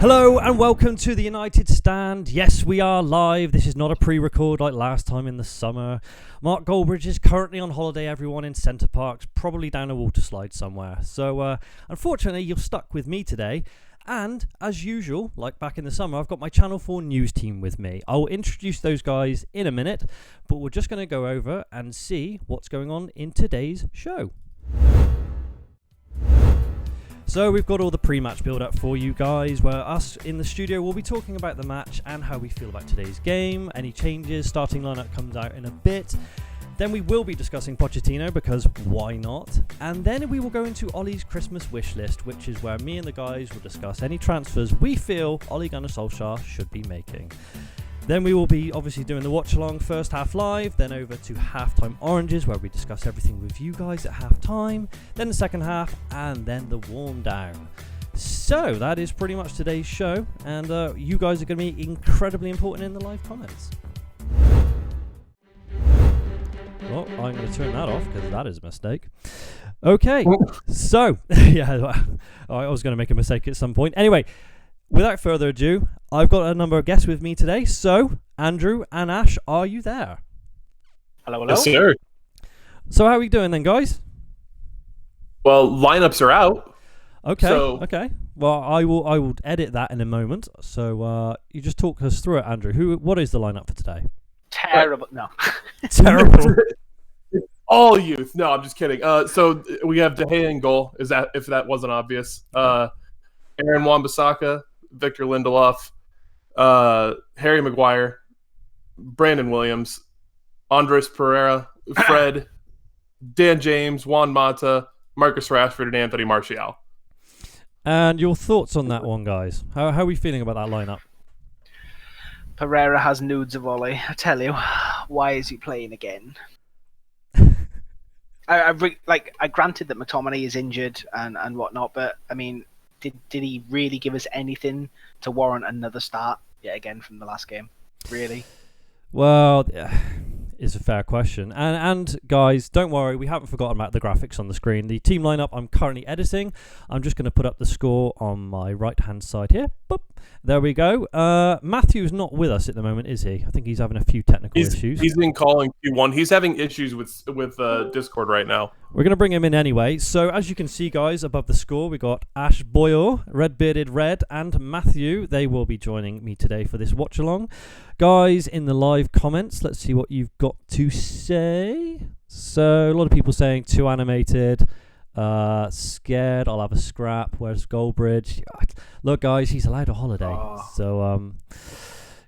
Hello and welcome to the United Stand. Yes, we are live. This is not a pre-record like last time in the summer. Mark Goldbridge is currently on holiday, everyone, in Centre Parks, probably down a water slide somewhere. So, unfortunately, you're stuck with me today. And, as usual, like back in the summer, I've got my Channel 4 news team with me. I'll introduce those guys in a minute, but we're just going to go over and see what's going on in today's show. So we've got all the pre-match build-up for you guys, where us in the studio will be talking about the match and how we feel about today's game, any changes, starting lineup comes out in a bit. Then we will be discussing Pochettino, because why not? And then we will go into Ollie's Christmas wish list, which is where me and the guys will discuss any transfers we feel Ole Gunnar Solskjaer should be making. Then we will be obviously doing the watch-along first half live, then over to halftime oranges, where we discuss everything with you guys at halftime, then the second half, and then the warm-down. So that is pretty much today's show, and you guys are going to be incredibly important in the live comments. Well, I'm going to turn that off, because that is a mistake. Okay, so, yeah, I was going to make a mistake at some point. Anyway, without further ado, I've got a number of guests with me today. So, Andrew and Ash, are you there? Hello, hello. Yes, sir. So, how are we doing then, guys? Well, lineups are out. Okay. Well, I will edit that in a moment. So, you just talk us through it, Andrew. What is the lineup for today? Terrible. No. Terrible. All youth. No, I'm just kidding. So we have De Gea in goal. Is that if that wasn't obvious? Aaron Wan-Bissaka, Victor Lindelof, Harry Maguire, Brandon Williams, Andres Pereira, Fred, Dan James, Juan Mata, Marcus Rashford, and Anthony Martial. And your thoughts on that one, guys? How are we feeling about that lineup? Pereira has nudes of Ole. I tell you, why is he playing again? I granted that McTominay is injured and whatnot, but I mean, did he really give us anything to warrant another start yet again from the last game? Really? Well, it's a fair question. And guys, don't worry, we haven't forgotten about the graphics on the screen. The team lineup I'm currently editing. I'm just going to put up the score on my right-hand side here. Boop. There we go. Matthew's not with us at the moment, is he? I think he's having a few technical issues. He's been calling Q1. He's having issues with Discord right now. We're going to bring him in anyway. So as you can see, guys, above the score, we got Ash Boyle, Red-Bearded Red, and Matthew. They will be joining me today for this watch-along. Guys, in the live comments, let's see what you've got to say. So a lot of people saying too animated, scared, I'll have a scrap. Where's Goldbridge? Look, guys, he's allowed a holiday. Oh. So,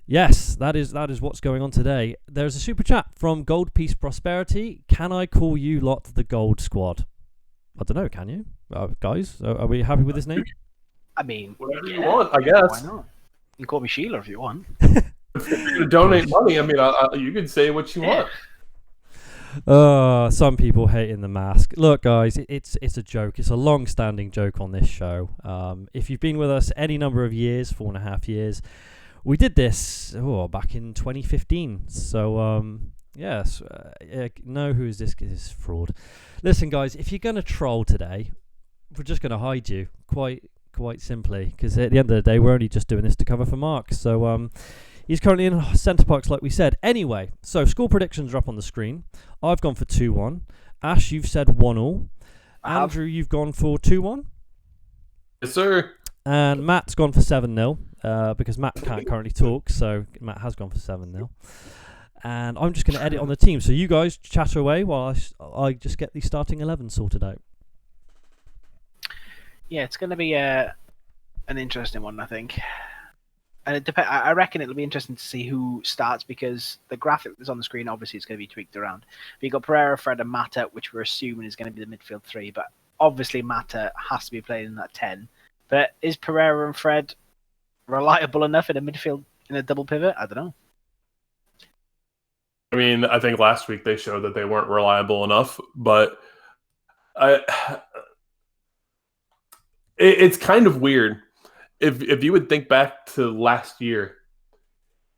yes, that is what's going on today. There's a super chat from Gold Peace Prosperity. Can I call you lot the Gold Squad? I don't know, can you? Guys, are we happy with this name? I mean, whatever you want, I guess. Why not? You can call me Sheila if you want. If you're going to donate money, I mean, you can say what you want. Some people hating the mask. Look, guys, it's a joke. It's a long-standing joke on this show. If you've been with us any number of years, 4.5 years, we did this back in 2015. So, yes, no, who is this? This is fraud. Listen, guys, if you're going to troll today, we're just going to hide you, quite simply, because at the end of the day, we're only just doing this to cover for Mark. So, he's currently in Centre Parks, like we said. Anyway, so score predictions are up on the screen. I've gone for 2-1. Ash, you've said 1-1. Andrew, you've gone for 2-1. Yes, sir. And Matt's gone for 7-0, because Matt can't currently talk, so Matt has gone for 7-0. And I'm just going to edit on the team. So you guys chatter away while I just get the starting 11 sorted out. Yeah, it's going to be an interesting one, I think. And it I reckon it'll be interesting to see who starts, because the graphic that's on the screen obviously is going to be tweaked around. But you've got Pereira, Fred, and Mata, which we're assuming is going to be the midfield three. But obviously Mata has to be playing in that 10. But is Pereira and Fred reliable enough in a midfield in a double pivot? I don't know. I mean, I think last week they showed that they weren't reliable enough, but it's kind of weird. If you would think back to last year,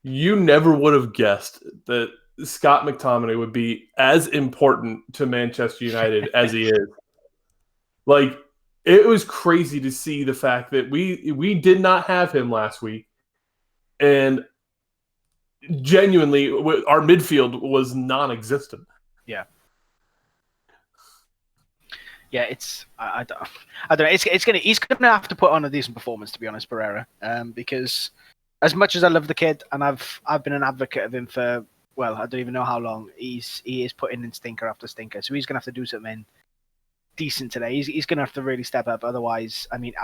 you never would have guessed that Scott McTominay would be as important to Manchester United as he is. Like, it was crazy to see the fact that we did not have him last week, and genuinely, our midfield was non-existent. Yeah. Yeah, it's I don't know. He's gonna have to put on a decent performance, to be honest, Pereira. Because as much as I love the kid, and I've been an advocate of him for, well, I don't even know how long. He is putting in stinker after stinker, so he's gonna have to do something decent today. He's gonna have to really step up. Otherwise, I mean,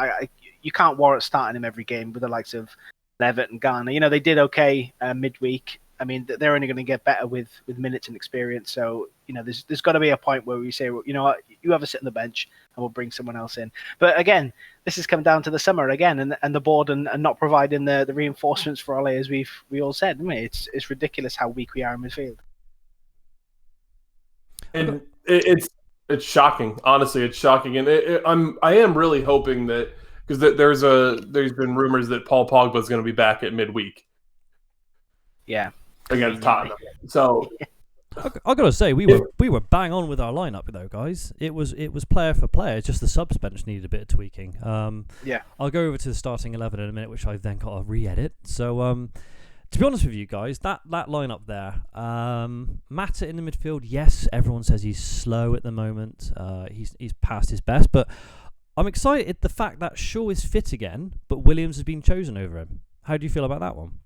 you can't warrant starting him every game with the likes of Levitt and Garner. You know, they did okay midweek. I mean, they're only going to get better with minutes and experience. So, you know, there's got to be a point where we say, well, you know what, you have a sit on the bench and we'll bring someone else in. But again, this is coming down to the summer again and the board and not providing the reinforcements for Ole, as we all said. I mean, it's ridiculous how weak we are in midfield. And it's shocking. Honestly, it's shocking. And I am really hoping that, because there's been rumors that Paul Pogba is going to be back at midweek. Yeah. Against Tottenham. So I gotta say, we were bang on with our lineup though, guys. It was player for player. It's just the subs bench needed a bit of tweaking. Yeah. I'll go over to the starting 11 in a minute, which I've then got to re-edit. So to be honest with you guys, that lineup there, Mata in the midfield. Yes, everyone says he's slow at the moment. He's past his best, but I'm excited the fact that Shaw is fit again, but Williams has been chosen over him. How do you feel about that one?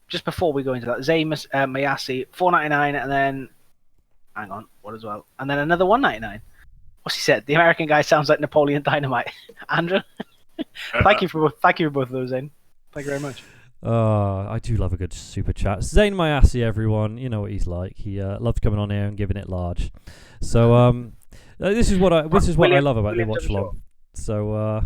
Just before we go into that, Zay Mayasi, $4.99, and then hang on, what as well? And then another $1.99. What's he said? The American guy sounds like Napoleon Dynamite. Andrew, thank you for both of those, Zane. Thank you very much. I do love a good super chat. Zayn Mayasi, everyone, you know what he's like. He loves coming on here and giving it large. So this is what I love about the watch along. So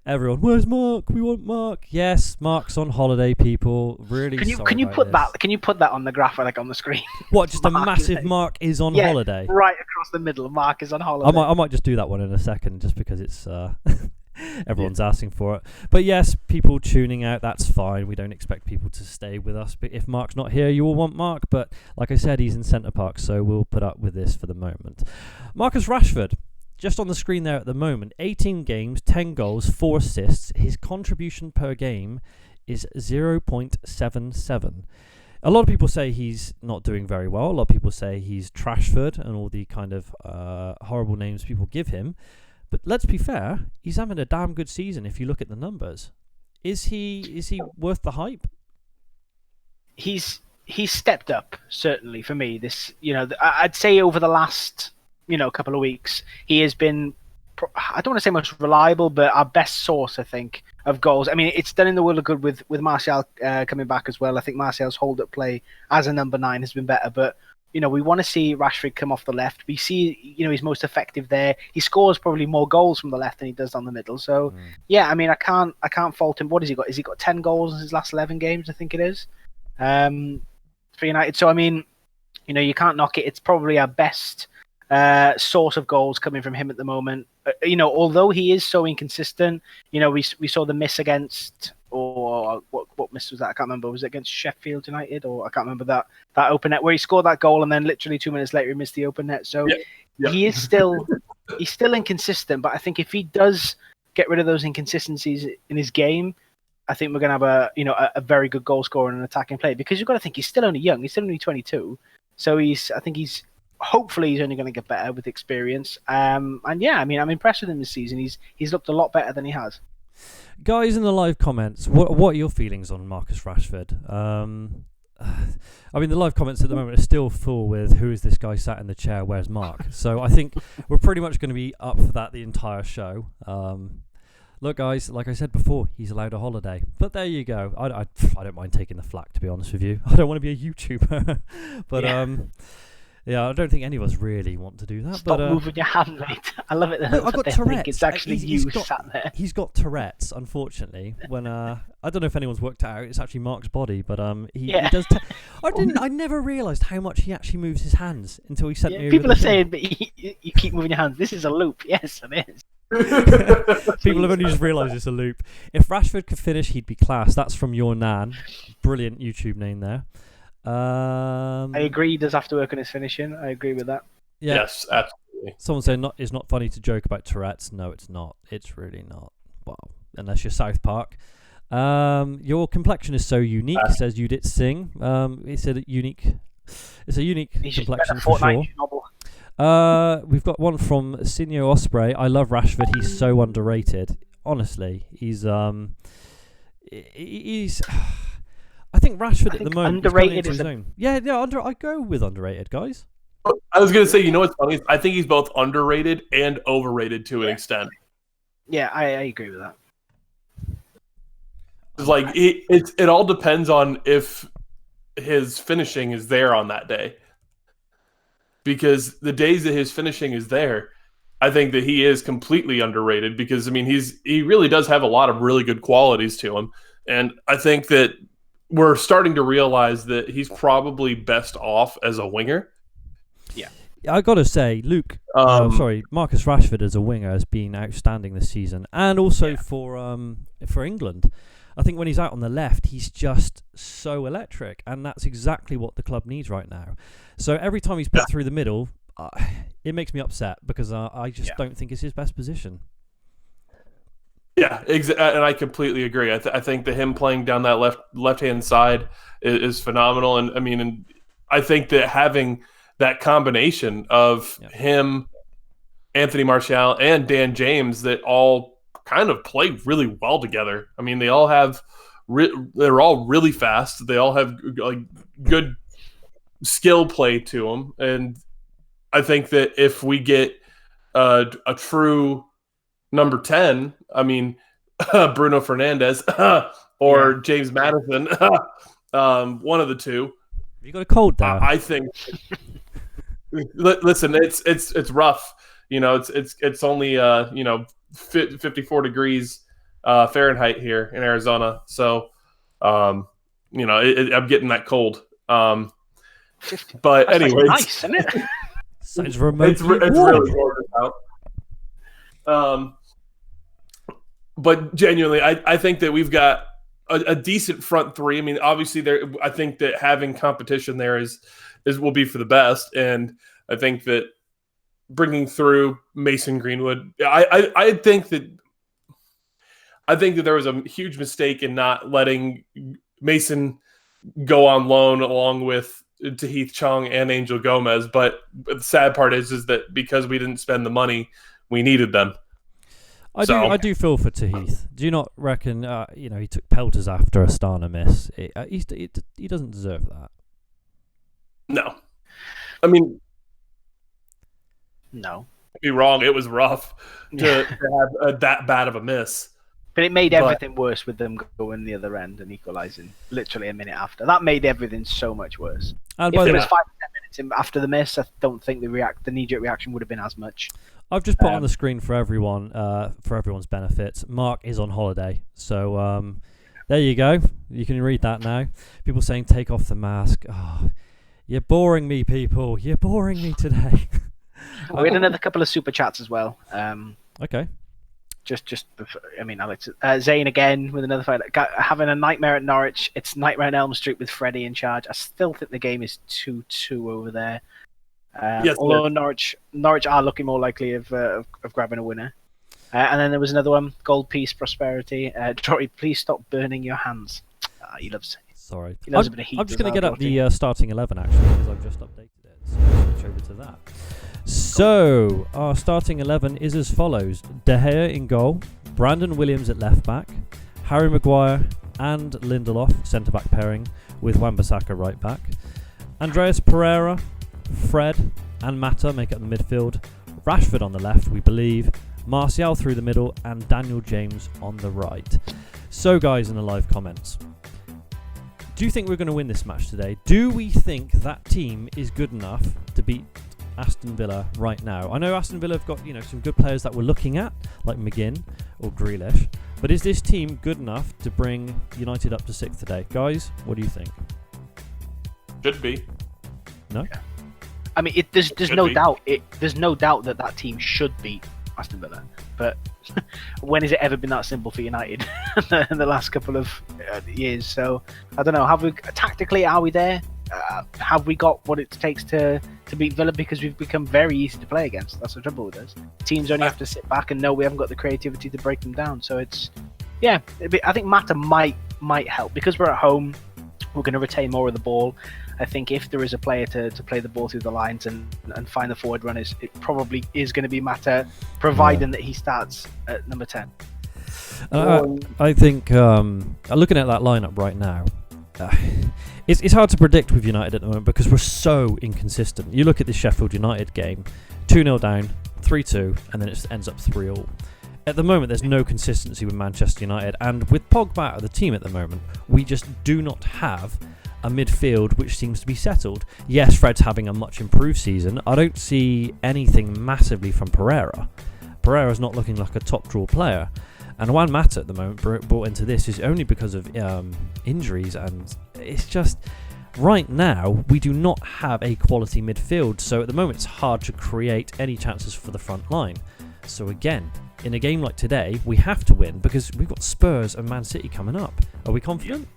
everyone, where's Mark? We want Mark. Yes, Mark's on holiday, people. Really Can you put that on the graph, like on the screen? What, just a massive Mark is on holiday? Right across the middle. Mark is on holiday. I might just do that one in a second, just because it's everyone's asking for it. But yes, people tuning out, that's fine. We don't expect people to stay with us. But if Mark's not here, you will want Mark. But like I said, he's in Centre Park, so we'll put up with this for the moment. Marcus Rashford. Just on the screen there at the moment, 18 games, 10 goals, 4 assists. His contribution per game is 0.77. A lot of people say he's not doing very well. A lot of people say he's Trashford and all the kind of horrible names people give him. But let's be fair, he's having a damn good season if you look at the numbers. Is he worth the hype? He's stepped up, certainly, for me. I'd say over the last couple of weeks, he has been, I don't want to say most reliable, but our best source, I think, of goals. I mean, it's done in the world of good with Martial coming back as well. I think Martial's hold-up play as a number 9 has been better, but we want to see Rashford come off the left. We see, he's most effective there. He scores probably more goals from the left than he does on the middle. So, yeah, I mean, I can't fault him. What has he got? Has he got 10 goals in his last 11 games? I think it is. For United. So, I mean, you can't knock it. It's probably our best source of goals coming from him at the moment. Although he is so inconsistent, we saw the miss against, or what miss was that? I can't remember. Was it against Sheffield United, or I can't remember that open net where he scored that goal and then literally 2 minutes later he missed the open net. So he is still inconsistent. But I think if he does get rid of those inconsistencies in his game, I think we're going to have a very good goal scorer and an attacking player, because you've got to think he's still only young. He's still only 22. So hopefully he's only going to get better with experience. And yeah, I mean, I'm impressed with him this season. He's looked a lot better than he has. Guys in the live comments, what are your feelings on Marcus Rashford? I mean, the live comments at the moment are still full with who is this guy sat in the chair, where's Mark? So I think we're pretty much going to be up for that the entire show. Look, guys, like I said before, he's allowed a holiday. But there you go. I don't mind taking the flack, to be honest with you. I don't want to be a YouTuber. But yeah, I don't think any of us really want to do that. Stop moving your hand, mate. I love it. Look, I've got Tourette's. It's actually sat there. He's got Tourette's, unfortunately. When I don't know if anyone's worked it out. It's actually Mark's body, but he does. I never realised how much he actually moves his hands until he sent me. People are saying, but you keep moving your hands. This is a loop. Yes, it is. People have only just realised it's a loop. If Rashford could finish, he'd be class. That's from your Nan. Brilliant YouTube name there. I agree. He does have to work on his finishing. I agree with that. Yeah. Yes, absolutely. Someone saying it's not funny to joke about Tourette's. No, it's not. It's really not. Well, unless you're South Park. Your complexion is so unique, says Judith Singh. It's a unique complexion for sure. We've got one from Sinio Osprey. I love Rashford. He's so underrated. Honestly, he's. I think Rashford at the moment underrated is going into his own. I go with underrated, guys. I was going to say, you know what's funny? I think he's both underrated and overrated to an extent. Yeah, I agree with that. It's like it all depends on if his finishing is there on that day. Because the days that his finishing is there, I think that he is completely underrated. Because I mean, he really does have a lot of really good qualities to him, and I think that we're starting to realize that he's probably best off as a winger. Yeah, I gotta say, Marcus Rashford as a winger has been outstanding this season, and also for England. I think when he's out on the left, he's just so electric, and that's exactly what the club needs right now. So every time he's put through the middle, it makes me upset because I just don't think it's his best position. Yeah, and I completely agree. I think that him playing down that left-hand side is phenomenal, and I mean, and I think that having that combination of him, Anthony Martial, and Dan James that all kind of play really well together. I mean, they all have they're all really fast. They all have like good skill play to them, and I think that if we get a true number 10, I mean Bruno Fernandes or James Madison, one of the two. Have you got a cold there? I think. Listen, it's rough. You know, it's only 54 degrees Fahrenheit here in Arizona. So, I'm getting that cold. But anyway, nice, isn't it? Sounds remote. It's really gorgeous out. But genuinely, I think that we've got a decent front three. I mean, obviously, I think that having competition there will be for the best, and I think that bringing through Mason Greenwood, I think that there was a huge mistake in not letting Mason go on loan along with Tahith Chong and Angel Gomez. But the sad part is that because we didn't spend the money, we needed them. I do feel for Tahith. Do you not reckon? He took pelters after Astana miss. He doesn't deserve that. No, I mean. No. Be wrong. It was rough to have that bad of a miss. But it made everything worse with them going the other end and equalising literally a minute after. That made everything so much worse. And if it was 5 or 10 minutes after the miss, I don't think the knee-jerk reaction would have been as much. I've just put on the screen for everyone, for everyone's benefit. Mark is on holiday, so there you go. You can read that now. People saying take off the mask. Oh, you're boring me, people. You're boring me today. We had another couple of super chats as well. Okay. Alex Zane again with another fight. Having a nightmare at Norwich. It's nightmare on Elm Street with Freddie in charge. I still think the game is 2-2 over there. Yes, although Norwich are looking more likely of grabbing a winner. And then there was another one. Gold Peace Prosperity. Drawty, please stop burning your hands. He loves. Sorry. He loves a bit of heat. I'm just going to get up the starting 11 actually because I've just updated it. So I'll switch over to that. So, our starting 11 is as follows. De Gea in goal, Brandon Williams at left back, Harry Maguire and Lindelof centre-back pairing with Wan-Bissaka right back, Andreas Pereira, Fred and Mata make up the midfield, Rashford on the left, we believe, Martial through the middle and Daniel James on the right. So, guys, in the live comments, do you think we're going to win this match today? Do we think that team is good enough to beat Aston Villa right now? I know Aston Villa have got some good players that we're looking at, like McGinn or Grealish, but is this team good enough to bring United up to 6th today? Guys, what do you think? Should be. No? Yeah. I mean, there's no doubt. There's no doubt that team should beat Aston Villa, but when has it ever been that simple for United in the last couple of years? So I don't know. Tactically, are we there? Have we got what it takes to to beat Villa because we've become very easy to play against. That's the trouble with us. Teams only have to sit back and know we haven't got the creativity to break them down. So it's, I think Mata might help because we're at home. We're going to retain more of the ball. I think if there is a player to play the ball through the lines and find the forward runners, it probably is going to be Mata, providing that he starts at number 10. I think looking at that lineup right now, it's hard to predict with United at the moment because we're so inconsistent. You look at the Sheffield United game, 2-0 down, 3-2, and then it ends up 3-3. At the moment, there's no consistency with Manchester United, and with Pogba out of the team at the moment, we just do not have a midfield which seems to be settled. Yes, Fred's having a much improved season. I don't see anything massively from Pereira. Pereira's not looking like a top draw player. And Juan Mata at the moment brought into this is only because of injuries, and it's just right now we do not have a quality midfield. So at the moment it's hard to create any chances for the front line. So again, in a game like today, we have to win because we've got Spurs and Man City coming up. Are we confident?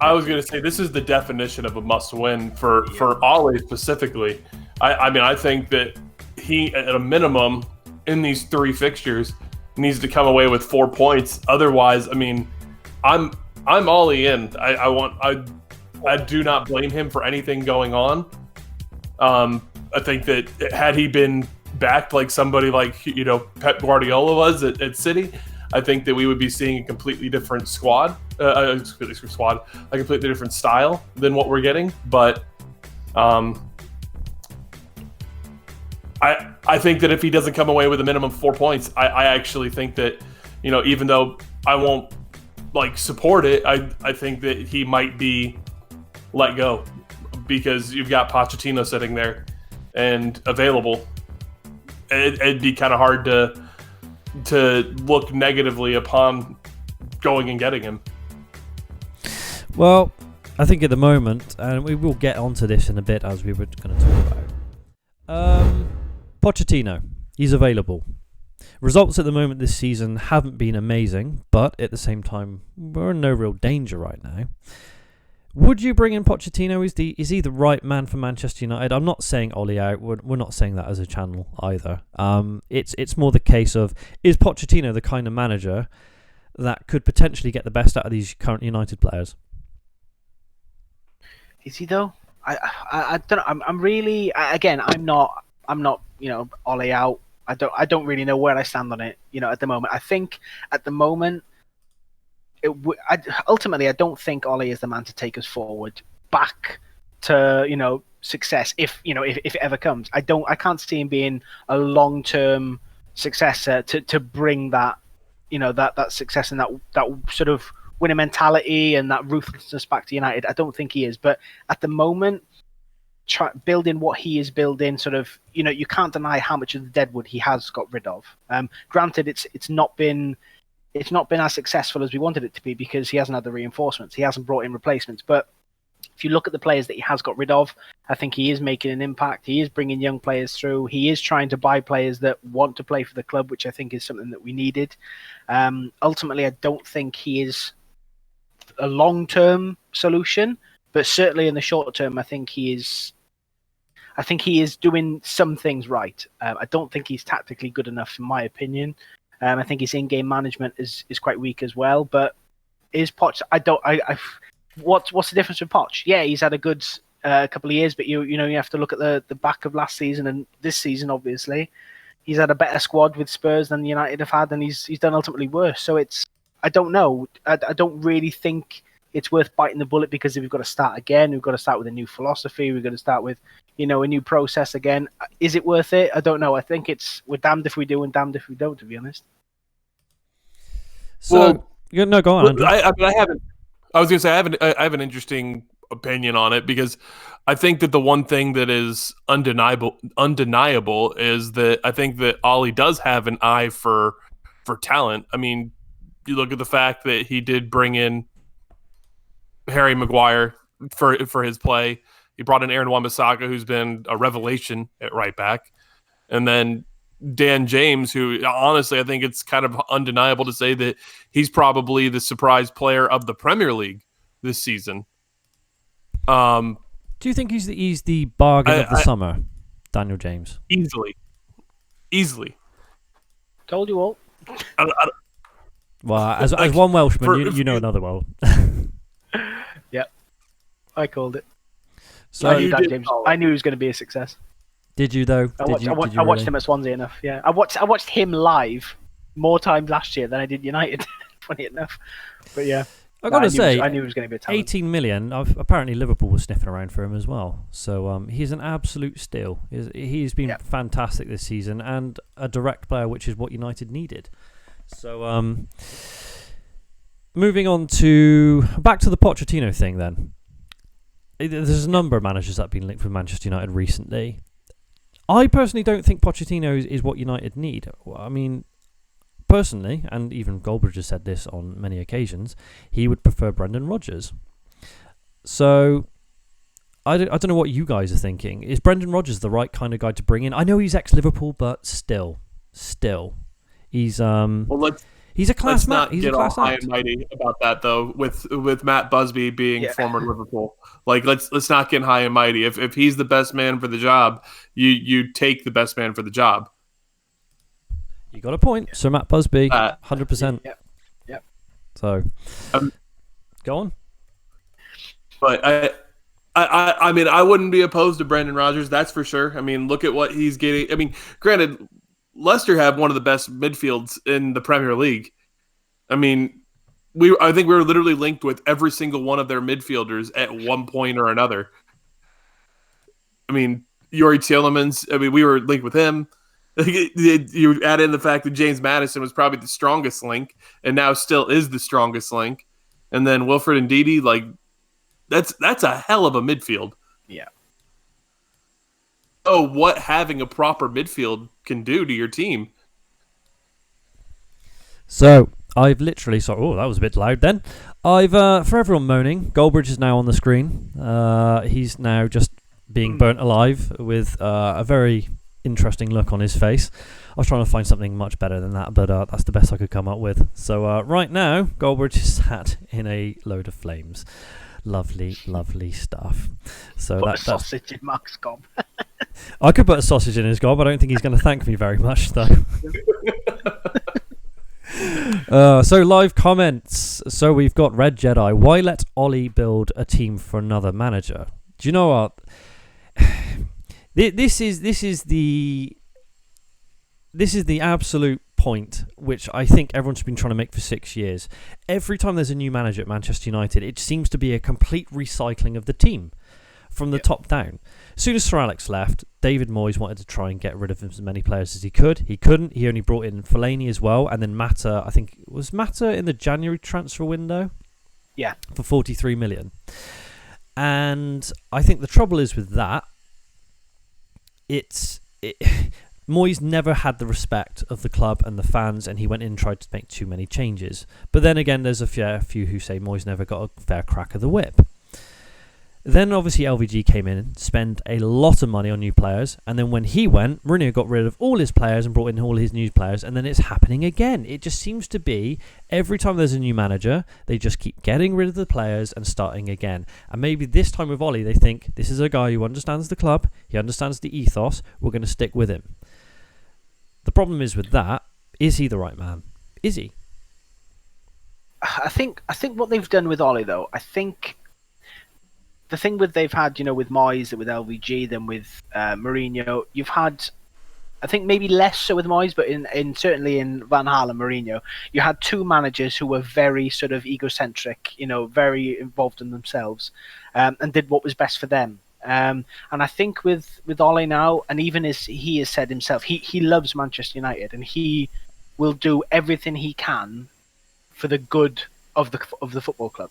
I was going to say this is the definition of a must-win for Ole specifically. I mean, I think that he, at a minimum, in these 3 fixtures, needs to come away with 4 points. Otherwise, I mean, I'm Ole in. I do not blame him for anything going on. I think that had he been backed like somebody like Pep Guardiola was at City, I think that we would be seeing a completely different squad, a completely different style than what we're getting. But I think that if he doesn't come away with a minimum 4 points, I actually think that, even though I won't support it, I think that he might be let go because you've got Pochettino sitting there and available. It'd be kind of hard to look negatively upon going and getting him. Well, I think at the moment, and we will get onto this in a bit as we were going to talk about, Pochettino, he's available. Results at the moment this season haven't been amazing, but at the same time, we're in no real danger right now. Would you bring in Pochettino? Is he the right man for Manchester United? I'm not saying Ole out. We're not saying that as a channel either. It's more the case of, is Pochettino the kind of manager that could potentially get the best out of these current United players? Is he though? I don't know. I'm really, again, I'm not Ole out. I don't really know where I stand on it. At the moment, I think at the moment, ultimately, I don't think Ole is the man to take us forward back to success. If it ever comes, I can't see him being a long-term successor to bring that that success and that sort of winning mentality and that ruthlessness back to United. I don't think he is. But at the moment, building what he is building, sort of, you can't deny how much of the deadwood he has got rid of. Granted, it's not been as successful as we wanted it to be because he hasn't had the reinforcements. He hasn't brought in replacements. But if you look at the players that he has got rid of, I think he is making an impact. He is bringing young players through. He is trying to buy players that want to play for the club, which I think is something that we needed. Ultimately, I don't think he is a long-term solution, but certainly in the short term, I think he is doing some things right. I don't think he's tactically good enough, in my opinion. I think his in-game management is quite weak as well. But is Poch? What's the difference with Poch? Yeah, he's had a good couple of years, but you have to look at the back of last season and this season. Obviously, he's had a better squad with Spurs than United have had, and he's done ultimately worse. So I don't know. I don't really think it's worth biting the bullet because if we've got to start again, we've got to start with a new philosophy. We've got to start with a new process again. Is it worth it? I don't know. I think we're damned if we do and damned if we don't, to be honest. So no, go on, Andrew. I was going to say I have an interesting opinion on it because I think that the one thing that is undeniable is that I think that Ole does have an eye for talent. I mean, you look at the fact that he did bring in Harry Maguire for his play. He brought in Aaron Wan-Bissaka, who's been a revelation at right back. And then Dan James, who honestly, I think it's kind of undeniable to say that he's probably the surprise player of the Premier League this season. Do you think he's the bargain of the summer, Daniel James? Easily. Told you all. Well, as one Welshman, you know another well. Yep, I called it. So I knew he was going to be a success. Did you though? I watched him at Swansea enough. Yeah, I watched him live more times last year than I did United. Funny enough, but yeah. I gotta say, I knew he was going to be a talent. 18 million. Apparently, Liverpool was sniffing around for him as well. So he's an absolute steal. He's been fantastic this season and a direct player, which is what United needed. So moving on back to the Pochettino thing. Then there's a number of managers that have been linked with Manchester United recently. I personally don't think Pochettino is what United need. I mean, personally, and even Goldbridge has said this on many occasions, he would prefer Brendan Rodgers. So, I don't know what you guys are thinking. Is Brendan Rodgers the right kind of guy to bring in? I know he's ex-Liverpool, but still, he's he's a class man. He's a class high and mighty about that though. With Matt Busby being former Liverpool, like let's not get high and mighty. If he's the best man for the job, you take the best man for the job. You got a point, Sir Matt Busby, 100%. Yep. So, go on. But I mean, I wouldn't be opposed to Brendan Rodgers, that's for sure. I mean, look at what he's getting. I mean, granted, Leicester have one of the best midfields in the Premier League. I mean, I think we were literally linked with every single one of their midfielders at one point or another. I mean, Yuri Tielemans, I mean, we were linked with him. You add in the fact that James Maddison was probably the strongest link and now still is the strongest link. And then Wilfred Ndidi, like, that's a hell of a midfield. Yeah. Oh, what having a proper midfield can do to your team. So, I've literally... Oh, that was a bit loud then. For everyone moaning, Goldbridge is now on the screen. He's now just being burnt alive with a very interesting look on his face. I was trying to find something much better than that, but that's the best I could come up with. So, right now, Goldbridge is sat in a load of flames. Lovely, lovely stuff. So put a sausage in Mark's gob. I could put a sausage in his gob. I don't think he's going to thank me very much, though. So live comments. So we've got Red Jedi. Why let Ollie build a team for another manager? Do you know what? This is the absolute point which I think everyone's been trying to make for 6 years. Every time there's a new manager at Manchester United, it seems to be a complete recycling of the team from the top down. As soon as Sir Alex left, David Moyes wanted to try and get rid of as many players as he could. He couldn't. He only brought in Fellaini as well, and then Mata. I think was Mata in the January transfer window. Yeah, for 43 million. And I think the trouble is with that. Moyes never had the respect of the club and the fans, and he went in and tried to make too many changes. But then again, there's a few who say Moyes never got a fair crack of the whip. Then obviously LVG came in, spent a lot of money on new players, and then when he went, Mourinho got rid of all his players and brought in all his new players, and then it's happening again. It just seems to be every time there's a new manager, they just keep getting rid of the players and starting again. And maybe this time with Ollie, they think this is a guy who understands the club, he understands the ethos, we're going to stick with him. The problem is with that, is he the right man? Is he? I think what they've done with Ollie, though, I think the thing they've had, with Moyes, with LVG, then with Mourinho, you've had, I think maybe less so with Moyes, but in certainly in Van Gaal and Mourinho, you had two managers who were very sort of egocentric, very involved in themselves, and did what was best for them. And I think with Ole now, and even as he has said himself, he loves Manchester United, and he will do everything he can for the good of the football club.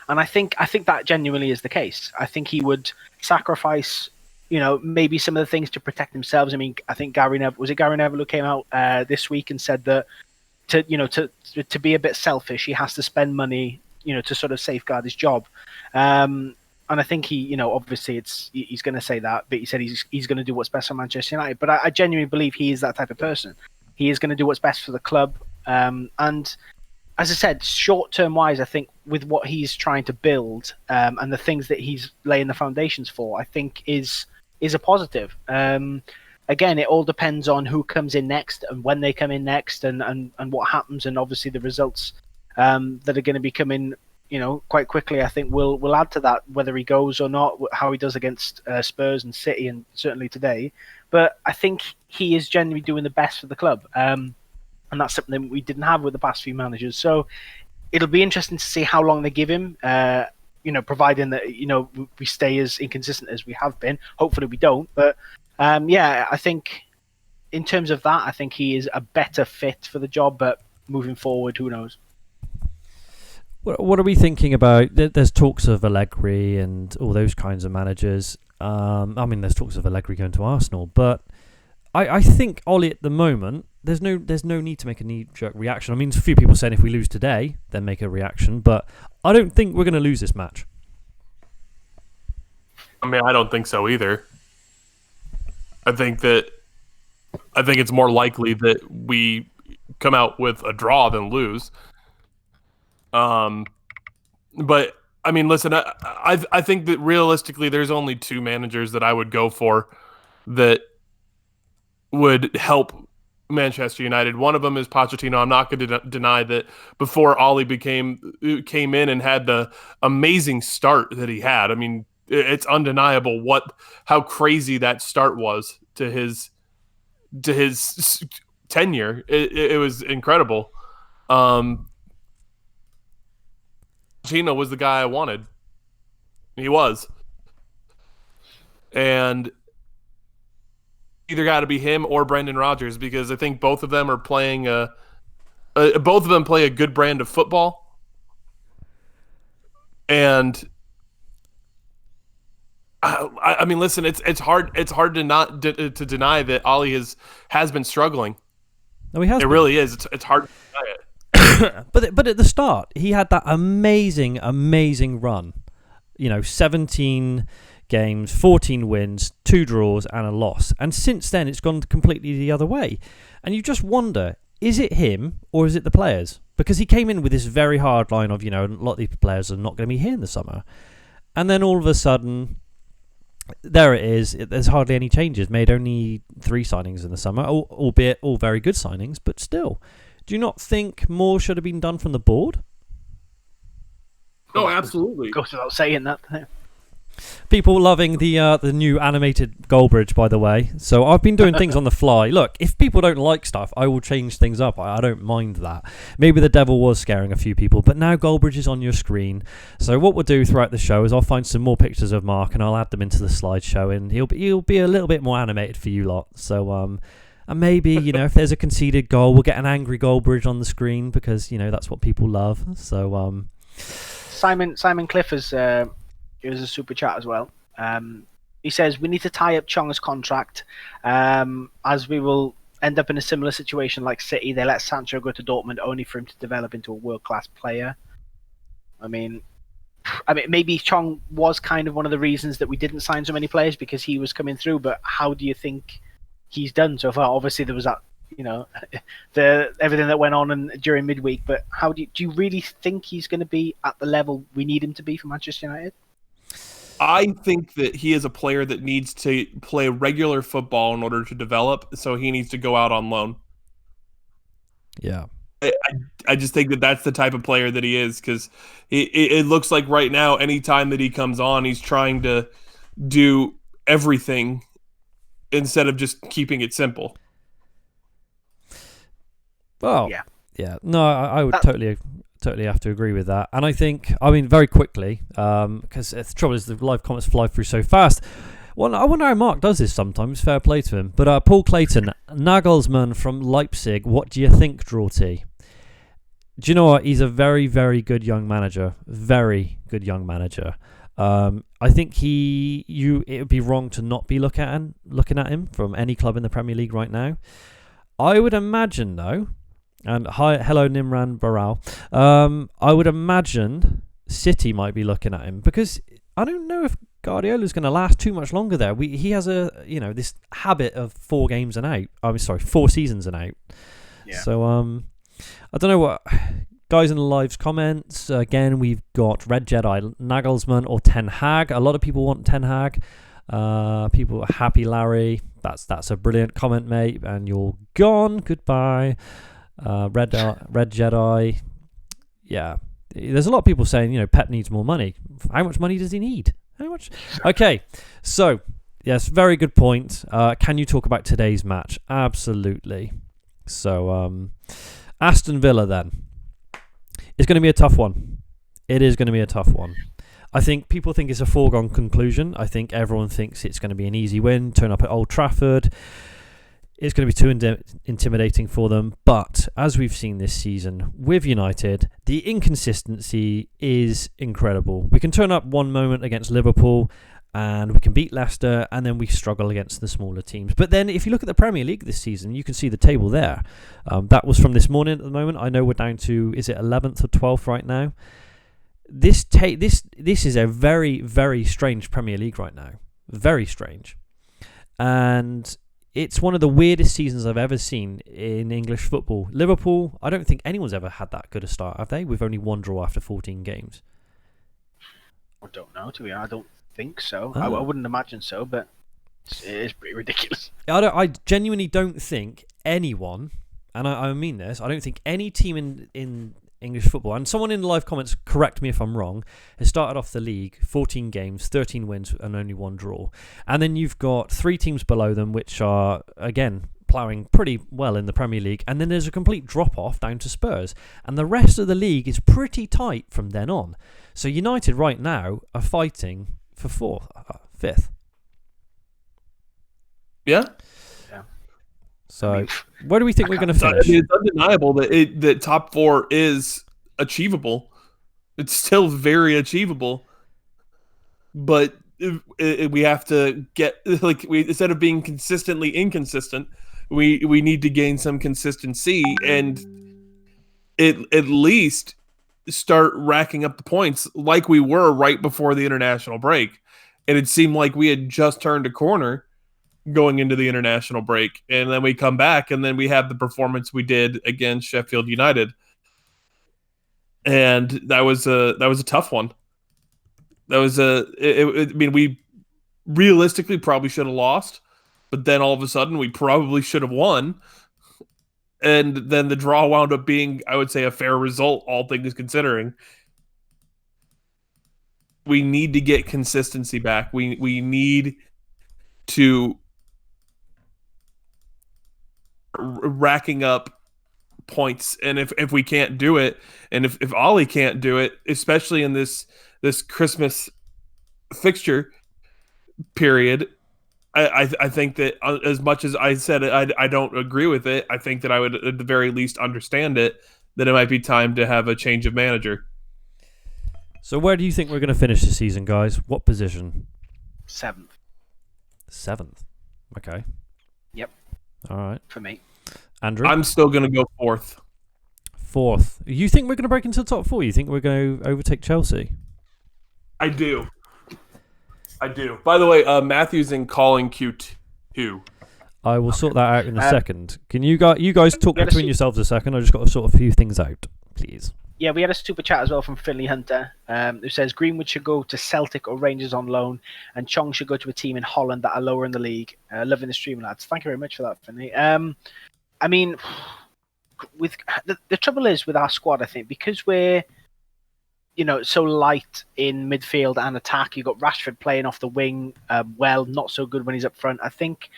And I think that genuinely is the case. I think he would sacrifice, maybe some of the things to protect themselves. I mean, I think Gary Neville who came out this week and said that to be a bit selfish, he has to spend money, to sort of safeguard his job. And I think he, obviously he's going to say that, but he said he's going to do what's best for Manchester United. But I genuinely believe he is that type of person. He is going to do what's best for the club. And as I said, short-term wise, I think with what he's trying to build and the things that he's laying the foundations for, I think is a positive. Again, it all depends on who comes in next and when they come in next and what happens, and obviously the results that are going to be coming, quite quickly. I think will add to that, whether he goes or not, how he does against Spurs and City, and certainly today. But I think he is genuinely doing the best for the club. And that's something we didn't have with the past few managers. So it'll be interesting to see how long they give him, providing that, we stay as inconsistent as we have been. Hopefully we don't. But, I think in terms of that, I think he is a better fit for the job. But moving forward, who knows? What are we thinking about? There's talks of Allegri and all those kinds of managers. There's talks of Allegri going to Arsenal. But I think Ollie at the moment, there's no need to make a knee-jerk reaction. I mean, a few people saying if we lose today, then make a reaction, but I don't think we're going to lose this match. I mean, I don't think so either. I think it's more likely that we come out with a draw than lose. But I mean, listen, I think that realistically, there's only two managers that I would go for that would help Manchester United. One of them is Pochettino. I'm not going to deny that before Ollie came in and had the amazing start that he had. I mean, it's undeniable how crazy that start was to his tenure. It was incredible. Pochettino was the guy I wanted. He was, and either got to be him or Brendan Rodgers, because I think both of them are playing both of them play a good brand of football. And I mean, listen, it's hard to not to deny that Ollie has been struggling. No, he has. It really is. It's hard to deny it. But at the start, he had that amazing run. 17 games, 14 wins, 2 draws and a loss. And since then, it's gone completely the other way. And you just wonder, is it him or is it the players? Because he came in with this very hard line of, a lot of these players are not going to be here in the summer. And then all of a sudden, there it is. There's hardly any changes. Made only 3 signings in the summer, albeit all very good signings, but still. Do you not think more should have been done from the board? No, absolutely. Goes without saying that. People loving the new animated Goldbridge, by the way. So I've been doing things on the fly. Look, if people don't like stuff, I will change things up. I don't mind that. Maybe the devil was scaring a few people, but now Goldbridge is on your screen. So what we'll do throughout the show is I'll find some more pictures of Mark and I'll add them into the slideshow, and he'll be a little bit more animated for you lot. So and maybe if there's a conceded goal, we'll get an angry Goldbridge on the screen, because that's what people love. So Simon Cliff is. It was a super chat as well. He says, we need to tie up Chong's contract, as we will end up in a similar situation like City. They let Sancho go to Dortmund only for him to develop into a world-class player. I mean, maybe Chong was kind of one of the reasons that we didn't sign so many players, because he was coming through. But how do you think he's done so far? Obviously, there was that, everything that went on during midweek. But how do you really think he's going to be at the level we need him to be for Manchester United? I think that he is a player that needs to play regular football in order to develop, so he needs to go out on loan. Yeah. I just think that that's the type of player that he is, because it looks like right now, anytime that he comes on, he's trying to do everything instead of just keeping it simple. Well, yeah. No, I would totally have to agree with that. And I think, very quickly, because the trouble is the live comments fly through so fast. Well, I wonder how Mark does this sometimes. Fair play to him. But Paul Clayton, Nagelsmann from Leipzig, what do you think, Drawty? Do you know what? He's a very, very good young manager. Very good young manager. I think it would be wrong to not be looking at him from any club in the Premier League right now. I would imagine, though, and hello Nimran Baral, I would imagine City might be looking at him, because I don't know if Guardiola's going to last too much longer there. He has this habit of 4 seasons and out. Yeah. So I don't know what Guys in the live's comments, again, we've got Red Jedi, Nagelsmann, or Ten Hag. A lot of people want Ten Hag. People are happy, Larry. That's a brilliant comment, mate. And you're gone. Goodbye. Red Jedi. Yeah. There's a lot of people saying, Pep needs more money. How much money does he need? How much? Okay. So, yes, very good point. Can you talk about today's match? Absolutely. So, Aston Villa then. It's going to be a tough one. It is going to be a tough one. I think people think it's a foregone conclusion. I think everyone thinks it's going to be an easy win. Turn up at Old Trafford. It's going to be too intimidating for them. But as we've seen this season with United, the inconsistency is incredible. We can turn up one moment against Liverpool and we can beat Leicester, and then we struggle against the smaller teams. But then if you look at the Premier League this season, you can see the table there. That was from this morning at the moment. I know we're down to, is it 11th or 12th right now? This is a very, very strange Premier League right now. Very strange. And it's one of the weirdest seasons I've ever seen in English football. Liverpool, I don't think anyone's ever had that good a start, have they? With only one draw after 14 games. I don't know, to be honest. I don't think so. Oh. I wouldn't imagine so, but it is pretty ridiculous. I genuinely don't think anyone, and I mean this, I don't think any team in English football, and someone in the live comments, correct me if I'm wrong, has started off the league 14 games, 13 wins and only one draw. And then you've got 3 teams below them which are, again, ploughing pretty well in the Premier League, and then there's a complete drop-off down to Spurs. And the rest of the league is pretty tight from then on. So United right now are fighting for 5th. Yeah. So, where do we think we're going to finish? It's undeniable that top 4 is achievable. It's still very achievable, but we have to get instead of being consistently inconsistent, we need to gain some consistency and at least start racking up the points like we were right before the international break. And it seemed like we had just turned a corner going into the international break, and then we come back and then we have the performance we did against Sheffield United, and that was a tough one. We realistically probably should have lost, but then all of a sudden we probably should have won, and then the draw wound up being, I would say, a fair result, all things considering. We need to get consistency back. We need to racking up points, and if we can't do it, and if Ollie can't do it, especially in this Christmas fixture period, I think that as much as I said I don't agree with it, I think that I would at the very least understand it, that it might be time to have a change of manager. So where do you think we're going to finish the season, guys? What position? 7th. 7th. Okay. Yep. All right. For me. Andrew? I'm still going to go 4th. 4th. You think we're going to break into the top 4? You think we're going to overtake Chelsea? I do. By the way, Matthew's in calling Q2. I will sort that out in a second. Can you guys talk between yourselves a second? I just got to sort a few things out, please. Yeah, we had a super chat as well from Finley Hunter, who says Greenwood should go to Celtic or Rangers on loan, and Chong should go to a team in Holland that are lower in the league. Loving the stream, lads. Thank you very much for that, Finley. I mean, with the trouble is with our squad, I think, because we're so light in midfield and attack. You've got Rashford playing off the wing, not so good when he's up front. I think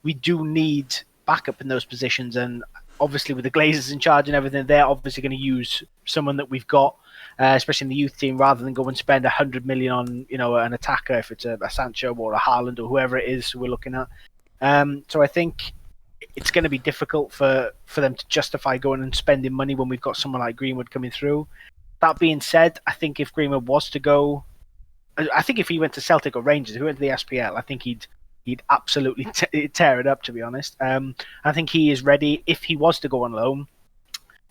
we do need backup in those positions, and obviously with the Glazers in charge and everything, they're obviously going to use someone that we've got, especially in the youth team, rather than go and spend 100 million on an attacker, if it's a Sancho or a Haaland or whoever it is we're looking at. So I think it's going to be difficult for them to justify going and spending money when we've got someone like Greenwood coming through. That being said, I think if Greenwood was to go, I think if he went to Celtic or Rangers, if he went to the SPL, I think he'd absolutely tear it up, to be honest. I think he is ready, if he was to go on loan,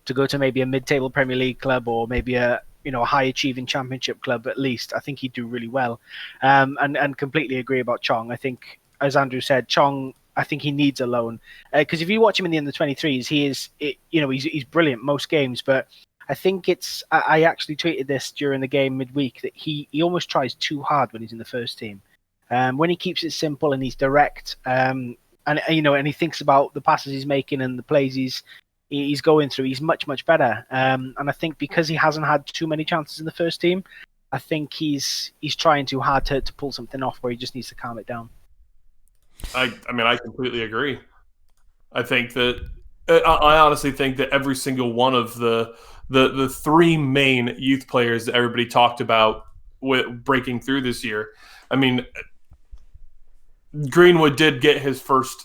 to go to maybe a mid-table Premier League club or maybe a high-achieving Championship club at least. I think he'd do really well. And completely agree about Chong. I think, as Andrew said, Chong, I think he needs a loan. Because if you watch him in the under-23s, he's brilliant most games, but I think it's. I actually tweeted this during the game midweek that he almost tries too hard when he's in the first team. When he keeps it simple and he's direct, and he thinks about the passes he's making and the plays he's going through, he's much better. And I think because he hasn't had too many chances in the first team, I think he's trying too hard to pull something off where he just needs to calm it down. I mean, I completely agree. I think that I honestly think that every single one of the three main youth players that everybody talked about with breaking through this year. I mean, Greenwood did get his first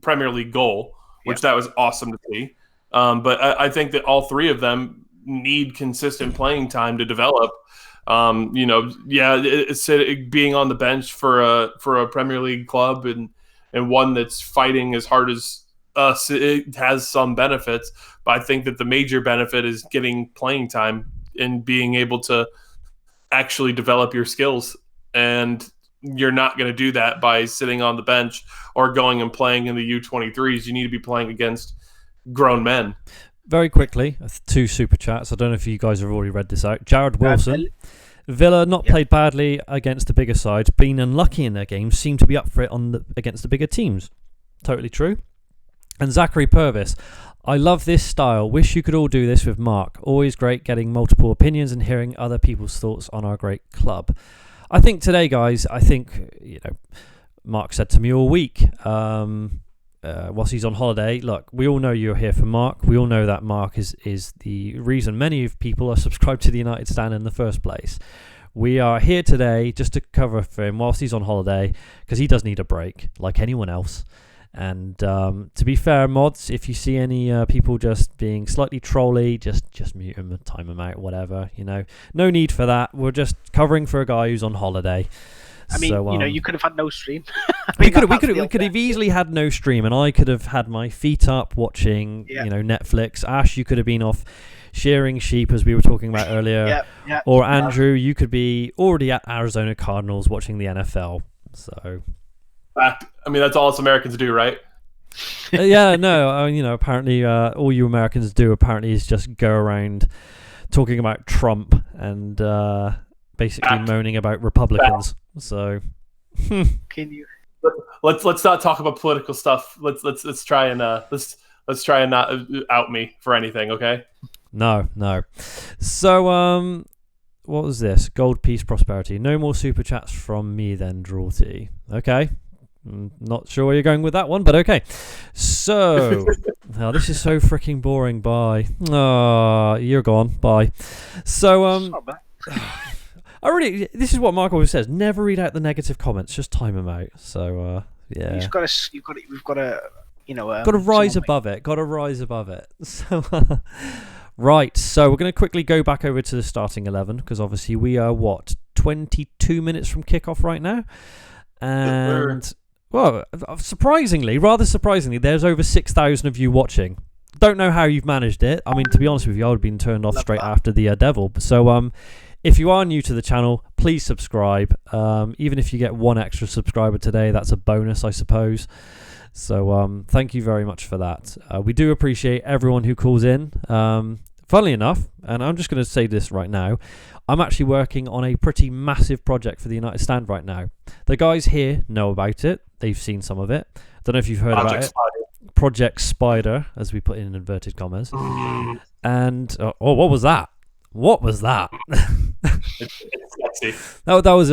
Premier League goal, which that was awesome to see. But I think that all three of them need consistent playing time to develop. It's being on the bench for a Premier League club and one that's fighting as hard as us, it has some benefits. But I think that the major benefit is getting playing time and being able to actually develop your skills. And you're not going to do that by sitting on the bench or going and playing in the U23s. You need to be playing against grown men. Very quickly, 2 super chats. I don't know if you guys have already read this out. Jared Wilson. Villa not played badly against the bigger sides, been unlucky in their games, seem to be up for it against the bigger teams. Totally true. And Zachary Purvis. I love this style. Wish you could all do this with Mark. Always great getting multiple opinions and hearing other people's thoughts on our great club. I think today, guys, Mark said to me all week, whilst he's on holiday, look, we all know you're here for Mark. We all know that Mark is the reason many of people are subscribed to the United Stand in the first place. We are here today just to cover for him whilst he's on holiday because he does need a break like anyone else. And to be fair, mods, if you see any people just being slightly trolly, just mute them, time them out, whatever. No need for that. We're just covering for a guy who's on holiday. I mean, you could have had no stream. We could have easily had no stream, and I could have had my feet up watching, Netflix. Ash, you could have been off shearing sheep, as we were talking about earlier. Or Andrew, you could be already at Arizona Cardinals watching the NFL. So, I mean, that's all us Americans do, right? Apparently, all you Americans do is just go around talking about Trump and basically moaning about Republicans. So, can you? Let's not talk about political stuff. Let's try and let's try and not out me for anything, okay? No. So, what was this? Gold, peace, prosperity. No more super chats from me then, Drawty. Okay. Not sure where you're going with that one, but okay. So, this is so freaking boring. Bye. You're gone. Bye. So, this is what Mark always says. Never read out the negative comments. Just time them out. So, yeah. We've got to rise above it. Got to rise above it. So, right. So we're going to quickly go back over to the starting 11 because obviously we are 22 minutes from kickoff right now, and well, rather surprisingly, there's over 6,000 of you watching. Don't know how you've managed it. I mean, to be honest with you, I would have been turned off straight after the Devil. So, if you are new to the channel, please subscribe. Even if you get one extra subscriber today, that's a bonus, I suppose. So thank you very much for that. We do appreciate everyone who calls in. Funnily enough, and I'm just going to say this right now, I'm actually working on a pretty massive project for the United Stand right now. The guys here know about it. They've seen some of it. Don't know if you've heard about it. Project Spider, as we put in inverted commas. And, what was that? What was that? It's sexy. That was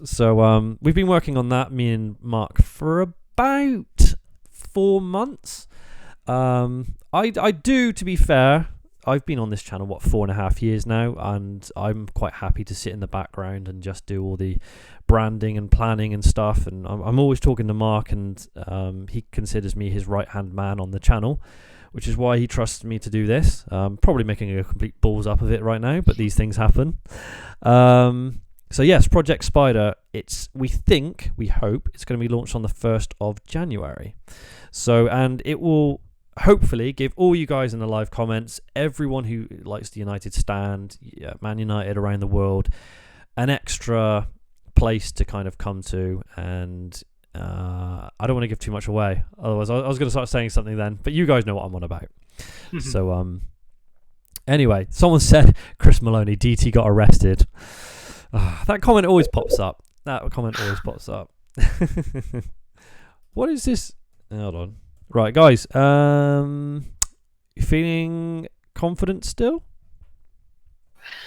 So we've been working on that, me and Mark, for about 4 months. I do, to be fair, I've been on this channel 4.5 years now, and I'm quite happy to sit in the background and just do all the branding and planning and stuff. And I'm always talking to Mark, and he considers me his right hand man on the channel, which is why he trusts me to do this. Probably making a complete balls up of it right now, but these things happen. So yes, Project Spider, we hope it's going to be launched on the 1st of January. So, and it will hopefully give all you guys in the live comments, everyone who likes the United Stand, Man United around the world, an extra place to kind of come to. And I don't want to give too much away, otherwise I was going to start saying something then, but you guys know what I'm on about. So Anyway, someone said Chris Maloney, DT got arrested. That comment always pops up. What is this? Hold on. Right, guys. You feeling confident still?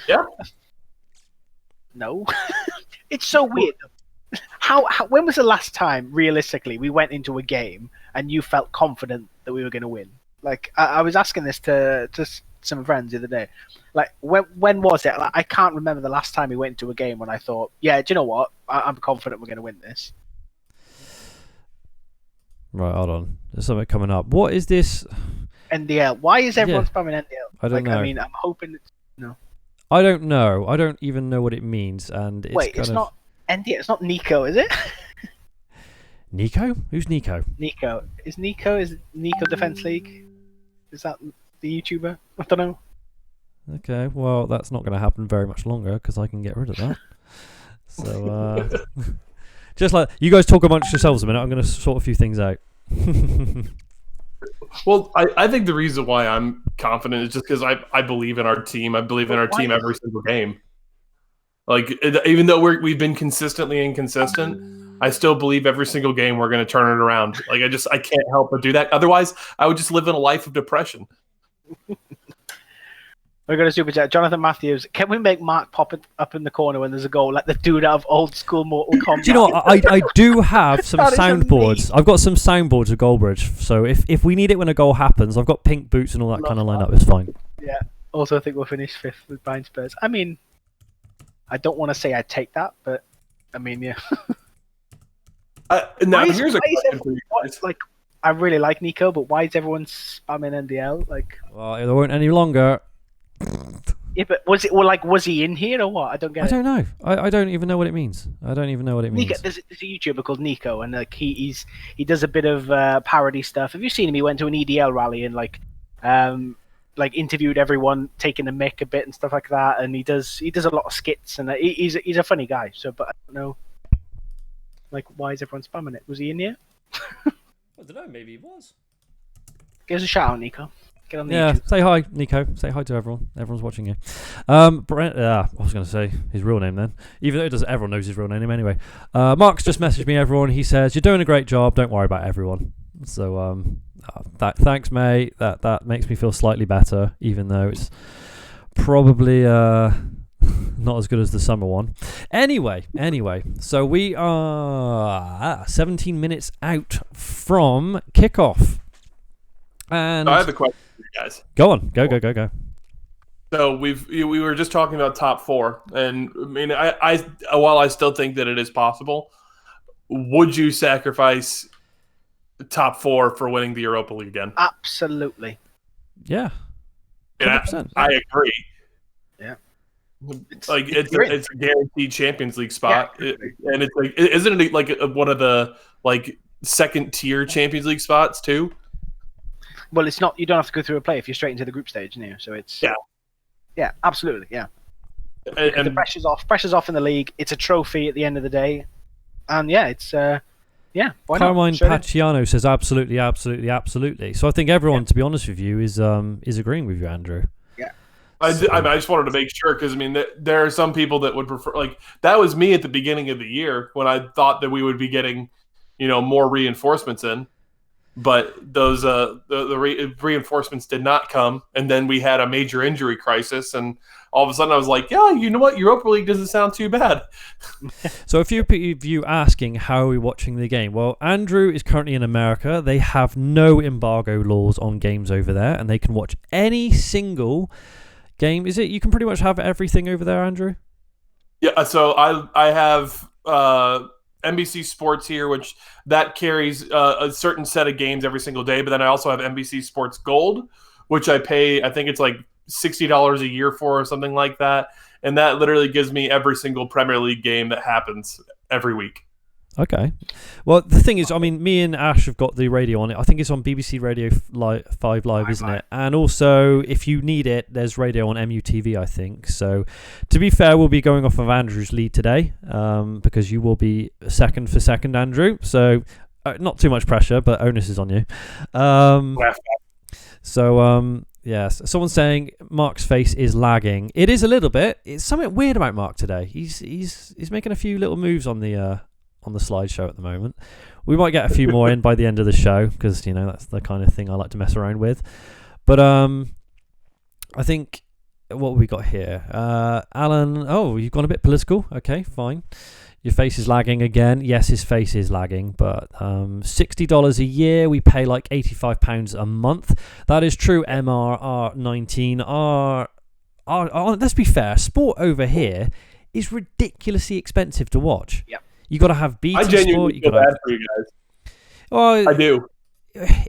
Yeah. No. It's so weird. How when was the last time, realistically, we went into a game and you felt confident that we were going to win? Like, I was asking this to some friends the other day. Like, when was it? Like, I can't remember the last time we went into a game when I thought, yeah, do you know what? I'm confident we're going to win this. Right, hold on. There's something coming up. What is this? NDL. Why is everyone spamming NDL? I don't know. I mean, I'm hoping it's... No. I don't know. I don't even know what it means. And it's not NDL. It's not Nico, is it? Nico? Who's Nico? Nico. Is Nico Defense League? Is that the YouTuber? I don't know. Okay, well, that's not going to happen very much longer because I can get rid of that. So, just like you guys talk amongst yourselves a minute, I'm going to sort a few things out. Well, I think the reason why I'm confident is just because I believe in our team. I believe in our team every single game. Like, even though we've been consistently inconsistent, I still believe every single game we're going to turn it around. Like, I can't help but do that. Otherwise, I would just live in a life of depression. We're going to super chat. Jonathan Matthews, can we make Mark pop it up in the corner when there's a goal, like the dude out of old school Mortal Kombat? Do you know what? I do have some soundboards. I've got some soundboards of Goldbridge. So if we need it when a goal happens, I've got pink boots and all that kind of lineup. It's fine. Yeah. Also, I think we'll finish 5th with Bind Spurs. I mean, I don't want to say I'd take that, but I mean, yeah. Now, here's a question for you guys. Like, I really like Nico, but why is everyone spamming NDL? Like, well, there weren't any longer. Yeah, but was he in here or what? I don't get it. I don't know. I don't even know what it means. Nico, there's a YouTuber called Nico, and like he does a bit of parody stuff. Have you seen him? He went to an EDL rally and like interviewed everyone, taking the mic a bit and stuff like that. And he does a lot of skits, and he's a funny guy. So, but I don't know, like, why is everyone spamming it? Was he in here? I don't know. Maybe he was. Give us a shout out, Nico. Get on the Yeah, YouTube. say hi, Nico. Say hi to everyone. Everyone's watching you. Brent, I was going to say his real name then. Even though everyone knows his real name anyway. Mark's just messaged me, everyone. He says, you're doing a great job. Don't worry about everyone. So, thanks, mate. That makes me feel slightly better, even though it's probably not as good as the summer one. Anyway. So we are 17 minutes out from kickoff. And I have a question for you guys. Go on. Go. So we were just talking about top 4, and I mean, I while I still think that it is possible, would you sacrifice top 4 for winning the Europa League again? Absolutely. Yeah. 100%. I agree. Yeah. It's a guaranteed Champions League spot, and it's like, isn't it like one of the like second tier Champions League spots too? Well, it's not. You don't have to go through a play if you're straight into the group stage now. So it's yeah, absolutely, yeah. And the pressure's off. Pressure's off in the league. It's a trophy at the end of the day, and yeah, it's why Carmine not? Pacciano says absolutely. So I think everyone, to be honest with you, is agreeing with you, Andrew. Yeah. I just wanted to make sure because I mean there are some people that would prefer, like, that was me at the beginning of the year when I thought that we would be getting, more reinforcements in. But those the reinforcements did not come, and then we had a major injury crisis, and all of a sudden I was like, yeah, you know what, Europa League doesn't sound too bad. So a few of you asking how are we watching the game? Well, Andrew is currently in America. They have no embargo laws on games over there, and they can watch any single game. Is it you can pretty much have everything over there, Andrew? Yeah, so I have NBC Sports here, which that carries a certain set of games every single day. But then I also have NBC Sports Gold, which I pay, I think it's like $60 a year for or something like that. And that literally gives me every single Premier League game that happens every week. Okay. Well, the thing is, I mean, me and Ash have got the radio on it. I think it's on BBC Radio 5 Live, isn't it? And also, if you need it, there's radio on MUTV, I think. So, to be fair, we'll be going off of Andrew's lead today because you will be second for second, Andrew. So, not too much pressure, but onus is on you. Yes. Someone's saying Mark's face is lagging. It is a little bit. It's something weird about Mark today. He's making a few little moves on the slideshow at the moment. We might get a few more in by the end of the show because that's the kind of thing I like to mess around with. But I think what have we got here? Alan, you've gone a bit political. Okay, fine. Your face is lagging again. Yes, his face is lagging, but $60 a year. We pay like £85 a month. That is true. MRR19. Let's be fair. Sport over here is ridiculously expensive to watch. Yep. You got to have BT I genuinely Sport. feel bad for you guys. Oh, I do.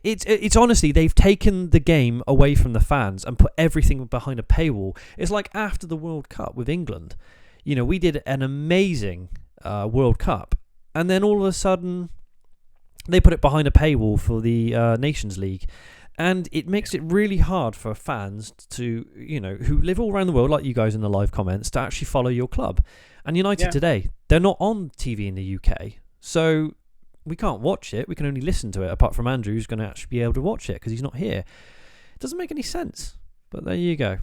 It's honestly, they've taken the game away from the fans and put everything behind a paywall. It's like after the World Cup with England. We did an amazing World Cup, and then all of a sudden they put it behind a paywall for the Nations League, and it makes it really hard for fans to who live all around the world, like you guys in the live comments, to actually follow your club. And United today, they're not on TV in the UK, so we can't watch it. We can only listen to it, apart from Andrew, who's going to actually be able to watch it because he's not here. It doesn't make any sense, but there you go.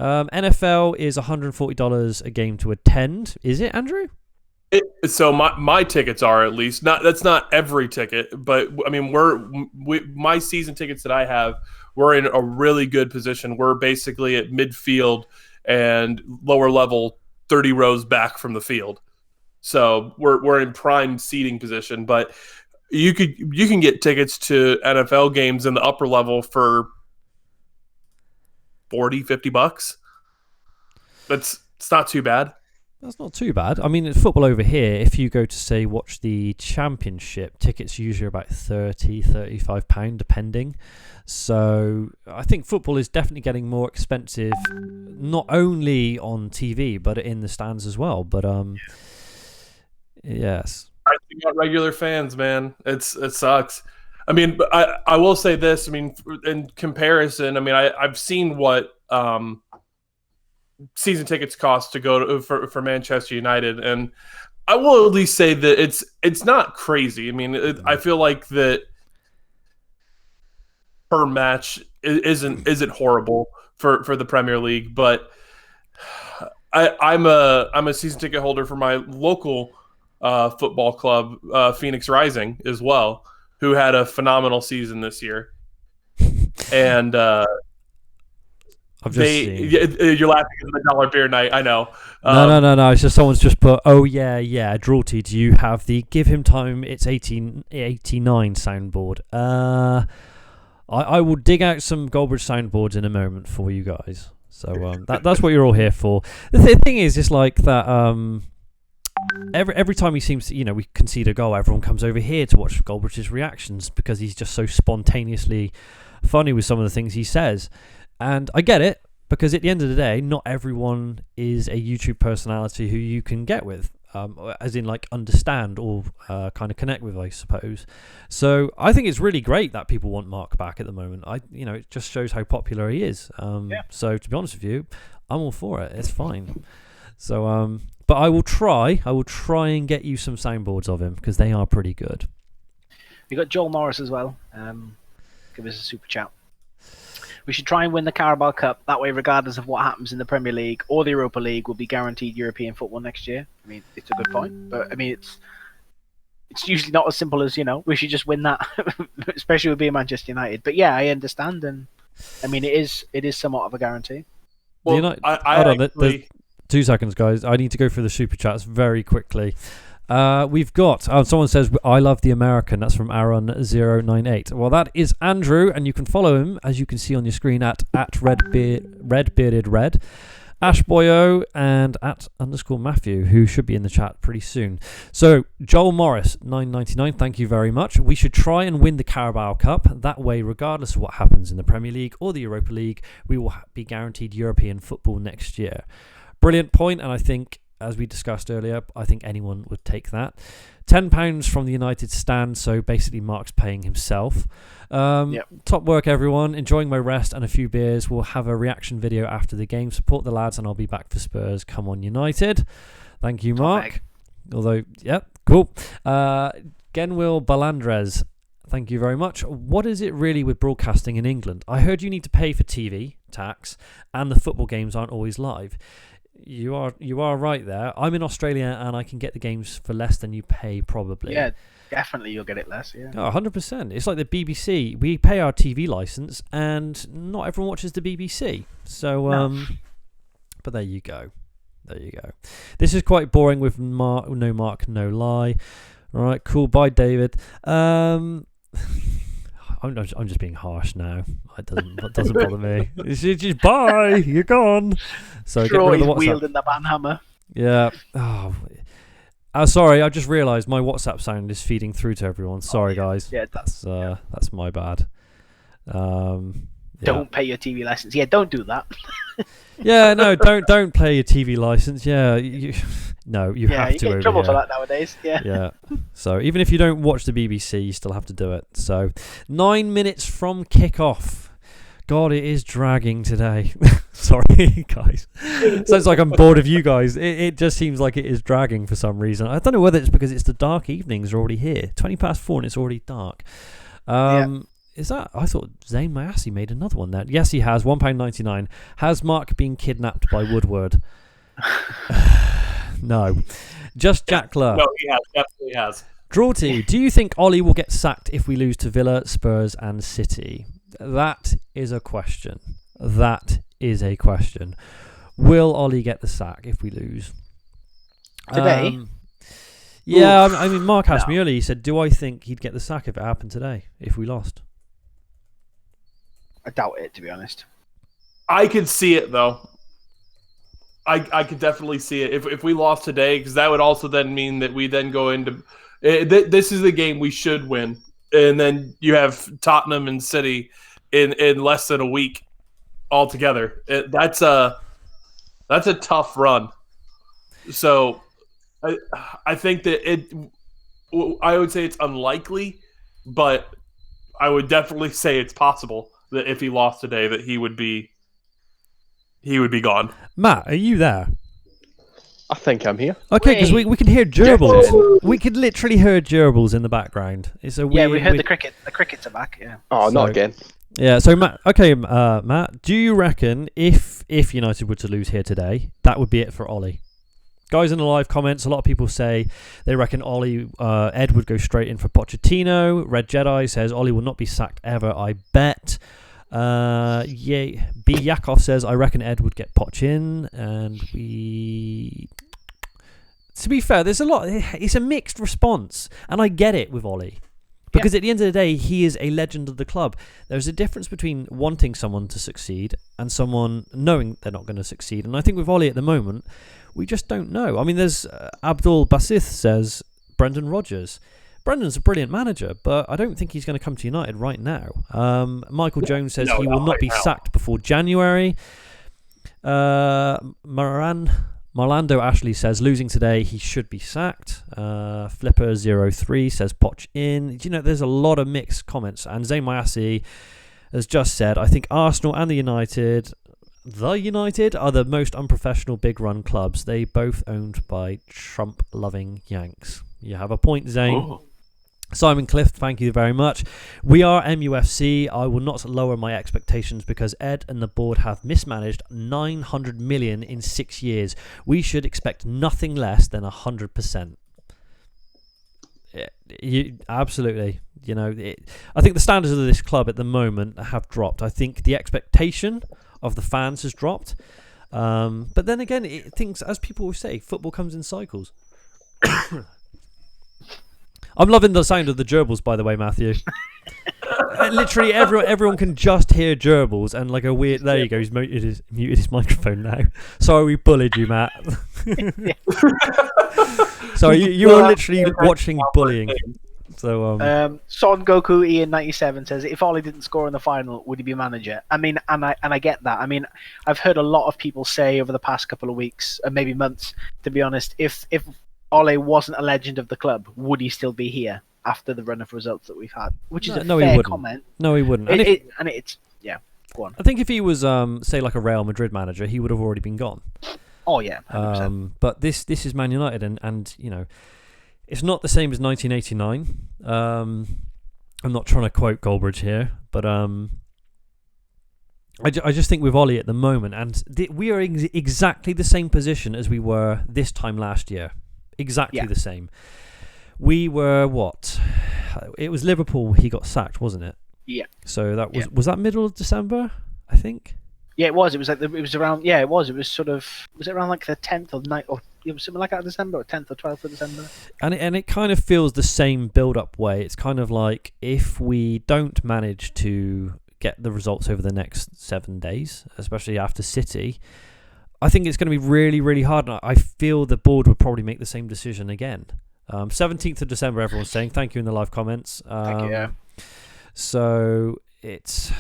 NFL is $140 a game to attend. Is it, Andrew? So my tickets are, at least, that's not every ticket, but I mean my season tickets that I have, we're in a really good position. We're basically at midfield and lower level, 30 rows back from the field. So we're in prime seating position, but you can get tickets to NFL games in the upper level for $40-$50. It's not too bad. That's not too bad. I mean, it's football over here. If you go to, say, watch the Championship, tickets usually are about £30-35, depending. So I think football is definitely getting more expensive, not only on TV, but in the stands as well. But yes. You got regular fans, man. It sucks. I mean, I will say this. I mean, in comparison, I mean, I've seen what season tickets cost to go for Manchester United, and I will at least say that it's not crazy. I mean, I feel like that per match isn't horrible for the Premier League, but I'm a season ticket holder for my local football club, Phoenix Rising, as well, who had a phenomenal season this year, and I've just seen. You're laughing at the dollar beer night. I know. No. It's just someone's just put, Drawty, do you have the give him time, it's 1889 soundboard? I will dig out some Goldbridge soundboards in a moment for you guys. So that's what you're all here for. The thing is, it's like that every time he seems to, we concede a goal, everyone comes over here to watch Goldbridge's reactions because he's just so spontaneously funny with some of the things he says. And I get it, because at the end of the day, not everyone is a YouTube personality who you can get with, as in like understand or kind of connect with, I suppose. So I think it's really great that people want Mark back at the moment. It just shows how popular he is. So to be honest with you, I'm all for it. It's fine. So, but I will try and get you some soundboards of him because they are pretty good. We got Joel Morris as well. Give us a super chat. We should try and win the Carabao Cup. That way, regardless of what happens in the Premier League or the Europa League, we'll be guaranteed European football next year. I mean, it's a good point, but I mean, it's usually not as simple as, we should just win that, especially with being Manchester United. But yeah, I understand, and I mean, it is somewhat of a guarantee. Well, hold on, there's 2 seconds, guys. I need to go through the super chats very quickly. We've got someone says I love the American. That's from Aaron098. Well, that is Andrew, and you can follow him, as you can see on your screen, at redbeardedred, Ashboyo, and at _Matthew, who should be in the chat pretty soon. So Joel Morris 999, thank you very much. We should try and win the Carabao Cup. That way, regardless of what happens in the Premier League or the Europa League, we will be guaranteed European football next year. Brilliant point, and I think, as we discussed earlier, I think anyone would take that. £10 from the United stand, so basically Mark's paying himself. Top work, everyone. Enjoying my rest and a few beers. We'll have a reaction video after the game. Support the lads, and I'll be back for Spurs. Come on, United. Thank you, Mark. Although, cool. Genwil Balandrez, Thank you very much. What is it really with broadcasting in England? I heard you need to pay for TV tax, and the football games aren't always live. You are right there. I'm in Australia, and I can get the games for less than you pay, probably. Yeah, definitely you'll get it less, yeah. Oh, 100%. It's like the BBC. We pay our TV license, and not everyone watches the BBC. So, No. but there you go. There you go. This is quite boring with no Mark, no lie. All right, cool. Bye, David. I'm just being harsh now. It doesn't bother me. It's just bye. You're gone. So get rid of the WhatsApp. Wielding the banhammer. Yeah. Oh. Sorry. I just realised my WhatsApp sound is feeding through to everyone. Sorry, guys. Yeah, that's my bad. Don't pay your TV license. Yeah, don't do that. Yeah, no, don't play your TV license. Yeah, you have to. You get in trouble for that nowadays. Yeah. Yeah. So even if you don't watch the BBC, you still have to do it. So 9 minutes from kickoff. God, it is dragging today. Sorry, guys. Sounds like I'm bored of you guys. It just seems like it is dragging for some reason. I don't know whether it's because it's the dark evenings are already here. 4:20 and it's already dark. Is that? I thought Zayn Mayassi made another one there. Yes, he has. £1.99. Has Mark been kidnapped by Woodward? No. Just Jackler. No, he has. Definitely has. Drawty, do you think Ollie will get sacked if we lose to Villa, Spurs and City? That is a question. That is a question. Will Ollie get the sack if we lose? Today? Yeah, I mean, Mark asked me earlier. He said, do I think he'd get the sack if it happened today, if we lost? I doubt it, to be honest. I could see it, though. I could definitely see it if we lost today, because that would also then mean that we then go into this is the game we should win, and then you have Tottenham and City in less than a week altogether. That's a tough run. So I think that I would say it's unlikely, but I would definitely say it's possible that if he lost today, that he would be gone. Matt, are you there? I think I'm here. Okay, because we can hear gerbils. We could literally hear gerbils in the background. It's a weird, yeah, we heard the cricket. The crickets are back. Yeah. Oh, not again. Yeah. So Matt, Matt, do you reckon if United were to lose here today, that would be it for Ollie? Guys in the live comments, a lot of people say they reckon Ed would go straight in for Pochettino. Red Jedi says Ollie will not be sacked ever, I bet. B Yakov says I reckon Ed would get Poch in, and to be fair, there's a lot. It's a mixed response, and I get it with Ollie. Because at the end of the day, he is a legend of the club. There's a difference between wanting someone to succeed and someone knowing they're not going to succeed. And I think with Ollie at the moment, we just don't know. I mean, there's Abdul Basith says Brendan Rodgers. Brendan's a brilliant manager, but I don't think he's going to come to United right now. Michael Jones says he will not be sacked before January. Marlando Ashley says losing today, he should be sacked. Flipper03 says Poch in. You know, there's a lot of mixed comments. And Zayn Mayassi has just said, I think Arsenal and the United are the most unprofessional big run clubs. They both owned by Trump-loving Yanks. You have a point, Zayn. Oh. Simon Clift, thank you very much. We are MUFC. I will not lower my expectations because Ed and the board have mismanaged 900 million in 6 years. We should expect nothing less than 100%. Absolutely. You know, I think the standards of this club at the moment have dropped. I think the expectation of the fans has dropped. But then again, things, as people will say, football comes in cycles. I'm loving the sound of the gerbils, by the way, Matthew. Literally, everyone can just hear gerbils and like a weird. There you go. He's muted his microphone now. Sorry, we bullied you, Matt. So you were literally watching bullying. So Son Goku Ian 97 says if Ollie didn't score in the final, would he be manager? I mean, and I get that. I mean, I've heard a lot of people say over the past couple of weeks, and maybe months, to be honest, if Ole wasn't a legend of the club, would he still be here after the run of results that we've had? Which is a fair comment. No, he wouldn't. Go on. I think if he was, say, like a Real Madrid manager, he would have already been gone. Oh yeah, 100%. But this is Man United, and you know, it's not the same as 1989. I'm not trying to quote Goldbridge here, but I just think with Ollie at the moment, and we are in exactly the same position as we were this time last year. Exactly the same. We were what? It was Liverpool. He got sacked, wasn't it? Yeah. So that was that middle of December, I think. Yeah, it was. It was like it was around. Yeah, it was. It was sort of. Was it around like the 10th or 9th or it was something like that, December, or 10th or 12th of December? And it kind of feels the same build-up way. It's kind of like if we don't manage to get the results over the next 7 days, especially after City, I think it's going to be really, really hard. And I feel the board would probably make the same decision again. 17th of December, everyone's saying. Thank you in the live comments. Thank you. Yeah. So it's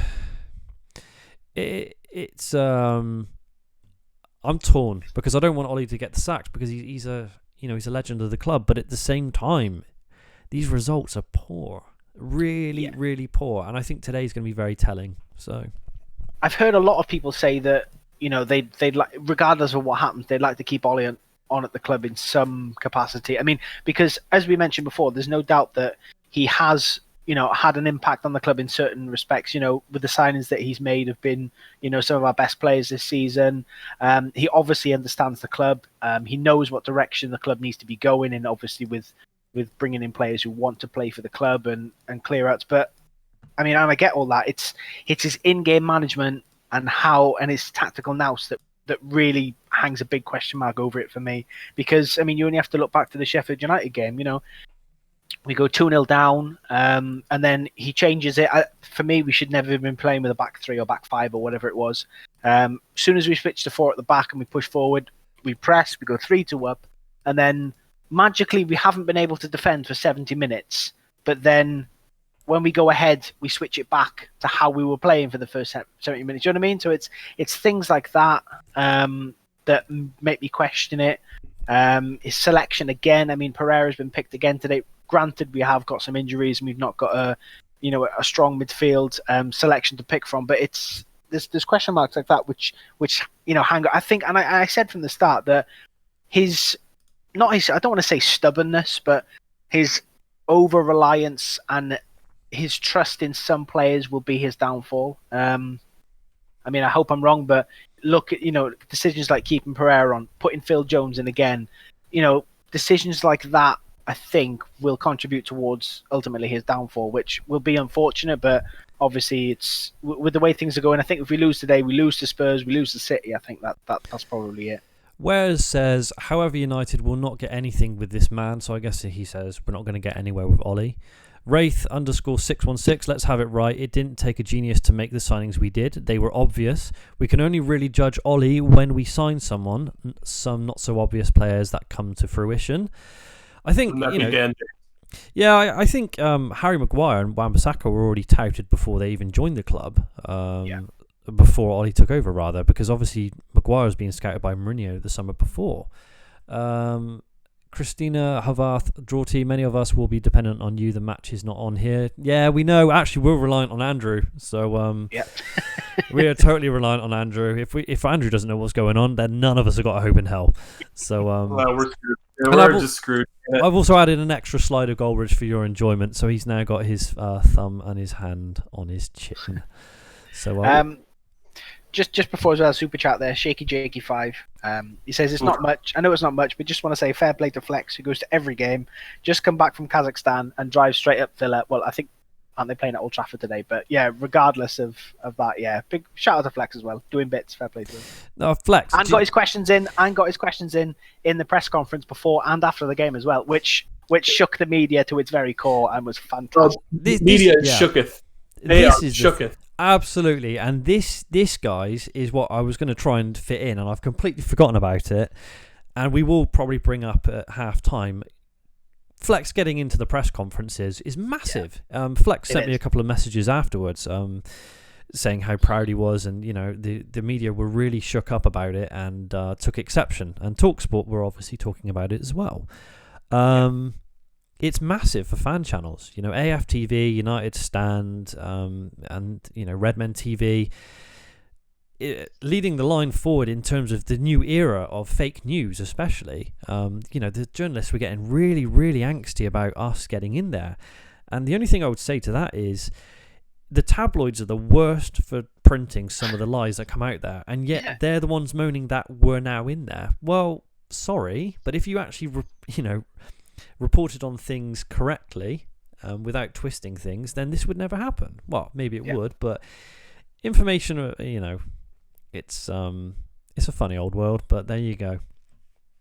I'm torn because I don't want Ollie to get the sacked because he's a legend of the club, but at the same time, these results are poor, really poor, and I think today's going to be very telling. So, I've heard a lot of people say that they'd like, regardless of what happens, they'd like to keep Ollie on at the club in some capacity. I mean, because as we mentioned before, there's no doubt that he has had an impact on the club in certain respects. With the signings that he's made have been, some of our best players this season. He obviously understands the club. He knows what direction the club needs to be going in, obviously with bringing in players who want to play for the club and clear outs. But I mean, and I get all that. It's his in-game management and his tactical nous that really hangs a big question mark over it for me. Because I mean, you only have to look back to the Sheffield United game. We go 2-0 down, and then he changes it. For me, we should never have been playing with a back three or back five or whatever it was. As soon as we switch to 4 at the back and we push forward, we press, we go 3-2 up, and then magically we haven't been able to defend for 70 minutes. But then when we go ahead, we switch it back to how we were playing for the first 70 minutes. You know what I mean? So it's things like that that make me question it. His selection again. I mean, Pereira's been picked again today. Granted, we have got some injuries and we've not got a strong midfield selection to pick from, but there's question marks like that which hang. I think, and I said from the start that I don't want to say stubbornness, but his over reliance and his trust in some players will be his downfall. I mean, I hope I'm wrong, but look at decisions like keeping Pereira on, putting Phil Jones in again. Decisions like that, I think, will contribute towards ultimately his downfall, which will be unfortunate. But obviously, it's with the way things are going. I think if we lose today, we lose to Spurs, we lose to City. I think that's probably it. Wes says, however, United will not get anything with this man. So I guess he says we're not going to get anywhere with Ollie. Wraith_616, let's have it right. It didn't take a genius to make the signings we did. They were obvious. We can only really judge Ollie when we sign some not so obvious players that come to fruition. I think, I think Harry Maguire and Wan-Bissaka were already touted before they even joined the club. Before Ollie took over, rather, because obviously Maguire was being scouted by Mourinho the summer before. Christina Havarth, Drawty, many of us will be dependent on you. The match is not on here. Yeah, we know. Actually, we're reliant on Andrew. So we are totally reliant on Andrew. If Andrew doesn't know what's going on, then none of us have got a hope in hell. So we're screwed. We're just screwed. I've also added an extra slide of Goldbridge for your enjoyment. So he's now got his thumb and his hand on his chin. So Just before as well, super chat there, Shaky Jakey 5. He says it's not much. I know it's not much, but just want to say fair play to Flex, who goes to every game. Just come back from Kazakhstan and drives straight up Villa. Well, I think aren't they playing at Old Trafford today? But yeah, regardless of that, yeah, big shout out to Flex as well, doing bits. Fair play to him. No, Flex. And got his questions in. In the press conference before and after the game as well, which shook the media to its very core and was fantastic. Media shooketh. Shooketh. Absolutely, and this, guys, is what I was going to try and fit in, and I've completely forgotten about it, and we will probably bring up at half-time. Flex getting into the press conferences is massive. Yeah. Flex sent me a couple of messages afterwards saying how proud he was, and the media were really shook up about it and took exception, and TalkSport were obviously talking about it as well. It's massive for fan channels, AFTV, United Stand, and Redmen TV, leading the line forward in terms of the new era of fake news, especially. The journalists were getting really, really angsty about us getting in there, And the only thing I would say to that is the tabloids are the worst for printing some of the lies that come out there, and yet they're the ones moaning that we're now in there. Well, sorry, but if you actually, reported on things correctly, without twisting things, then this would never happen. Well, maybe it would, but information, it's a funny old world. But there you go.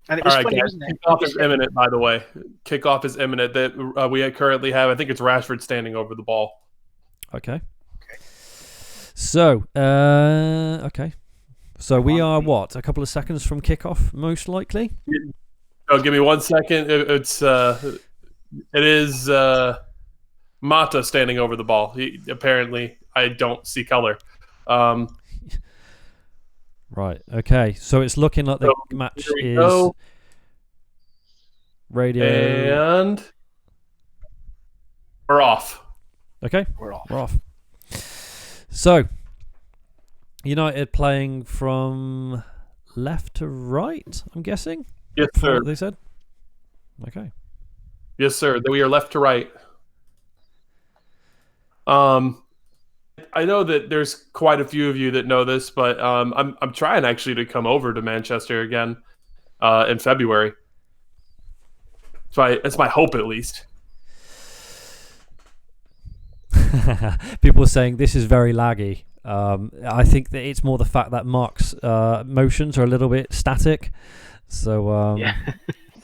And it was funny, guys, wasn't it? Kickoff is imminent, by the way. Kickoff is imminent. That we currently have, I think it's Rashford standing over the ball. Okay. So, So we are what? A couple of seconds from kickoff, most likely. Oh, give me 1 second. It is Mata standing over the ball. Apparently, I don't see color. Right. Okay. So it's looking like the match is radio, and we're off. Okay. We're off. We're off. So United playing from left to right, I'm guessing. Yes, Is that sir. what they said. Okay. Yes, sir. We are left to right. I know that there's quite a few of you that know this, but I'm trying actually to come over to Manchester again in February. So that's my hope, at least. People are saying this is very laggy. I think that it's more the fact that Mark's motions are a little bit static. So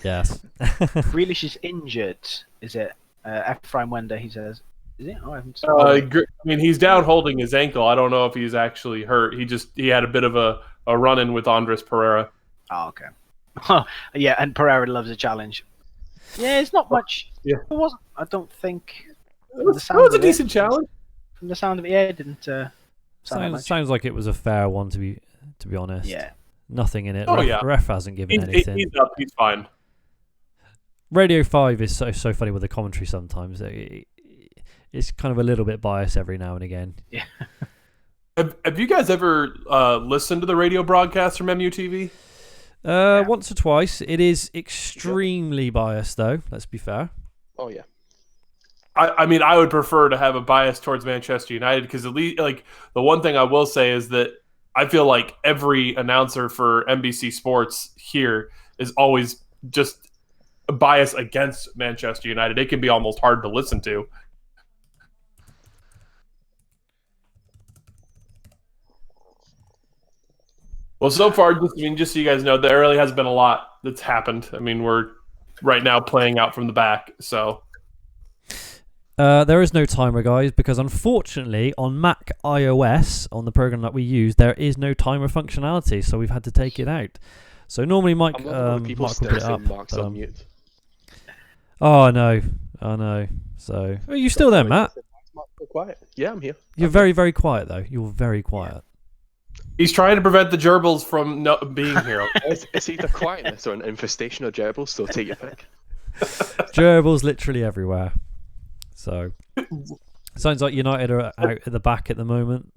yes. Grealish is injured. Is it? Ephraim Wender, he says. Is it? Oh, I haven't he's down holding his ankle. I don't know if he's actually hurt. He had a bit of a run-in with Andres Pereira. Oh, okay. Yeah, and Pereira loves a challenge. Yeah, it's not much. Yeah. It wasn't. I don't think. It was a decent challenge. From the sound of it, yeah, it didn't. Sounds like it was a fair one, to be honest. Yeah. Nothing in it. Oh, yeah. Ref hasn't given anything. He's up. He's fine. Radio 5 is so funny with the commentary sometimes. It's kind of a little bit biased every now and again. Yeah. Have you guys ever listened to the radio broadcast from MUTV? Once or twice. It is extremely biased, though. Let's be fair. Oh yeah. I mean, I would prefer to have a bias towards Manchester United because at least, like, the one thing I will say is that I feel like every announcer for NBC Sports here is always just a bias against Manchester United. It can be almost hard to listen to. Well, so far, just so you guys know, there really has been a lot that's happened. I mean, we're right now playing out from the back, so... There is no timer, guys, because unfortunately on Mac iOS, on the program that we use, there is no timer functionality, so we've had to take it out. So normally Mike will put it up. Mark's on mute. Oh, I know. So, are you still there, Matt? Quiet. Yeah, I'm here. You're very, very quiet, though. You're very quiet. He's trying to prevent the gerbils from being here. It's either quietness or an infestation of gerbils, so take your pick. Gerbils literally everywhere. So, sounds like United are out at the back at the moment.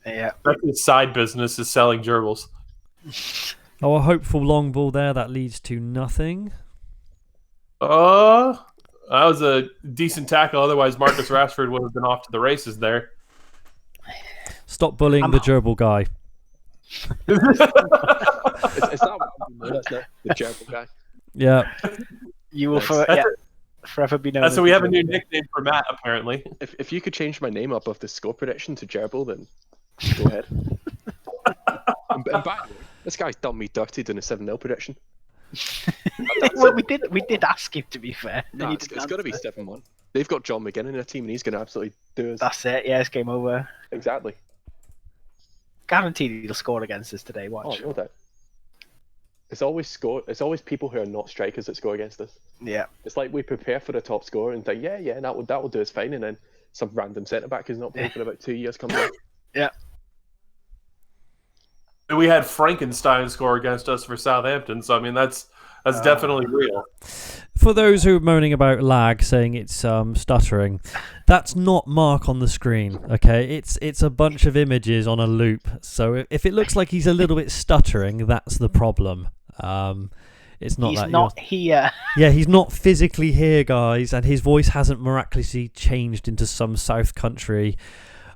Yeah. That's his side business, is selling gerbils. Oh, a hopeful long ball there that leads to nothing. That was a decent tackle. Otherwise, Marcus Rashford would have been off to the races there. Stop bullying the gerbil guy. Is that what that's the gerbil guy? Yeah. You will forever be known. So we have a new nickname for Matt, apparently. If you could change my name up of the score prediction to Gerbil, then go ahead. and by the way, this guy's done me dirty doing a 7-0 prediction. Well, we did ask him, to be fair. No, it's got to be 7-1. They've got John McGinn in their team, and he's going to absolutely do us. That's it. Yeah, it's game over. Exactly. Guaranteed he'll score against us today. Watch. Oh, no doubt. It's always people who are not strikers that score against us. Yeah. It's like we prepare for the top scorer and think, yeah, that will do us fine, and then some random centre back who's not played for about 2 years comes in. Yeah. We had Frankenstein score against us for Southampton, so I mean that's definitely real. For those who are moaning about lag, saying it's stuttering, that's not Mark on the screen. Okay, it's a bunch of images on a loop. So if it looks like he's a little bit stuttering, that's the problem. It's not He's that not here. Yeah, he's not physically here, guys, and his voice hasn't miraculously changed into some South Country,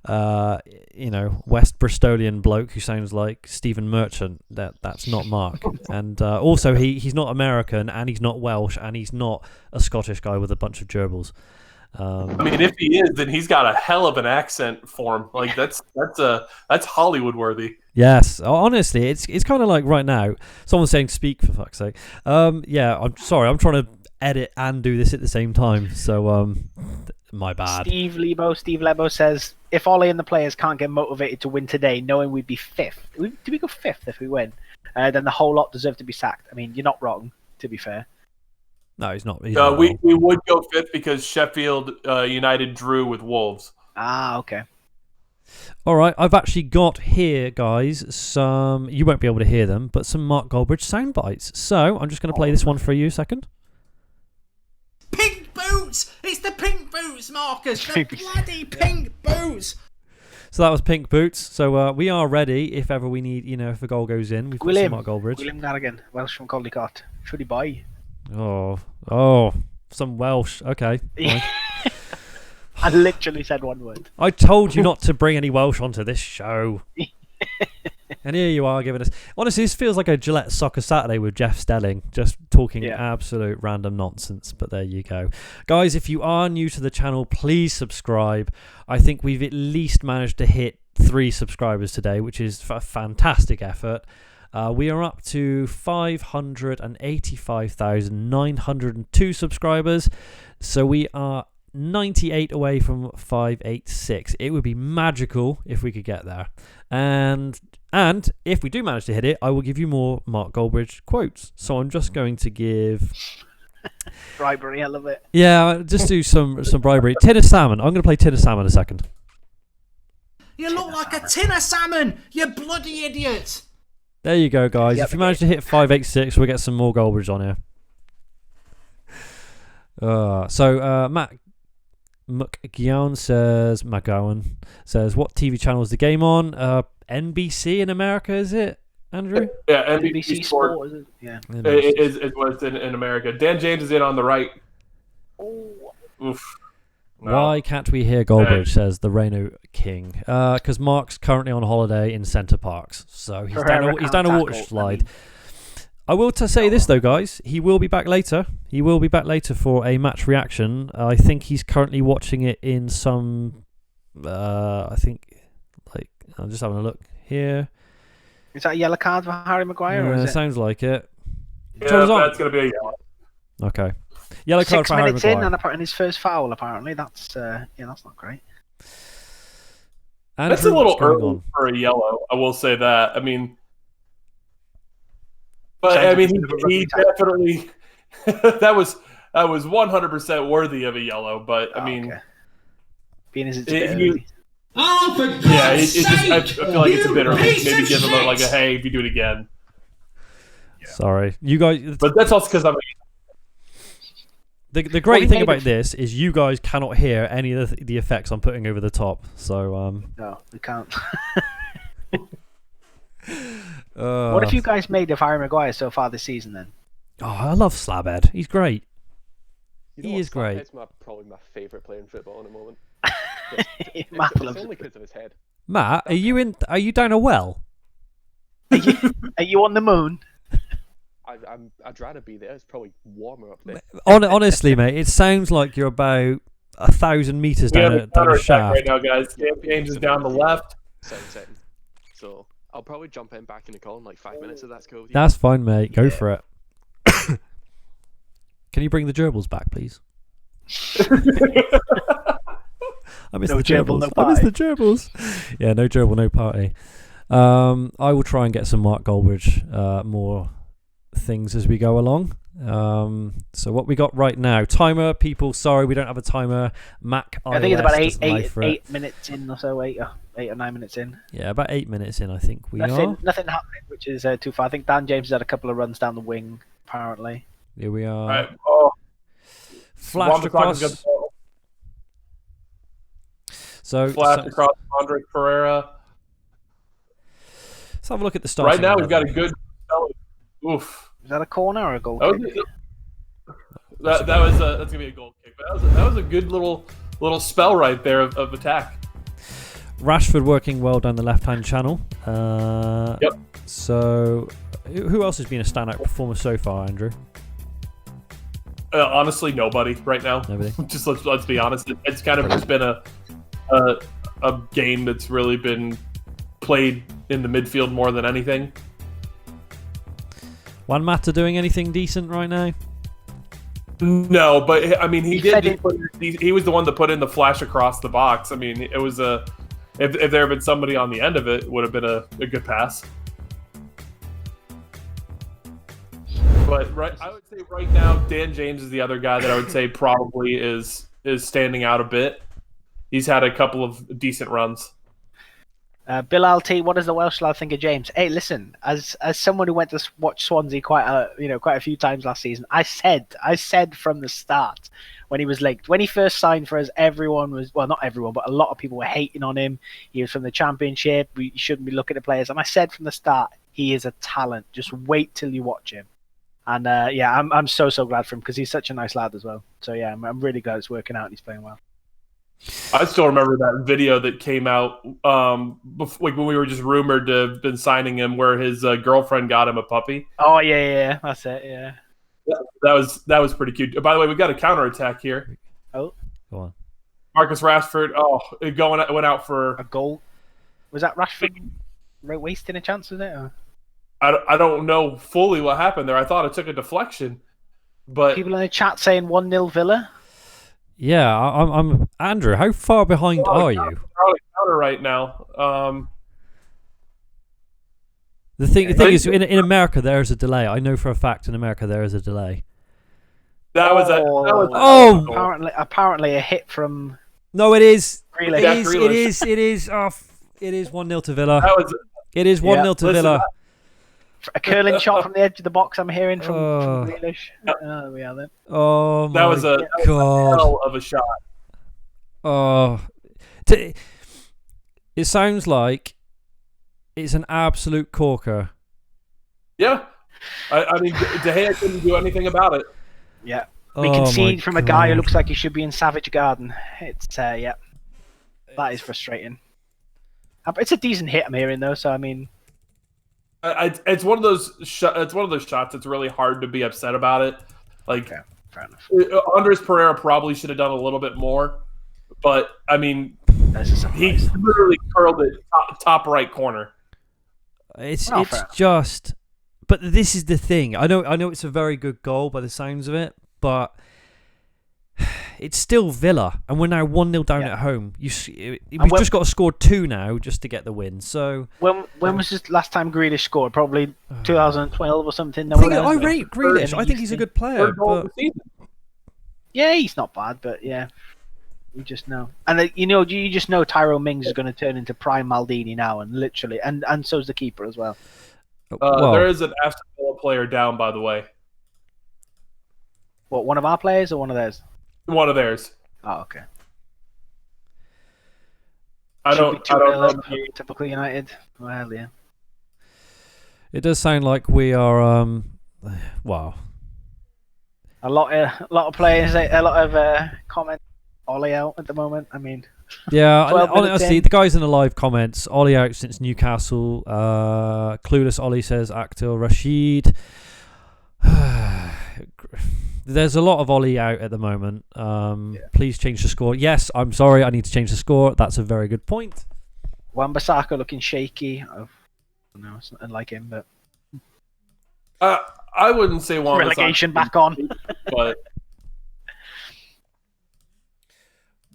West Bristolian bloke who sounds like Stephen Merchant. That's not Mark. And also, he's not American, and he's not Welsh, and he's not a Scottish guy with a bunch of gerbils. I mean, if he is, then he's got a hell of an accent for him. Like that's Hollywood worthy. Yes, honestly, it's kind of like right now. Someone's saying "speak" for fuck's sake. Yeah, I'm sorry. I'm trying to edit and do this at the same time. So my bad. Steve Lebo says, if Ollie and the players can't get motivated to win today, knowing we'd be fifth, do we go fifth if we win? Then the whole lot deserve to be sacked. I mean, you're not wrong, to be fair. No, he's not. We would go fifth because Sheffield United drew with Wolves. Ah, okay. All right, I've actually got here, guys, some... You won't be able to hear them, but some Mark Goldbridge sound bites. So I'm just going to play this one for you a second. Pink boots! It's the pink boots, Marcus! The bloody pink boots! So that was Pink Boots. So we are ready if ever we need, if a goal goes in. We've got some Mark Goldbridge. William Garrigan, Welsh from Caldicott. Should he buy? Oh, some Welsh. Okay. I literally said one word. I told you not to bring any Welsh onto this show. And here you are giving us... Honestly, this feels like a Gillette Soccer Saturday with Jeff Stelling, just talking absolute random nonsense, but there you go. Guys, if you are new to the channel, please subscribe. I think we've at least managed to hit 3 subscribers today, which is a fantastic effort. We are up to 585,902 subscribers, so we are 98 away from 586. It would be magical if we could get there. And if we do manage to hit it, I will give you more Mark Goldbridge quotes. So I'm just going to give... Bribery, I love it. Yeah, just do some bribery. Tin of salmon. I'm going to play tin of salmon a second. You look like a tin of salmon, you bloody idiot! There you go, guys. If you manage to hit 586, we'll get some more Goldbridge on here. So Matt McGowan says, what TV channel is the game on? NBC in America, is it, Andrew? Yeah, NBC Sport. Is it? Yeah. Is what it's in America. Dan James is in on the right. Oh. Oof. No. Why can't we hear Goldbridge, says the Reno King? Because Mark's currently on holiday in Centre Parks, so he's down a water slide. I will say this though, guys. He will be back later. He will be back later for a match reaction. I think he's currently watching it in some... I'm just having a look here. Is that a yellow card for Harry Maguire? Or is it? Sounds like it. Yeah, that's going to be a yellow. Okay. Yellow card for Harry Maguire. 6 minutes in, and his first foul, apparently. That's that's not great. Andrew, that's a little early for a yellow, I will say that. I mean... But I mean, he definitely that was 100% worthy of a yellow. But I mean, being as it's oh, for God's sake! I feel like it's a bit early. Maybe give him a hey if you do it again. Yeah. Sorry, you guys. But that's also because I'm. The great thing about this is you guys cannot hear any of the effects I'm putting over the top. So no, we can't. What have you guys made of Harry Maguire so far this season then? Oh, I love Slabhead. He's great. He is great. Slabhead's probably my favourite player in football in the moment. Matt it's loves only it. because of his head. Matt, are you down a well? Are you on the moon? I'd rather be there. It's probably warmer up there. Honestly, mate, it sounds like you're about 1,000 meters down a shaft. Right now, guys. James is down the left. Setting. So I'll probably jump in back in the call in like 5 minutes if that's cool. That's fine, mate. Go for it. Can you bring the gerbils back, please? I miss the gerbils. I miss the gerbils. Yeah, no gerbil, no party. I will try and get some Mark Goldbridge more things as we go along. So what we got right now, timer, people, sorry we don't have a timer. Mac iOS, I think it's about eight eight minutes in or so, 8 or 9 minutes in. Yeah, about 8 minutes in I think we nothing are. Nothing happening, which is too far. I think Dan James has had a couple of runs down the wing apparently. Here we are. Right. Flashed across. Flashed across Andre Pereira. Let's have a look at the start. Right now we've got a good... Oof. Is that a corner or a goal That kick? was, that's gonna be a goal kick. But that was a good little spell right there of attack. Rashford working well down the left-hand channel. Yep. So, who else has been a standout performer so far, Andrew? Honestly, nobody right now. Nobody. Just let's be honest. It's kind of just been a game that's really been played in the midfield more than anything. Juan Mata doing anything decent right now? No, but I mean, he was the one that put in the flash across the box. I mean, it was if there had been somebody on the end of it, would have been a good pass. But I would say right now, Dan James is the other guy that I would say probably is standing out a bit. He's had a couple of decent runs. Bilal T, what does the Welsh lad think of James? Hey, listen, as someone who went to watch Swansea quite a few times last season, I said from the start when he was linked, when he first signed for us, everyone was, well, not everyone, but a lot of people were hating on him. He was from the Championship. We shouldn't be looking at players. And I said from the start, he is a talent. Just wait till you watch him. And I'm so glad for him because he's such a nice lad as well. So yeah, I'm really glad it's working out and he's playing well. I still remember that video that came out when we were just rumored to have been signing him, where his girlfriend got him a puppy. Oh yeah, that's it. Yeah, that was pretty cute. By the way, we got a counterattack here. Oh, go on. Marcus Rashford. Oh, it went out for a goal. Was that Rashford wasting a chance? Was it? Or? I don't know fully what happened there. I thought it took a deflection, but people in the chat saying 1-0 Villa. Yeah, I'm Andrew. How far behind are you? Counter right now. The thing is, in America there is a delay. I know for a fact in America there is a delay. That was apparently a hit from. No, it is. Grealish. It is. Oh, it is 1-0 to Villa. It is 1-0 to listen, Villa. A curling shot from the edge of the box. I'm hearing from Grealish. There we are then. Oh my that was a God! hell of a shot. Oh, it sounds like it's an absolute corker. Yeah, I mean, De Gea couldn't do anything about it. Yeah, we concede from a guy who looks like he should be in Savage Garden. It's that is frustrating. It's a decent hit I'm hearing though, so I mean. It's one of those shots that's really hard to be upset about it. Like, fair enough. Andres Pereira probably should have done a little bit more, but I mean, he literally curled it top right corner. It's just, but this is the thing. I know it's a very good goal by the sounds of it, but it's still Villa, and we're now 1-0 down at home. We've just got to score 2 now just to get the win. So when was this last time Grealish scored? Probably 2012 or something. I rate Grealish. I think he's a good player. But... Yeah, he's not bad, but yeah, you just know. And you just know Tyrone Mings is going to turn into prime Maldini now, and literally, and so's the keeper as well. There is an Aston Villa player down, by the way. What, one of our players or one of theirs? One of theirs. Oh, okay. I don't know. Typical United. Well, yeah. It does sound like we are. Wow. A lot of players. A lot of comments. Ollie out at the moment. I mean. Yeah, honestly, the guys in the live comments. Ollie out since Newcastle. Clueless Ollie says Akhtar Rashid. There's a lot of Ollie out at the moment. Please change the score. Yes, I'm sorry. I need to change the score. That's a very good point. Wan-Bissaka looking shaky. No, it's not unlike him, but I wouldn't say Wan-Bissaka. Relegation back on. But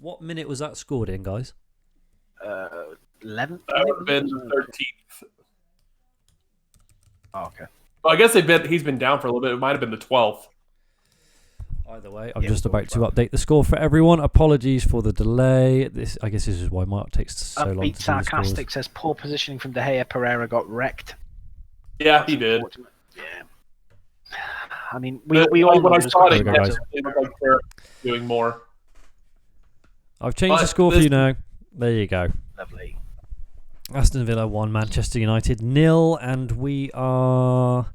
What minute was that scored in, guys? 11th. That would have been the 13th. Oh, okay. Well, I guess he's been down for a little bit. It might have been the 12th. Either way, I'm just about to update the score for everyone. Apologies for the delay. I guess this is why Mark takes so long to do the Sarcastic scores. says poor positioning from De Gea. Pereira got wrecked. Yeah, he did. Yeah. I mean, we all when I saw it, guys. it looked like they're doing more. I've changed the score for you now. There you go. Lovely. Aston Villa 1, Manchester United 0, and we are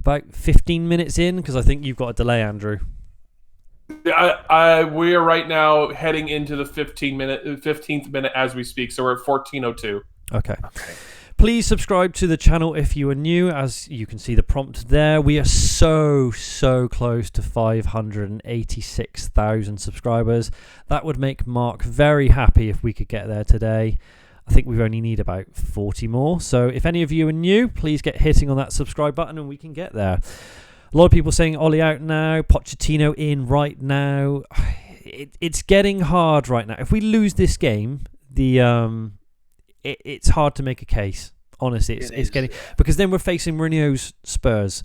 about 15 minutes in? Because I think you've got a delay, Andrew. We are right now heading into the 15th minute as we speak, so we're at 14:02. Okay. Please subscribe to the channel if you are new. As you can see the prompt there, we are so close to 586,000 subscribers. That would make Mark very happy if we could get there today. I think we only need about 40 more. So if any of you are new, please get hitting on that subscribe button and we can get there. A lot of people saying Ollie out now, Pochettino in right now. It's getting hard right now. If we lose this game, it's hard to make a case. Honestly, it's getting, because then we're facing Mourinho's Spurs,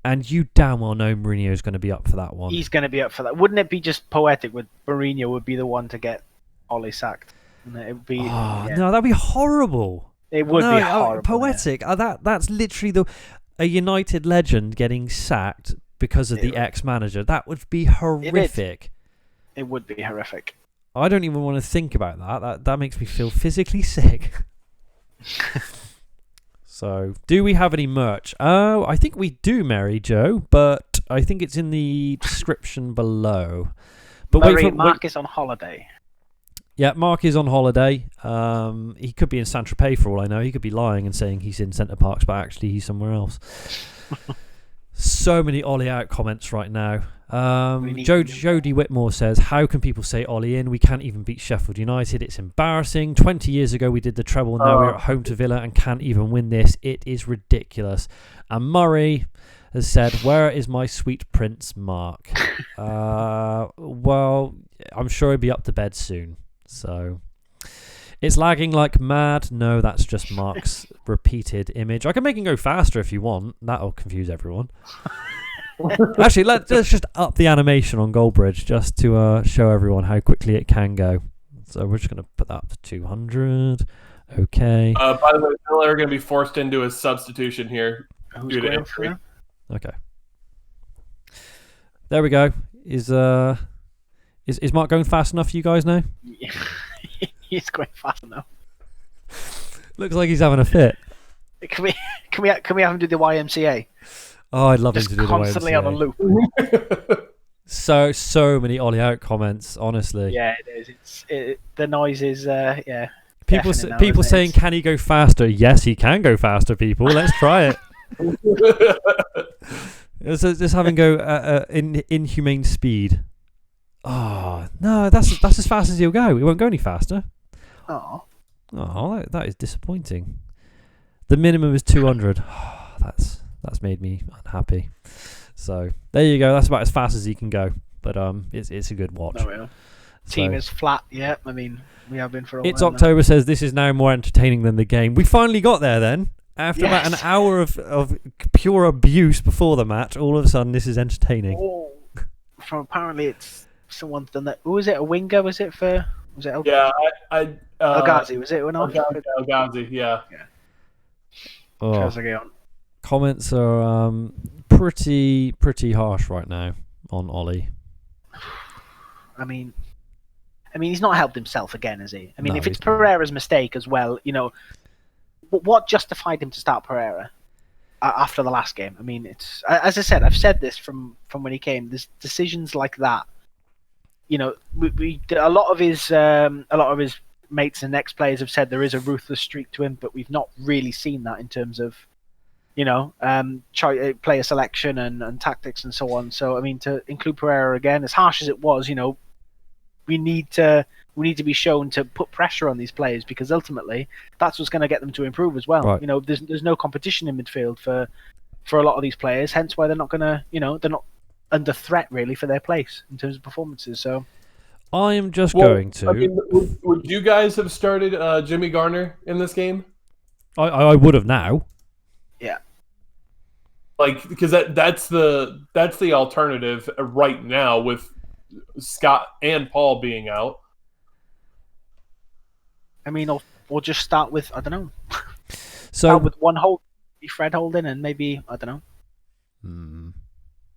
and you damn well know Mourinho's going to be up for that one. He's going to be up for that. Wouldn't it be just poetic with Mourinho would be the one to get Ollie sacked? It would be. No, that'd be horrible. It would be horrible. Poetic. Yeah. That's literally a United legend getting sacked because of the ex-manager. That would be horrific. It would be horrific. I don't even want to think about that. That makes me feel physically sick. So, do we have any merch? Oh, I think we do, Mary Jo, but I think it's in the description below. But Mark is on holiday. Yeah, Mark is on holiday. He could be in Saint-Tropez for all I know. He could be lying and saying he's in Centre Parks, but actually he's somewhere else. So many Ollie out comments right now. Jodie Whitmore says, how can people say Ollie in? We can't even beat Sheffield United. It's embarrassing. 20 years ago we did the treble, now we're at home to Villa and can't even win this. It is ridiculous. And Murray has said, where is my sweet prince Mark? Well, I'm sure he'll be up to bed soon. So it's lagging like mad. No, that's just Mark's repeated image. I can make him go faster if you want. That'll confuse everyone. Actually, let's just up the animation on Goldbridge just to show everyone how quickly it can go. So we're just going to put that up to 200. Okay. By the way, Villa are going to be forced into a substitution here. Who's going for him? Okay. There we go. Is Mark going fast enough for you guys now? Yeah. He's going fast enough. Looks like he's having a fit. Can we have him do the YMCA? Oh, I'd love him to do the YMCA. Constantly on a loop. So many Ollie out comments, honestly. Yeah, it is. The noise is, yeah. People saying, can he go faster? Yes, he can go faster, people. Let's try it. Just have him go at inhumane speed. Oh, no, that's as fast as he'll go. He won't go any faster. Oh, that is disappointing. The minimum is 200. Oh, that's made me unhappy. So there you go. That's about as fast as he can go. But it's a good watch. No, team is flat. Yeah, I mean we have been for a while. It's October now. Says this is now more entertaining than the game. We finally got there then. After about an hour of pure abuse before the match, all of a sudden this is entertaining. Oh, from apparently it's someone's done that. Who was it? A winger? Was it El Ghazi? Was it or not? El Ghazi, yeah. Oh. Comments are pretty harsh right now on Ollie. I mean, he's not helped himself again, has he? I mean, No, if it's Pereira's mistake as well, what justified him to start Pereira after the last game? I mean, it's, as I said, I've said this from when he came. There's decisions like that. We a lot of his mates and ex-players have said there is a ruthless streak to him, but we've not really seen that in terms of, player selection and tactics and so on. So I mean, to include Pereira again, as harsh as it was, we need to be shown to put pressure on these players, because ultimately that's what's going to get them to improve as well. Right. There's no competition in midfield for a lot of these players, hence why they're not going to, they're not under threat really for their place in terms of performances. So I am just going to. I mean, would you guys have started Jimmy Garner in this game? I would have now. Yeah. Because that's the alternative right now with Scott and Paul being out. I mean, we'll just start with, I don't know. So start with one hold, Fred Holding, and maybe, I don't know.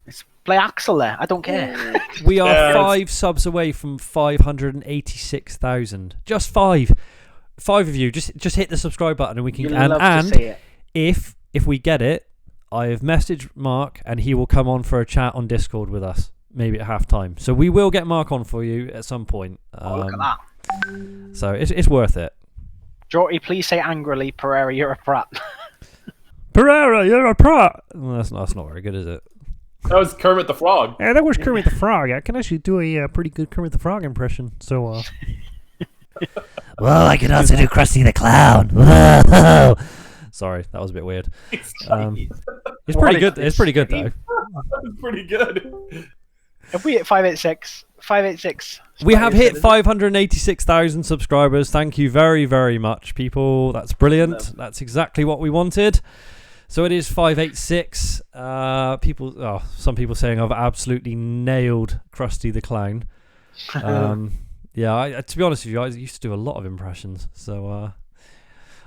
Let's play Axel there. I don't care. We are 5 subs away from 586,000. Just 5. 5 of you. Just hit the subscribe button and we can. Love to see it. If we get it, I have messaged Mark, and he will come on for a chat on Discord with us, maybe at half-time. So we will get Mark on for you at some point. Look at that. So it's worth it. Drawty, please say angrily, Pereira, you're a prat. Pereira, you're a prat. Well, that's not very good, is it? That was Kermit the Frog. Yeah, that was Kermit the Frog. I can actually do a pretty good Kermit the Frog impression. So, well, I can also do Krusty the Clown. Whoa. Sorry, that was a bit weird. It's It's pretty good. It's pretty good though. pretty good. If we hit 586. We have hit 586,000 subscribers. Thank you very, very much, people. That's brilliant. That's exactly what we wanted. So it is 586. Some people saying I've absolutely nailed Krusty the Clown. Yeah, to be honest with you, I used to do a lot of impressions. So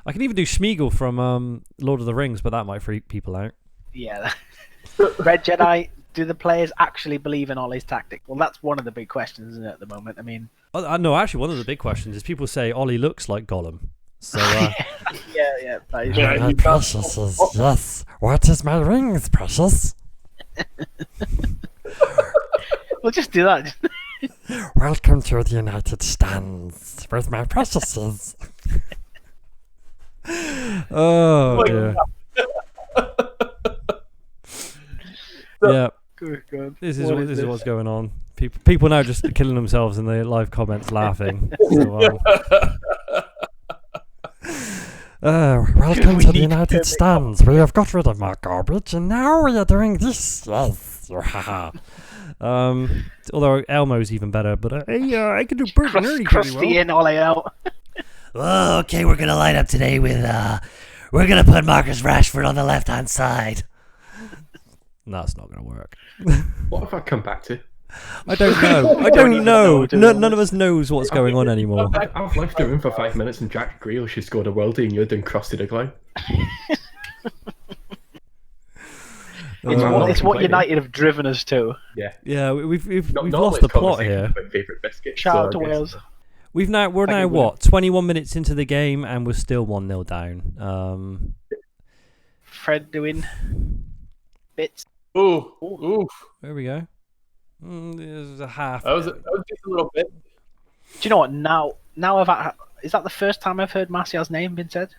I can even do Schmeagol from Lord of the Rings, but that might freak people out. Yeah. Red Jedi, do the players actually believe in Ollie's tactic? Well, that's one of the big questions, isn't it, at the moment? I mean... No, actually, one of the big questions is people say Ollie looks like Gollum. So, yeah. My preciouses, yes. What is my rings, precious? We'll just do that. Welcome to the United Stands with my preciouses. Oh, dear. Yeah. Good. This is what's going on. People now just killing themselves in the live comments laughing. So, welcome to the United Stands. We have got rid of Mark Goldbridge and now we are doing this. Yes. Although Elmo's even better, but I can do Bert and Ernie pretty well. Krusty in, Ollie out. Oh, okay, we're gonna line up today with we're gonna put Marcus Rashford on the left-hand side. No, it's not gonna work. What have I come back to? I don't know. I don't know. None of us knows what's going on anymore. I've left the room for 5 minutes and Jack Grealish has scored a worldie and you're doing Krusty the Clown. It's what United have driven us to. Yeah, we've lost the plot here. My favourite biscuit. Shout out to Wales. We're now what 21 minutes into the game and we're still 1-0 down. Fred doing bits. Ooh. There we go. There's a half. That was just a little bit. Do you know what? Now is that the first time I've heard Martial's name been said?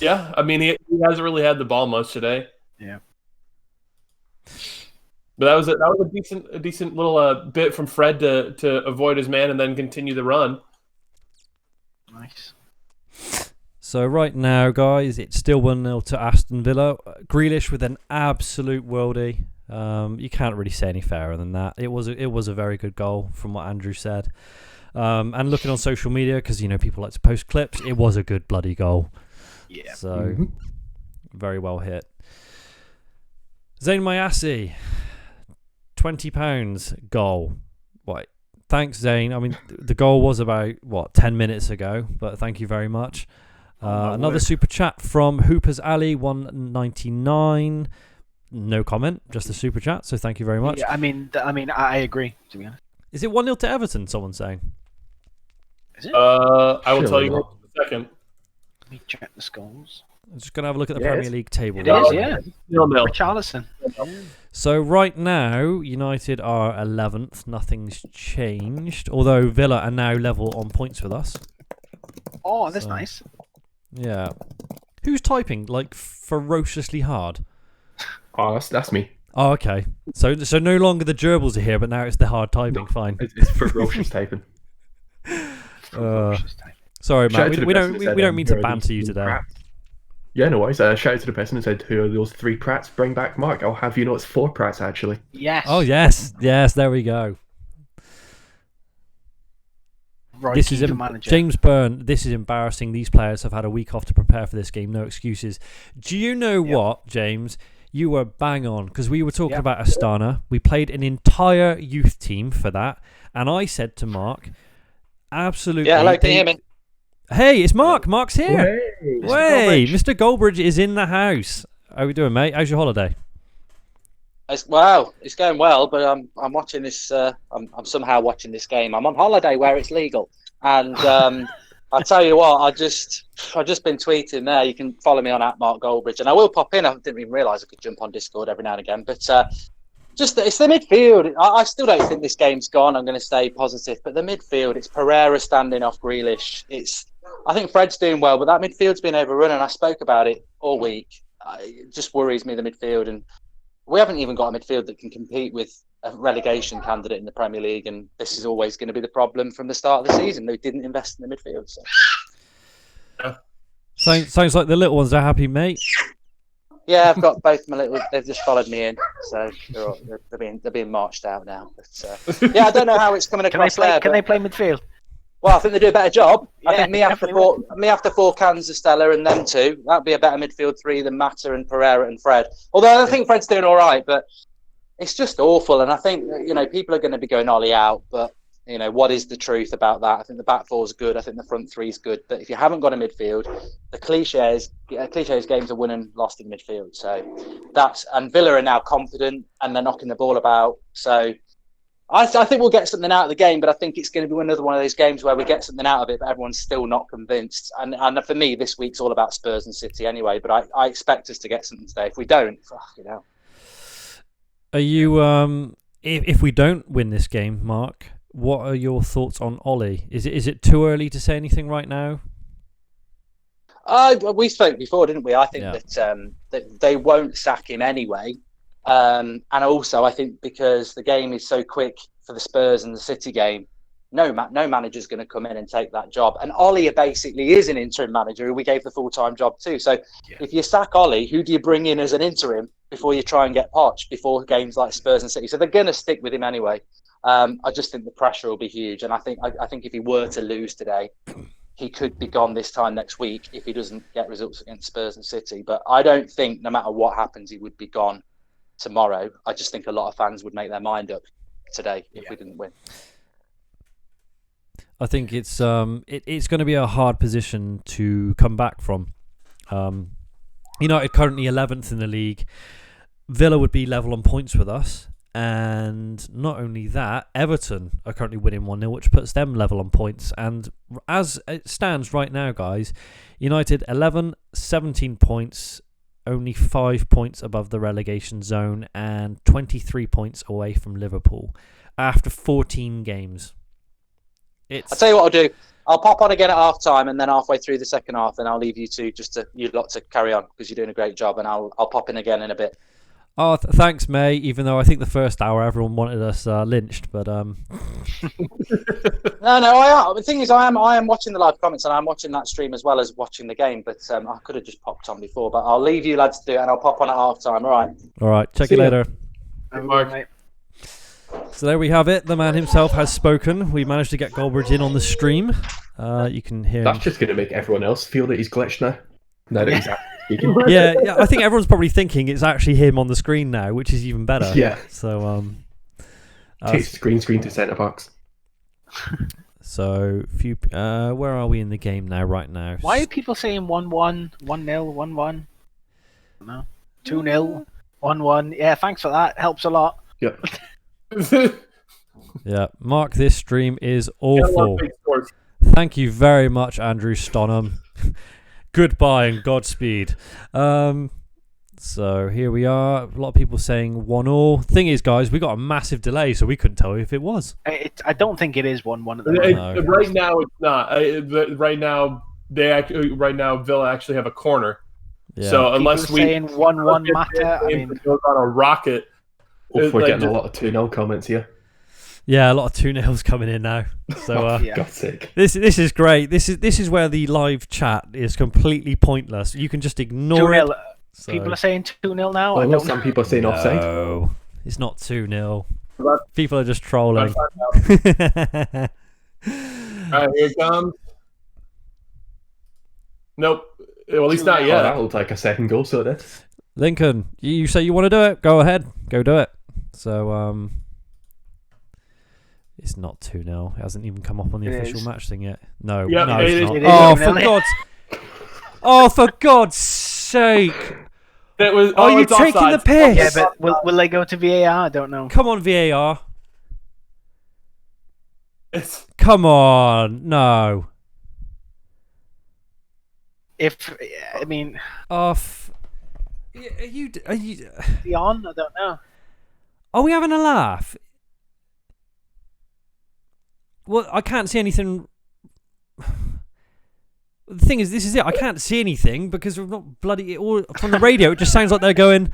Yeah, I mean he hasn't really had the ball much today. Yeah. But that was a decent little bit from Fred to avoid his man and then continue the run. Nice. So right now, guys, it's still 1-0 to Aston Villa. Grealish with an absolute worldie. You can't really say any fairer than that. It was a very good goal from what Andrew said. And looking on social media, because people like to post clips, it was a good bloody goal. Yeah. So very well hit. Zayn Mayasi, £20 goal. Right. Thanks, Zane. I mean, the goal was about 10 minutes ago, but thank you very much. Another super chat from Hooper's Alley, 199. No comment, just a super chat. So thank you very much. Yeah, I mean, I agree. To be honest, is it 1-0 to Everton? Someone's saying. Is it? I will tell you in a second. Let me check the scores. I'm just going to have a look at the Premier League table. It is, yeah. 0-0. Richarlison. So right now, United are 11th. Nothing's changed. Although Villa are now level on points with us. Oh, that's nice. Yeah. Who's typing like ferociously hard? Oh, that's me. Oh, okay. So no longer the gerbils are here, but now it's the hard typing. Fine. It's ferocious typing. Sorry, Matt. We don't mean to banter you today. Yeah, no worries. Shout out to the person who said, "Who are those 3 prats? Bring back Mark." I'll have you know it's 4 prats actually. Yes. Oh yes. There we go. Right, this is James Byrne. This is embarrassing. These players have had a week off to prepare for this game. No excuses. Do you know what, James? You were bang on because we were talking about Astana. We played an entire youth team for that, and I said to Mark, "Absolutely." Yeah, hello. Can you hear me? Hey, it's Mark. Mark's here. Hey, Mr. Goldbridge is in the house. How are we doing, mate? How's your holiday? It's going well, but I'm watching this. I'm somehow watching this game. I'm on holiday where it's legal, and I tell you what, I've just been tweeting there. You can follow me on @MarkGoldbridge, and I will pop in. I didn't even realise I could jump on Discord every now and again. But it's the midfield. I still don't think this game's gone. I'm going to stay positive, but the midfield, it's Pereira standing off Grealish. I think Fred's doing well, but that midfield's been overrun, and I spoke about it all week. It just worries me, the midfield, and we haven't even got a midfield that can compete with a relegation candidate in the Premier League, and this is always going to be the problem from the start of the season. They didn't invest in the midfield. So. Sounds like the little ones are happy, mate. Yeah, I've got both my little. They've just followed me in, so they're being marched out now. But yeah, I don't know how it's coming across there. Can they play midfield? Well, I think they do a better job. Yeah, I think me after four cans of Stella and them two, that'd be a better midfield three than Mata and Pereira and Fred. Although I think Fred's doing all right, but it's just awful. And I think people are going to be going Ollie out, but what is the truth about that? I think the back four is good. I think the front three is good. But if you haven't got a midfield, the cliches games are won and lost in midfield. So and Villa are now confident and they're knocking the ball about. So I think we'll get something out of the game, but I think it's going to be another one of those games where we get something out of it, but everyone's still not convinced. And for me, this week's all about Spurs and City anyway. But I expect us to get something today. If we don't, Are you if we don't win this game, Mark? What are your thoughts on Ollie? Is it too early to say anything right now? We spoke before, didn't we? I think that they won't sack him anyway. And also, I think because the game is so quick for the Spurs and the City game, no manager's going to come in and take that job. And Ollie basically is an interim manager who we gave the full-time job to. So if you sack Ollie, who do you bring in as an interim before you try and get Poch before games like Spurs and City? So they're going to stick with him anyway. I just think the pressure will be huge. And I think if he were to lose today, he could be gone this time next week if he doesn't get results against Spurs and City. But I don't think no matter what happens, he would be gone tomorrow. I just think a lot of fans would make their mind up today if we didn't win. I think it's going to be a hard position to come back from. United currently 11th in the league. Villa would be level on points with us. And not only that, Everton are currently winning 1-0, which puts them level on points. And as it stands right now, guys, United 11, 17 points, only 5 points above the relegation zone and 23 points away from Liverpool after 14 games. I'll tell you what I'll do. I'll pop on again at half time, and then halfway through the second half, and I'll leave you you lot to carry on because you're doing a great job, and I'll pop in again in a bit. Oh, thanks, May. Even though I think the first hour everyone wanted us lynched, but No, I am. The thing is, I am watching the live comments, and I'm watching that stream as well as watching the game. But I could have just popped on before, but I'll leave you lads to do it, and I'll pop on at half time. All right. Check you later. Mark. So there we have it. The man himself has spoken. We managed to get Goldbridge in on the stream. You can hear That's him. just going to make everyone else feel that he's glitched now. Now that he's actually speaking. Yeah, I think everyone's probably thinking it's actually him on the screen now, which is even better. Yeah. So Takes green screen to centre box. So where are we in the game now? Right now. Why are people saying 1-1, 1-0, 1-1? No, 2-0, 1-1. Yeah, thanks for that. Helps a lot. Yep. Yeah, Mark, this stream is awful. Thank you very much, Andrew Stonham. Goodbye and Godspeed. So here we are. A lot of people saying 1-1. Thing is, guys, we got a massive delay, so we couldn't tell you if it was. I don't think it is 1-1 at the moment. Right now, it's not. Right now, Villa actually have a corner. Yeah. So unless people saying 1-1 matter, I mean, it goes on a rocket. We're getting a lot of 2-0 comments here. Yeah, a lot of 2-0s coming in now. So yeah. God's sake. This is great. This is where the live chat is completely pointless. You can just ignore it. So. People are saying 2-0 now. Well, some people are saying offside. No, it's not 2-0. People are just trolling. All right, here it comes. Nope. Well, at least not yet. That looked like a second goal, so it did. Lincoln, you say you want to do it? Go ahead. Go do it. So, it's not 2-0. It hasn't even come up on the official match thing yet. No, Yep, no, it it's is. not. It is Oh, 2-0. for God's sake! It was, Are you it's taking offside. the piss? Yeah, but will they go to VAR? I don't know. Come on, VAR. It's, Come on, no. I mean, Off. Are you? the on? I don't know. Are we having a laugh? Well, I can't see anything. The thing is, this is it. I can't see anything because we're not bloody. All from the radio, it just sounds like they're going.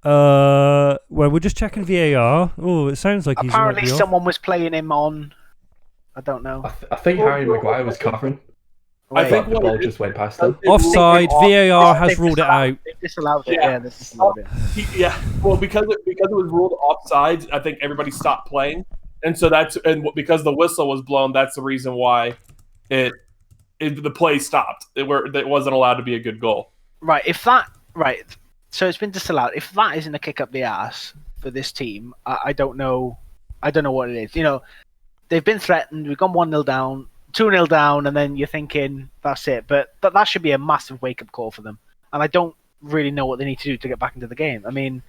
Well, we're just checking VAR. Oh, it sounds like Apparently someone was playing him on. I don't know. I think Harry Maguire was covering. I think the ball just went past him. Offside. VAR has ruled it out. They've disallowed it. Yeah. Yeah, they've disallowed it. Yeah, well, because it was ruled offside, I think everybody stopped playing, and so because the whistle was blown, that's the reason why the play stopped. It wasn't allowed to be a good goal. Right. So it's been disallowed. If that isn't a kick up the ass for this team, I don't know. I don't know what it is. You know, they've been threatened. We've gone 1-0 down, 2-0 down, and then you're thinking that's it. But that should be a massive wake up call for them. And I don't really know what they need to do to get back into the game. I mean,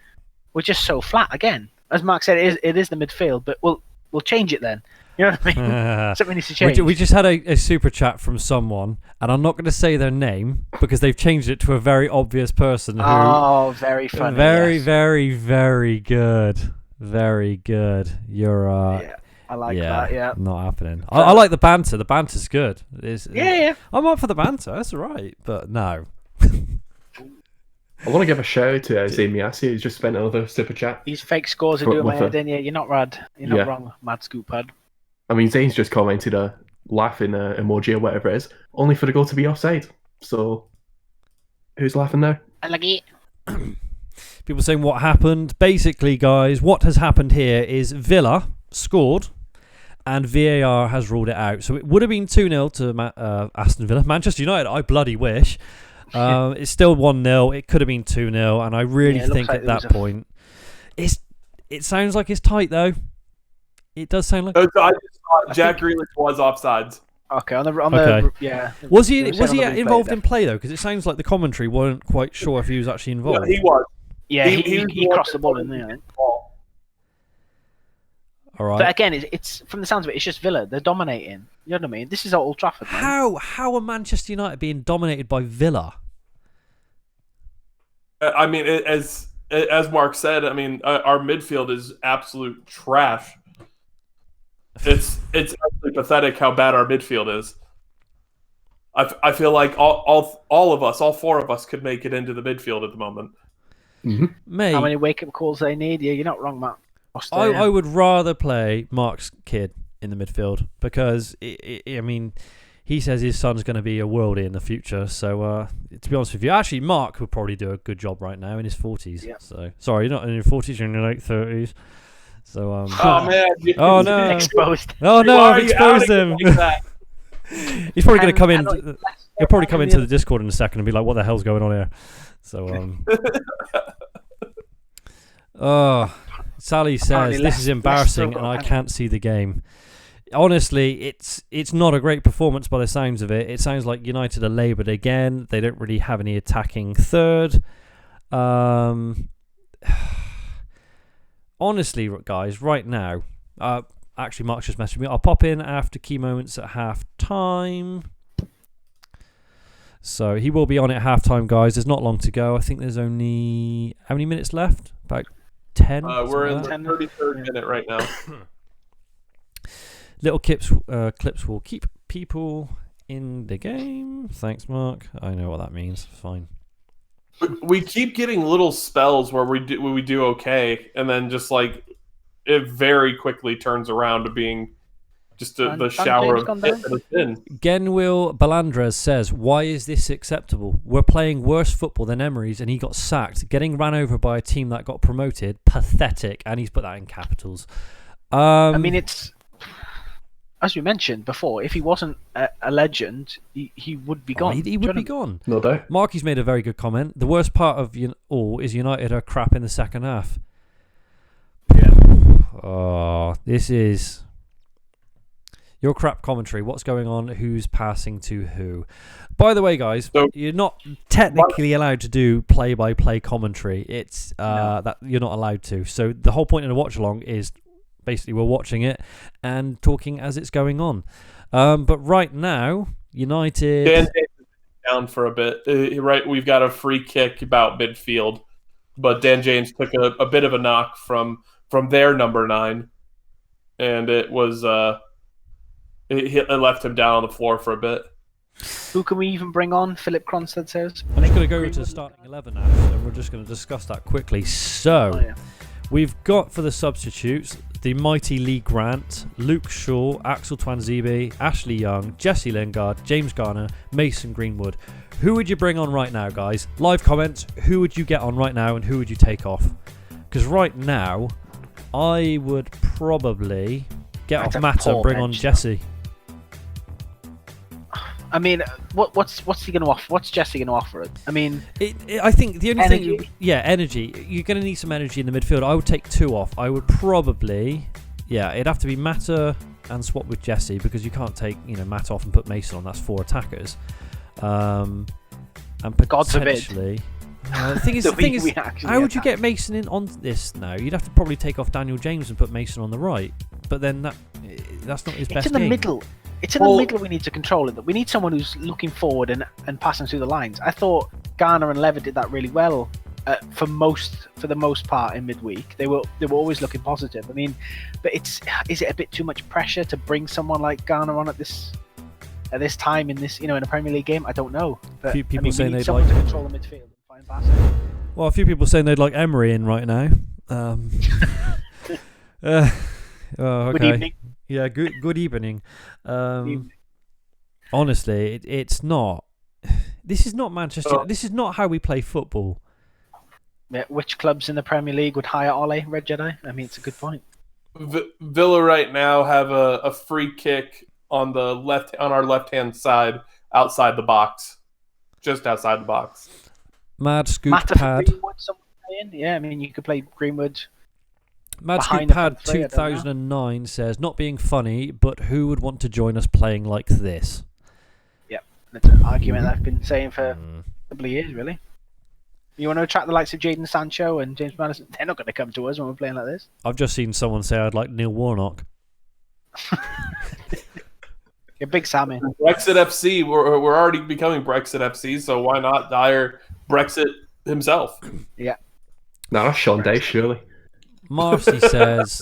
we're just so flat again. As Mark said, it is the midfield, but we'll change it then. You know what I mean? Something needs to change. We just had a super chat from someone, and I'm not going to say their name because they've changed it to a very obvious person. Oh, very funny. Very, yes. very, very good. Very good. You're Yeah, I like that. Yeah. Not happening. I like the banter. The banter's good. Yeah. I'm up for the banter. That's all right. But no. I want to give a shout out to Zane Miasi, who's just spent another super chat. These fake scores are doing my head in. Yeah, you're not rad. You're not wrong, Mad Scoop Pad. I mean, Zane's just commented a laughing emoji or whatever it is, only for the goal to be offside. So, who's laughing now? I like it. People saying what happened. Basically, guys, what has happened here is Villa scored and VAR has ruled it out. So it would have been 2-0 to Aston Villa. Manchester United, I bloody wish. It's still 1-0. It could have been 2-0, and I really think like at that point, it sounds like it's tight though. It does sound like. So I just thought Jack Grealish was offsides. Okay, on the Okay. yeah. Was he involved in play though? Because it sounds like the commentary weren't quite sure if he was actually involved. Yeah, he was. Yeah, he crossed the ball in there. I think. All right. But again, it's from the sounds of it, it's just Villa. They're dominating. You know what I mean? This is at Old Trafford. Man. How are Manchester United being dominated by Villa? I mean, as Mark said, I mean, our midfield is absolute trash. It's absolutely pathetic how bad our midfield is. I feel like all of us, all four of us, could make it into the midfield at the moment. Mm-hmm. Mate, How many wake up calls they need? Yeah, you're not wrong, Matt. I would rather play Mark's kid in the midfield because I mean, he says his son's going to be a worldie in the future. So to be honest with you, actually, Mark would probably do a good job right now in his 40s. Yeah. So sorry, you're not in your 40s, you're in your late 30s. So Oh man! Oh no! Exposed. Oh no! Why I've are you exposed outing him. like that? He's probably going to come in. And He'll probably come into the Discord in a second and be like, "What the hell's going on here?" So Sally says Apparently this is embarrassing and I can't see the game. Honestly, it's not a great performance by the sounds of it. It sounds like United are laboured again. They don't really have any attacking third. Honestly, guys, right now, actually, Mark's just messaged me. I'll pop in after key moments at half time. So he will be on at half time, guys. There's not long to go. I think there's only how many minutes left? About 10. We're in the 33rd minute right now. Little clips will keep people in the game. Thanks, Mark. I know what that means. Fine. We keep getting little spells where we do okay, and then just like it very quickly turns around to being just the shower of hit that it's been. Genwil Balandres says, "Why is this acceptable? We're playing worse football than Emery's, and he got sacked. Getting ran over by a team that got promoted, pathetic." And he's put that in capitals. I mean, it's as we mentioned before. If he wasn't a legend, he would be gone. He would be gone. No doubt. Marky's made a very good comment. The worst part of all is United are crap in the second half. Yeah. Oh, this is your crap commentary. What's going on? Who's passing to who? By the way, guys, you're not technically allowed to do play-by-play commentary. It's that you're not allowed to. So the whole point of the watch-along is basically we're watching it and talking as it's going on. But right now, United... down for a bit. Right, we've got a free kick about midfield, but Dan James took a bit of a knock from their number 9, and it was it left him down on the floor for a bit. Who can we even bring on? Philip Cronstead says. I'm just going to go to starting 11 now, and we're just going to discuss that quickly. So, we've got for the substitutes the mighty Lee Grant, Luke Shaw, Axel Twanzebe, Ashley Young, Jesse Lingard, James Garner, Mason Greenwood. Who would you bring on right now, guys? Live comments. Who would you get on right now, and who would you take off? Because right now, I would probably get off Mata and bring on Jesse. I mean, what's he going to offer? What's Jesse going to offer it? I mean, I think the only energy. thing, energy. You're going to need some energy in the midfield. I would take 2 off. I would probably, it'd have to be Mata and swap with Jesse, because you can't take Mata off and put Mason on. That's 4 attackers. And potentially, the thing is, how would you get Mason in on this now? You'd have to probably take off Daniel James and put Mason on the right. But then that's not his best game. It's in the middle. It's in the middle we need to control it. We need someone who's looking forward and passing through the lines. I thought Garner and Levitt did that really well for the most part in midweek. They were always looking positive. I mean, but is it a bit too much pressure to bring someone like Garner on at this time in this in a Premier League game? I don't know. But few people saying they'd someone like to control the midfield and find passing. Well, a few people saying they'd like Emery in right now. Okay. Good evening. Yeah, good evening. Honestly, it's not. This is not Manchester. This is not how we play football. Yeah, which clubs in the Premier League would hire Ole, Red Jedi? I mean, it's a good point. Villa right now have a free kick on our left-hand side, outside the box, just outside the box. Mad Scoop Mata Pad. Greenwood, someone saying? Yeah, I mean, you could play Greenwood. Mad Scoop Pad 2009 says, not being funny, but who would want to join us playing like this? Yep, that's an argument I've been saying for a couple of years, really. You want to attract the likes of Jadon Sancho and James Madison? They're not going to come to us when we're playing like this. I've just seen someone say I'd like Neil Warnock. You're big Sammy. Brexit FC, we're already becoming Brexit FC, so why not hire Brexit himself? Yeah. No, that's Sean Day, surely. Marcy says,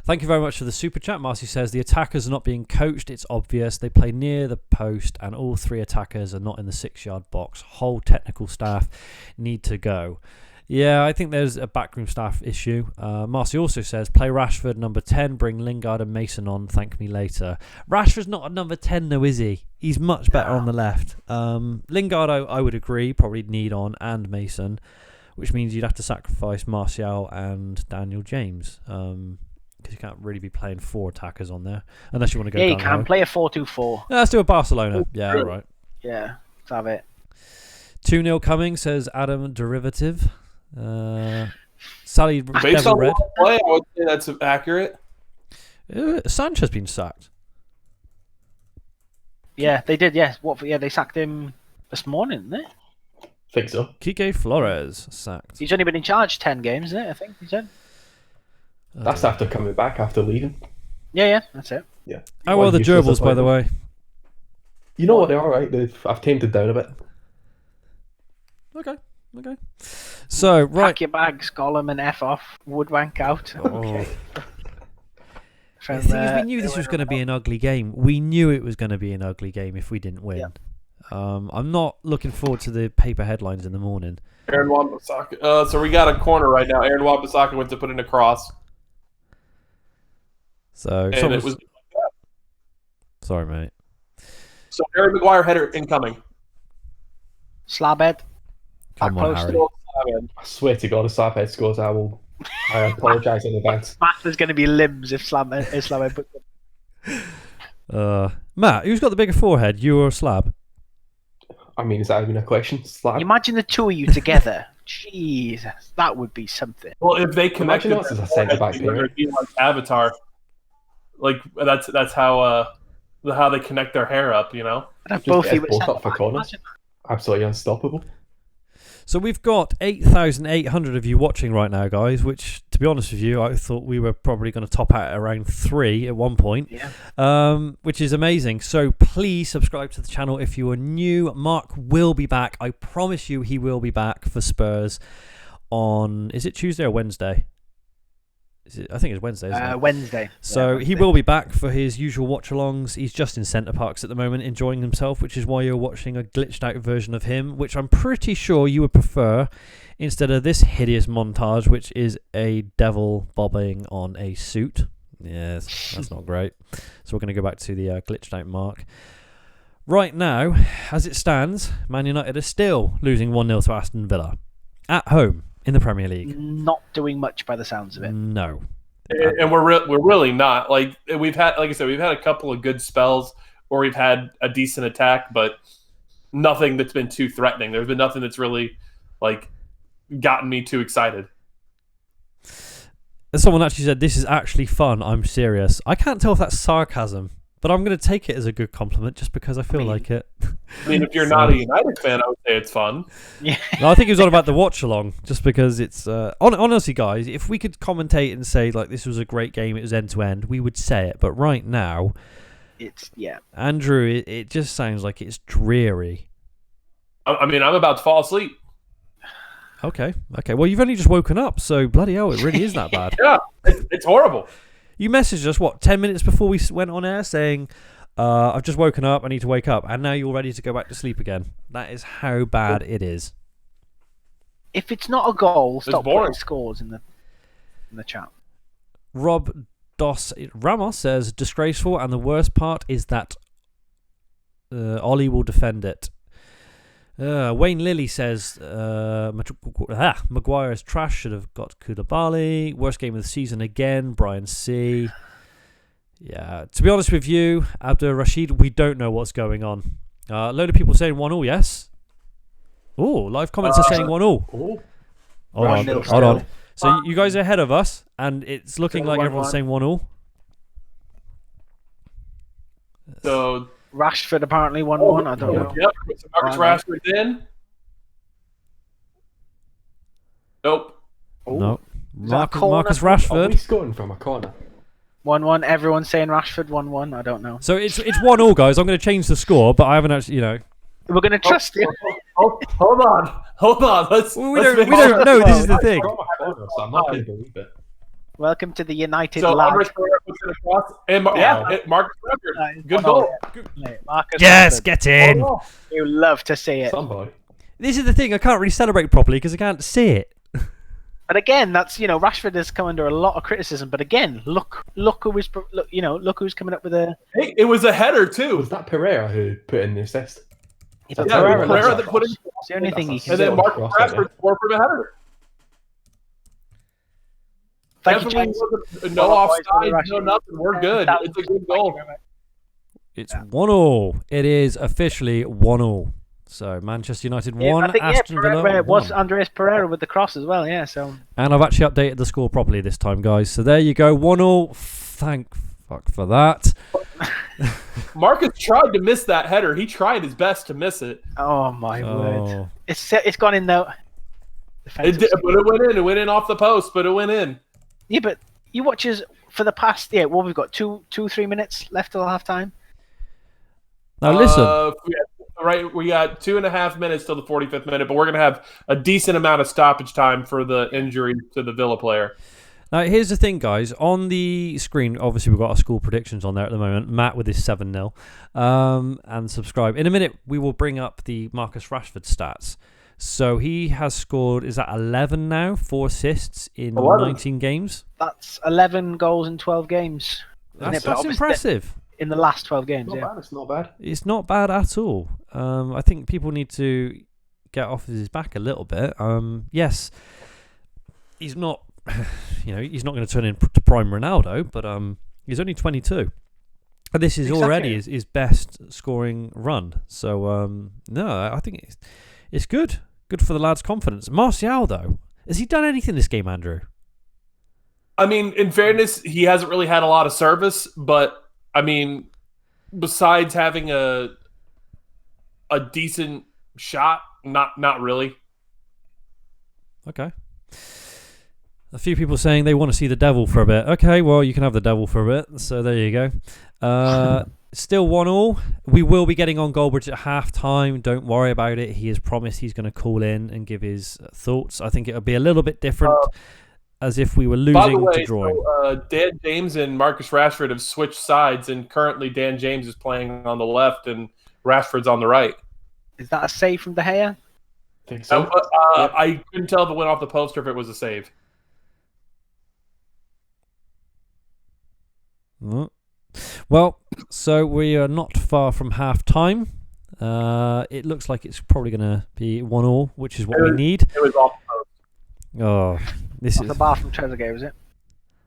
thank you very much for the super chat. Marcy says, the attackers are not being coached. It's obvious. They play near the post and all 3 attackers are not in the 6-yard box. Whole technical staff need to go. Yeah, I think there's a backroom staff issue. Marcy also says, play Rashford number 10, bring Lingard and Mason on, thank me later. Rashford's not a number 10 though, is he? He's much better on the left. Lingard, I would agree, probably need on, and Mason, which means you'd have to sacrifice Martial and Daniel James, because you can't really be playing 4 attackers on there, unless you want to go. Yeah, you can play a 4-2-4. Let's do a Barcelona. Yeah, all right. Yeah, let's have it. 2-0 coming, says Adam Derivative. Sally Based Devil on Red. Play, I would say that's accurate. Sancho's been sacked. Yeah, they did. Yes, they sacked him this morning, didn't they? Think so. Kike Flores sacked. He's only been in charge 10 games, isn't it? I think he said. That's after coming back after leaving. Yeah, that's it. Yeah. How are the gerbils, by the way? You know what? They're all right. I've tamed it down a bit. Okay. So, right. Pack your bags, Gollum, and F off. Woodwank out. Okay. The thing is, we knew this was going to be an ugly game. We knew it was going to be an ugly game if we didn't win. Yeah. I'm not looking forward to the paper headlines in the morning. Aaron Wan-Bissaka. So we got a corner right now. Aaron Wan-Bissaka went to put in a cross. So and it was. Sorry, mate. So Harry Maguire header incoming. Slabhead. Come on, Harry. I swear to God, if Slabhead scores, I apologise in advance. There's going to be limbs if Slabhead puts it. Matt, who's got the bigger forehead, you or Slab? I mean, is that even a question? Slab? Imagine the 2 of you together. Jesus, that would be something. Well, if they connected, us as a centre back here, be like Avatar. Like that's how they connect their hair up, you know. Both up for corners. Absolutely unstoppable. So we've got 8,800 of you watching right now, guys, which, to be honest with you, I thought we were probably going to top out at around 3 at one point, which is amazing. So please subscribe to the channel if you are new. Mark will be back. I promise you he will be back for Spurs on, is it Tuesday or Wednesday? I think it's Wednesday, isn't it? Wednesday. So Wednesday. he will be back for his usual watch-alongs. He's just in Centre Parks at the moment, enjoying himself, which is why you're watching a glitched-out version of him, which I'm pretty sure you would prefer instead of this hideous montage, which is a devil bobbing on a suit. Yes, that's not great. So we're going to go back to the glitched-out Mark. Right now, as it stands, Man United are still losing 1-0 to Aston Villa at home in the Premier League. Not doing much by the sounds of it. No. And we're really not. Like we've had, like I said, we've had a couple of good spells where we've had a decent attack, but nothing that's been too threatening. There's been nothing that's really like gotten me too excited. Someone actually said, "This is actually fun. I'm serious." I can't tell if that's sarcasm, but I'm going to take it as a good compliment just because I feel like it. I mean, if you're not a United fan, I would say it's fun. Yeah. No, I think it was all about the watch along, just because it's honestly, guys, if we could commentate and say like this was a great game, it was end to end, we would say it. But right now, It's Andrew, it just sounds like it's dreary. I mean, I'm about to fall asleep. Okay. Well, you've only just woken up, so bloody hell, it really is that bad. Yeah, it's horrible. You messaged us 10 minutes before we went on air saying, "I've just woken up. I need to wake up," and now you're ready to go back to sleep again. That is how bad it is. If it's not a goal, stop boring. putting scores in the chat. Rob Dos Ramos says, "Disgraceful, and the worst part is that Ollie will defend it." Wayne Lilly says, "Maguire is trash, should have got Koulibaly. Worst game of the season again." Brian C. Yeah, to be honest with you, Abdur Rashid, we don't know what's going on. A load of people saying 1-1, yes. Oh, live comments are saying 1-1. Hold on. So you guys are ahead of us, and it's looking like everyone's saying 1-1. So Rashford apparently 1-1. I don't know. Yep. So Marcus Rashford's in. Nope. No. Is that a corner? Marcus Are we Rashford. scoring from a corner? 1-1. Everyone's saying Rashford 1-1. I don't know. So it's 1-1, guys. I'm going to change the score, but I haven't actually, We're going to trust you. Hold on. Let's. We don't know. This is the thing. I'm not going to believe it. Welcome to the United So lad. Andres Pereira puts it across, and Marcus Rashford. Good goal. Marcus Yes, Rashford. get in. You love to see it. Somebody. This is the thing. I can't really celebrate properly because I can't see it. But again, that's Rashford has come under a lot of criticism. But again, look who's coming up with a. Hey, it was a header too. Was that Pereira who put in the assist? But Yeah, Pereira Pereira looks that put in. it's the only thing he can And do. then Marcus Rashford scored from a header. Thank you, Definitely James. wasn't- no offside, no nothing. We're good. It's a good goal. It's 1-1. It is officially 1-1. So Manchester United 1, I think, Aston Villa Pereira was 1. Andres Pereira with the cross as well. Yeah, so And I've actually updated the score properly this time, guys. So there you go, 1-0. Thank fuck for that. Marcus tried to miss that header. He tried his best to miss it. oh my word, Oh. it's gone in though. It did, but it went in. It went in off the post, but it went in. Yeah, but you watch us for the past we've got 3 minutes left till half time. Now listen. We got 2.5 minutes till the 45th minute, but we're going to have a decent amount of stoppage time for the injury to the Villa player. Now, here's the thing, guys. On the screen, obviously, we've got our school predictions on there at the moment. Matt with his 7-0. And subscribe. In a minute, we will bring up the Marcus Rashford stats. So he has scored, is that 11 now? 4 assists in 19 games? That's 11 goals in 12 games. That's impressive. In the last 12 games, Not bad. It's not bad. It's not bad at all. I think people need to get off his back a little bit. Yes, he's not... he's not going to turn into prime Ronaldo, but he's only 22. And this is already his best scoring run. So, no, I think it's good. Good for the lad's confidence. Martial, though, has he done anything this game, Andrew? I mean, in fairness, he hasn't really had a lot of service, but, I mean, besides having a decent shot, not really. Okay. A few people saying they want to see the devil for a bit. Okay, well, you can have the devil for a bit. So there you go. Still 1-1. We will be getting on Goldbridge at half-time. Don't worry about it. He has promised he's going to call in and give his thoughts. I think it'll be a little bit different, as if we were losing By the way, to drawing. so, Dan James and Marcus Rashford have switched sides, and currently Dan James is playing on the left and Rashford's on the right. Is that a save from De Gea? I think so. I couldn't tell if it went off the post or if it was a save. Well, so we are not far from half-time. It looks like it's probably going to be 1-1, which is what we need. It was off the post. Oh, this Off is... the bar from Trezeguet, was it?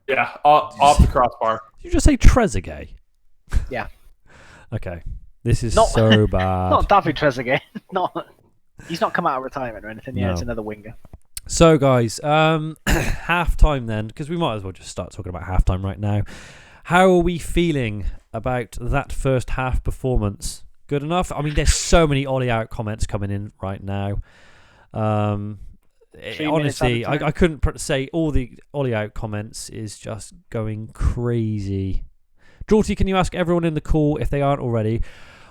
Yeah, off the crossbar. Did you just say Trezeguet? Yeah. Okay. This is Not- so bad. Not David Trezeguet. He's not come out of retirement or anything. Yeah, No. it's another winger. So, guys, half-time then, because we might as well just start talking about half-time right now. How are we feeling about that first half performance? Good enough? I mean, there's so many Ollie out comments coming in right now. Honestly, I couldn't say all the Ollie out comments is just going crazy. Drawty, can you ask everyone in the call, if they aren't already,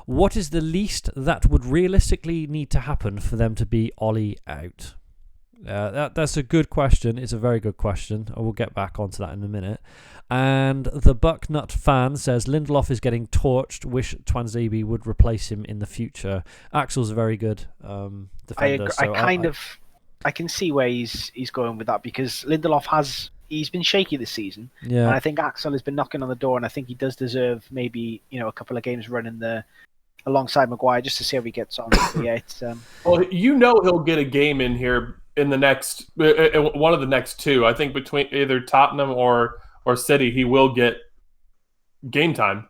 what is the least that would realistically need to happen for them to be Ollie out? That's a good question. It's a very good question. I will get back onto that in a minute. And the Bucknut fan says Lindelof is getting torched. Wish Twanzebe would replace him in the future. Axel's a very good defender. I can see where he's going with that, because Lindelof he's been shaky this season. Yeah. And I think Axel has been knocking on the door, and I think he does deserve maybe a couple of games running alongside Maguire just to see how he gets on. Yeah, it's Well, he'll get a game in here in the next one of the next two. I think between either Tottenham or City, he will get game time.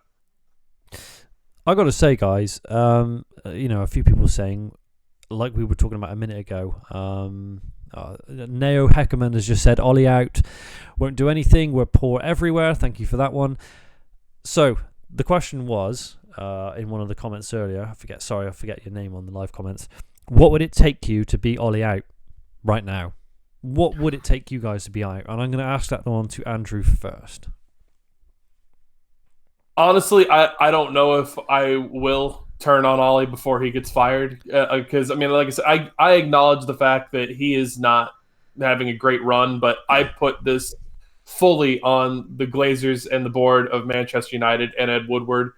I got to say, guys, a few people saying, like we were talking about a minute ago, Neo Heckerman has just said, Ollie out, won't do anything, we're poor everywhere. Thank you for that one. So, the question was, in one of the comments earlier, I forget your name on the live comments, what would it take you to be Ollie out right now? What would it take you guys to be out? And I'm going to ask that one to Andrew first. Honestly, I don't know if I will turn on Ollie before he gets fired, because like I said, I acknowledge the fact that he is not having a great run, but I put this fully on the Glazers and the board of Manchester United and Ed Woodward.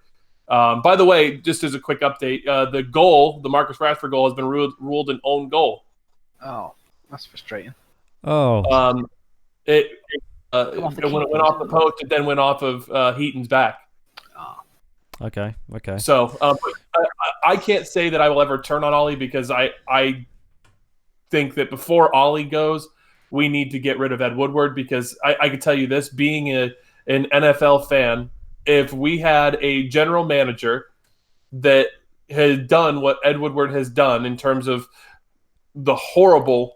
By the way, just as a quick update, the Marcus Rashford goal has been ruled an own goal. Oh, that's frustrating. Oh, it went off the post, it then went off of Heaton's back. okay. So I can't say that I will ever turn on Ollie, because I think that before Ollie goes, we need to get rid of Ed Woodward, because I can tell you this, being an NFL fan, if we had a general manager that had done what Ed Woodward has done in terms of the horrible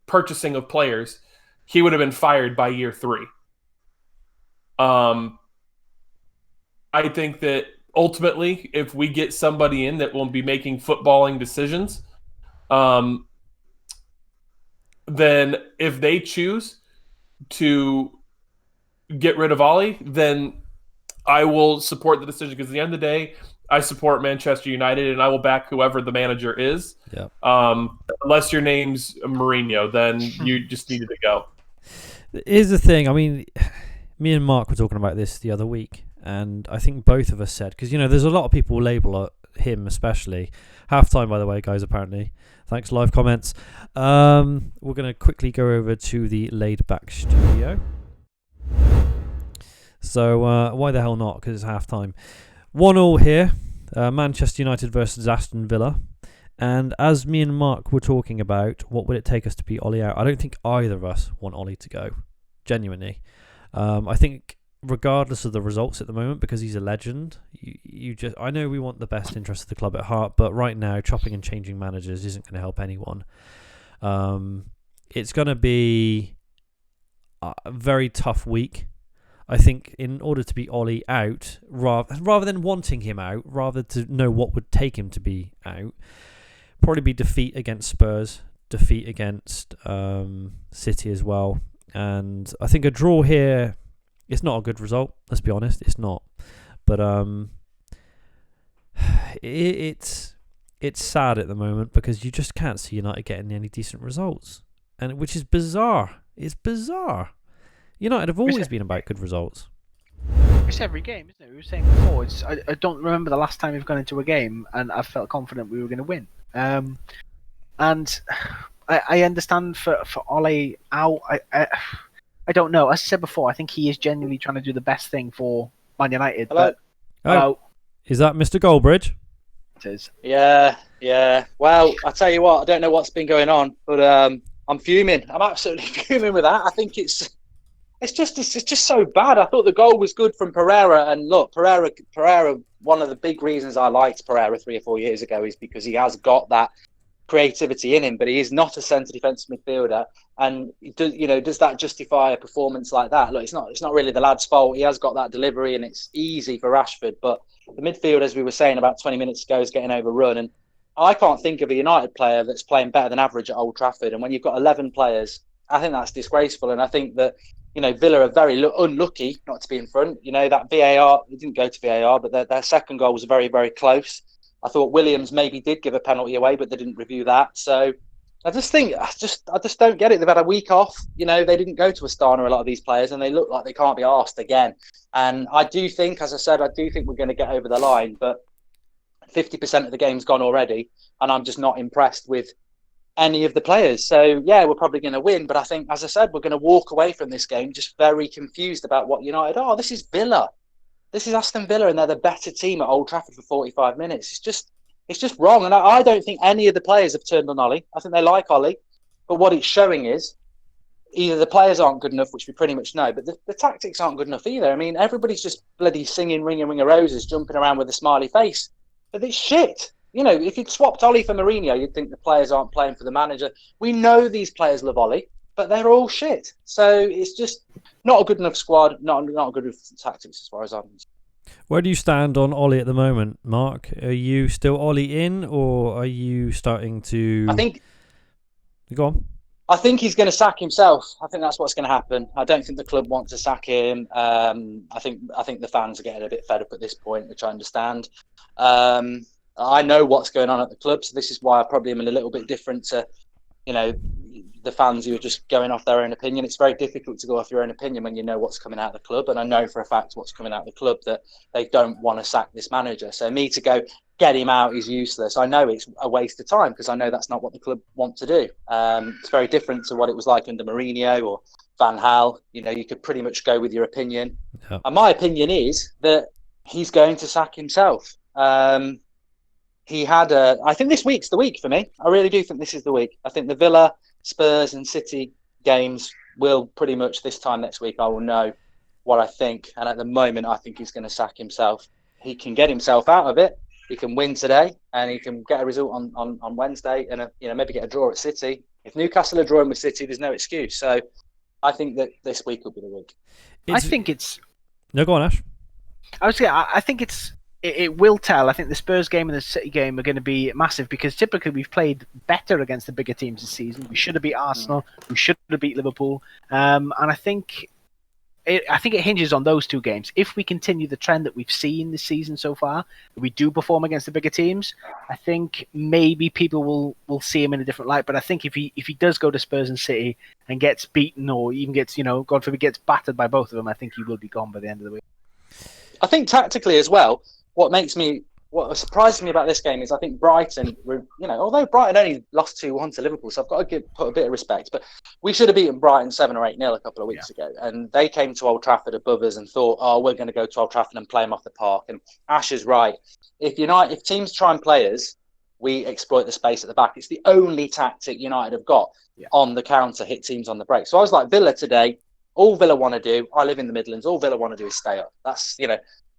purchasing of players, he would have been fired by year 3. I think that ultimately, if we get somebody in that will be making footballing decisions, then if they choose to get rid of Ollie, then I will support the decision, because at the end of the day, I support Manchester United and I will back whoever the manager is. Yeah. Unless your name's Mourinho, then you just needed to go. Here's the thing. I mean, me and Mark were talking about this the other week, and I think both of us said, because there's a lot of people label him especially. Half-time, by the way, guys, apparently. Thanks, live comments. We're going to quickly go over to the laid-back studio. So, why the hell not? Because it's half-time. 1-1 here. Manchester United versus Aston Villa. And as me and Mark were talking about, what would it take us to beat Ollie out? I don't think either of us want Ollie to go. Genuinely. I think regardless of the results at the moment, because he's a legend, I know we want the best interest of the club at heart, but right now chopping and changing managers isn't going to help anyone. It's going to be a very tough week. I think in order to be Ollie out, rather than wanting him out, rather to know what would take him to be out, probably be defeat against Spurs, defeat against City as well. And I think a draw here is not a good result. Let's be honest, it's not. But it's sad at the moment because you just can't see United getting any decent results, and which is bizarre. It's bizarre. United have always been about good results. It's every game, isn't it? We were saying before. I don't remember the last time we've gone into a game and I felt confident we were going to win. And I understand for Ole out. I don't know. As I said before, I think he is genuinely trying to do the best thing for Man United. Hello? But, Is that Mr. Goldbridge? It is. Yeah. Well, I tell you what, I don't know what's been going on, but I'm fuming. I'm absolutely fuming with that. I think it's just so bad. I thought the goal was good from Pereira, and look, Pereira. One of the big reasons I liked Pereira 3 or 4 years ago is because he has got that creativity in him, but he is not a centre defensive midfielder. And does that justify a performance like that? Look, it's not really the lad's fault. He has got that delivery, and it's easy for Rashford. But the midfield, as we were saying about 20 minutes ago, is getting overrun. And I can't think of a United player that's playing better than average at Old Trafford. And when you've got 11 players, I think that's disgraceful. And I think that Villa are very unlucky not to be in front. That VAR, it didn't go to VAR, but their second goal was very, very close. I thought Williams maybe did give a penalty away, but they didn't review that. So I just don't get it. They've had a week off. They didn't go to Astana, a lot of these players, and they look like they can't be arsed again. And I do think, as I said, we're going to get over the line, but 50% of the game's gone already, and I'm just not impressed with any of the players. So, yeah, we're probably going to win, but I think, as I said, we're going to walk away from this game just very confused about what United are. This is Villa. This is Aston Villa, and they're the better team at Old Trafford for 45 minutes. It's just wrong, and I don't think any of the players have turned on Ollie. I think they like Ollie, but what it's showing is either the players aren't good enough, which we pretty much know, but the tactics aren't good enough either. I mean, everybody's just bloody singing Ring a Roses, jumping around with a smiley face. But it's shit. If you'd swapped Ollie for Mourinho, you'd think the players aren't playing for the manager. We know these players love Ollie, but they're all shit. So it's just not a good enough squad, not a good enough tactics as far as I'm concerned. Where do you stand on Ollie at the moment, Mark? Are you still Ollie in, or are you starting to... Go on. I think he's going to sack himself. I think that's what's going to happen. I don't think the club wants to sack him. I think the fans are getting a bit fed up at this point, which I understand. I know what's going on at the club, so this is why I probably am a little bit different to, the fans who are just going off their own opinion. It's very difficult to go off your own opinion when you know what's coming out of the club, and I know for a fact what's coming out of the club, that they don't want to sack this manager. So me to go get him out is useless. I know it's a waste of time because I know that's not what the club want to do. It's very different to what it was like under Mourinho or Van Gaal. You could pretty much go with your opinion. Yep. And my opinion is that he's going to sack himself. I think this week's the week for me. I really do think this is the week. I think the Villa, Spurs and City games will pretty much this time next week, I will know what I think. And at the moment, I think he's going to sack himself. He can get himself out of it. He can win today and he can get a result on Wednesday and maybe get a draw at City. If Newcastle are drawing with City, there's no excuse. So I think that this week will be the week. No, go on, Ash. I think it will tell. I think the Spurs game and the City game are going to be massive because typically we've played better against the bigger teams this season. We should have beat Arsenal. We should have beat Liverpool. And I think it hinges on those two games. If we continue the trend that we've seen this season so far, we do perform against the bigger teams, I think maybe people will see him in a different light. But I think if he does go to Spurs and City and gets beaten or even gets, God forbid, gets battered by both of them, I think he will be gone by the end of the week. I think tactically as well, what surprises me about this game is I think Brighton, although Brighton only lost 2-1 to Liverpool, so I've got to put a bit of respect, but we should have beaten Brighton 7 or 8-0 a couple of weeks ago. And they came to Old Trafford above us and thought, we're going to go to Old Trafford and play them off the park. And Ash is right. If teams try and play us, we exploit the space at the back. It's the only tactic United have got on the counter, hit teams on the break. So I was like, Villa today, all Villa want to do, I live in the Midlands, all Villa want to do is stay up. That's,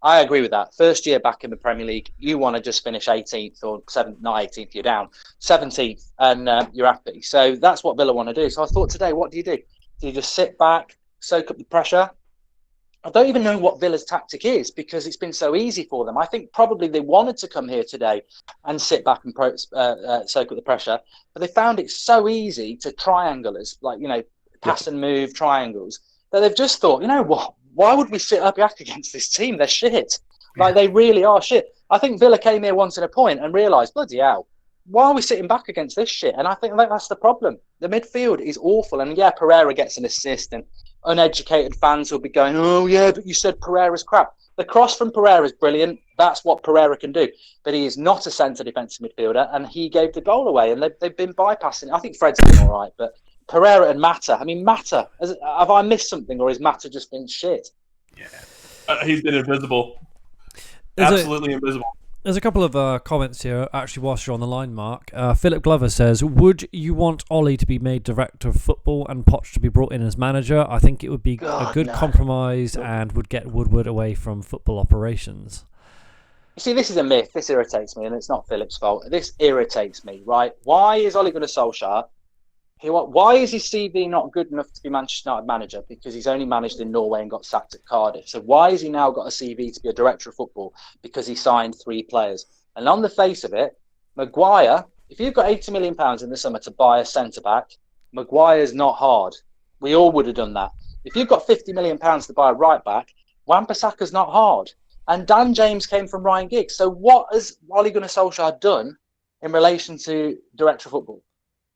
I agree with that. First year back in the Premier League, you want to just finish 18th or 7th, not 18th, you're down, 17th, and you're happy. So that's what Villa want to do. So I thought today, what do? Do you just sit back, soak up the pressure, I don't even know what Villa's tactic is because it's been so easy for them. I think probably they wanted to come here today and sit back and soak up the pressure, but they found it so easy to triangle us, like, pass and move triangles, that they've just thought, you know what, why would we sit up back against this team? They're shit. Like, they really are shit. I think Villa came here once in a point and realised, bloody hell, why are we sitting back against this shit? And I think that's the problem. The midfield is awful. And yeah, Pereira gets an assist and uneducated fans will be going, oh yeah, but you said Pereira's crap. The cross from Pereira is brilliant. That's what Pereira can do. But he is not a centre defensive midfielder, and he gave the goal away, and they've been bypassing it. I think Fred's been all right, but Pereira and Mata, have I missed something, or is Mata just been shit? Yeah. He's been invisible. Absolutely invisible. There's a couple of comments here, actually, whilst you're on the line, Mark. Philip Glover says, would you want Ollie to be made director of football and Poch to be brought in as manager? I think it would be a good compromise and would get Woodward away from football operations. You see, this is a myth. This irritates me, and it's not Philip's fault. This irritates me, right? Why is Ole Gunnar Solskjaer? Why is his CV not good enough to be Manchester United manager? Because he's only managed in Norway and got sacked at Cardiff. So why has he now got a CV to be a director of football? Because he signed 3 players. And on the face of it, Maguire, if you've got £80 million in the summer to buy a centre-back, Maguire's not hard. We all would have done that. If you've got £50 million to buy a right-back, Wan-Bissaka's not hard. And Dan James came from Ryan Giggs. So what has Ole Gunnar Solskjaer done in relation to director of football?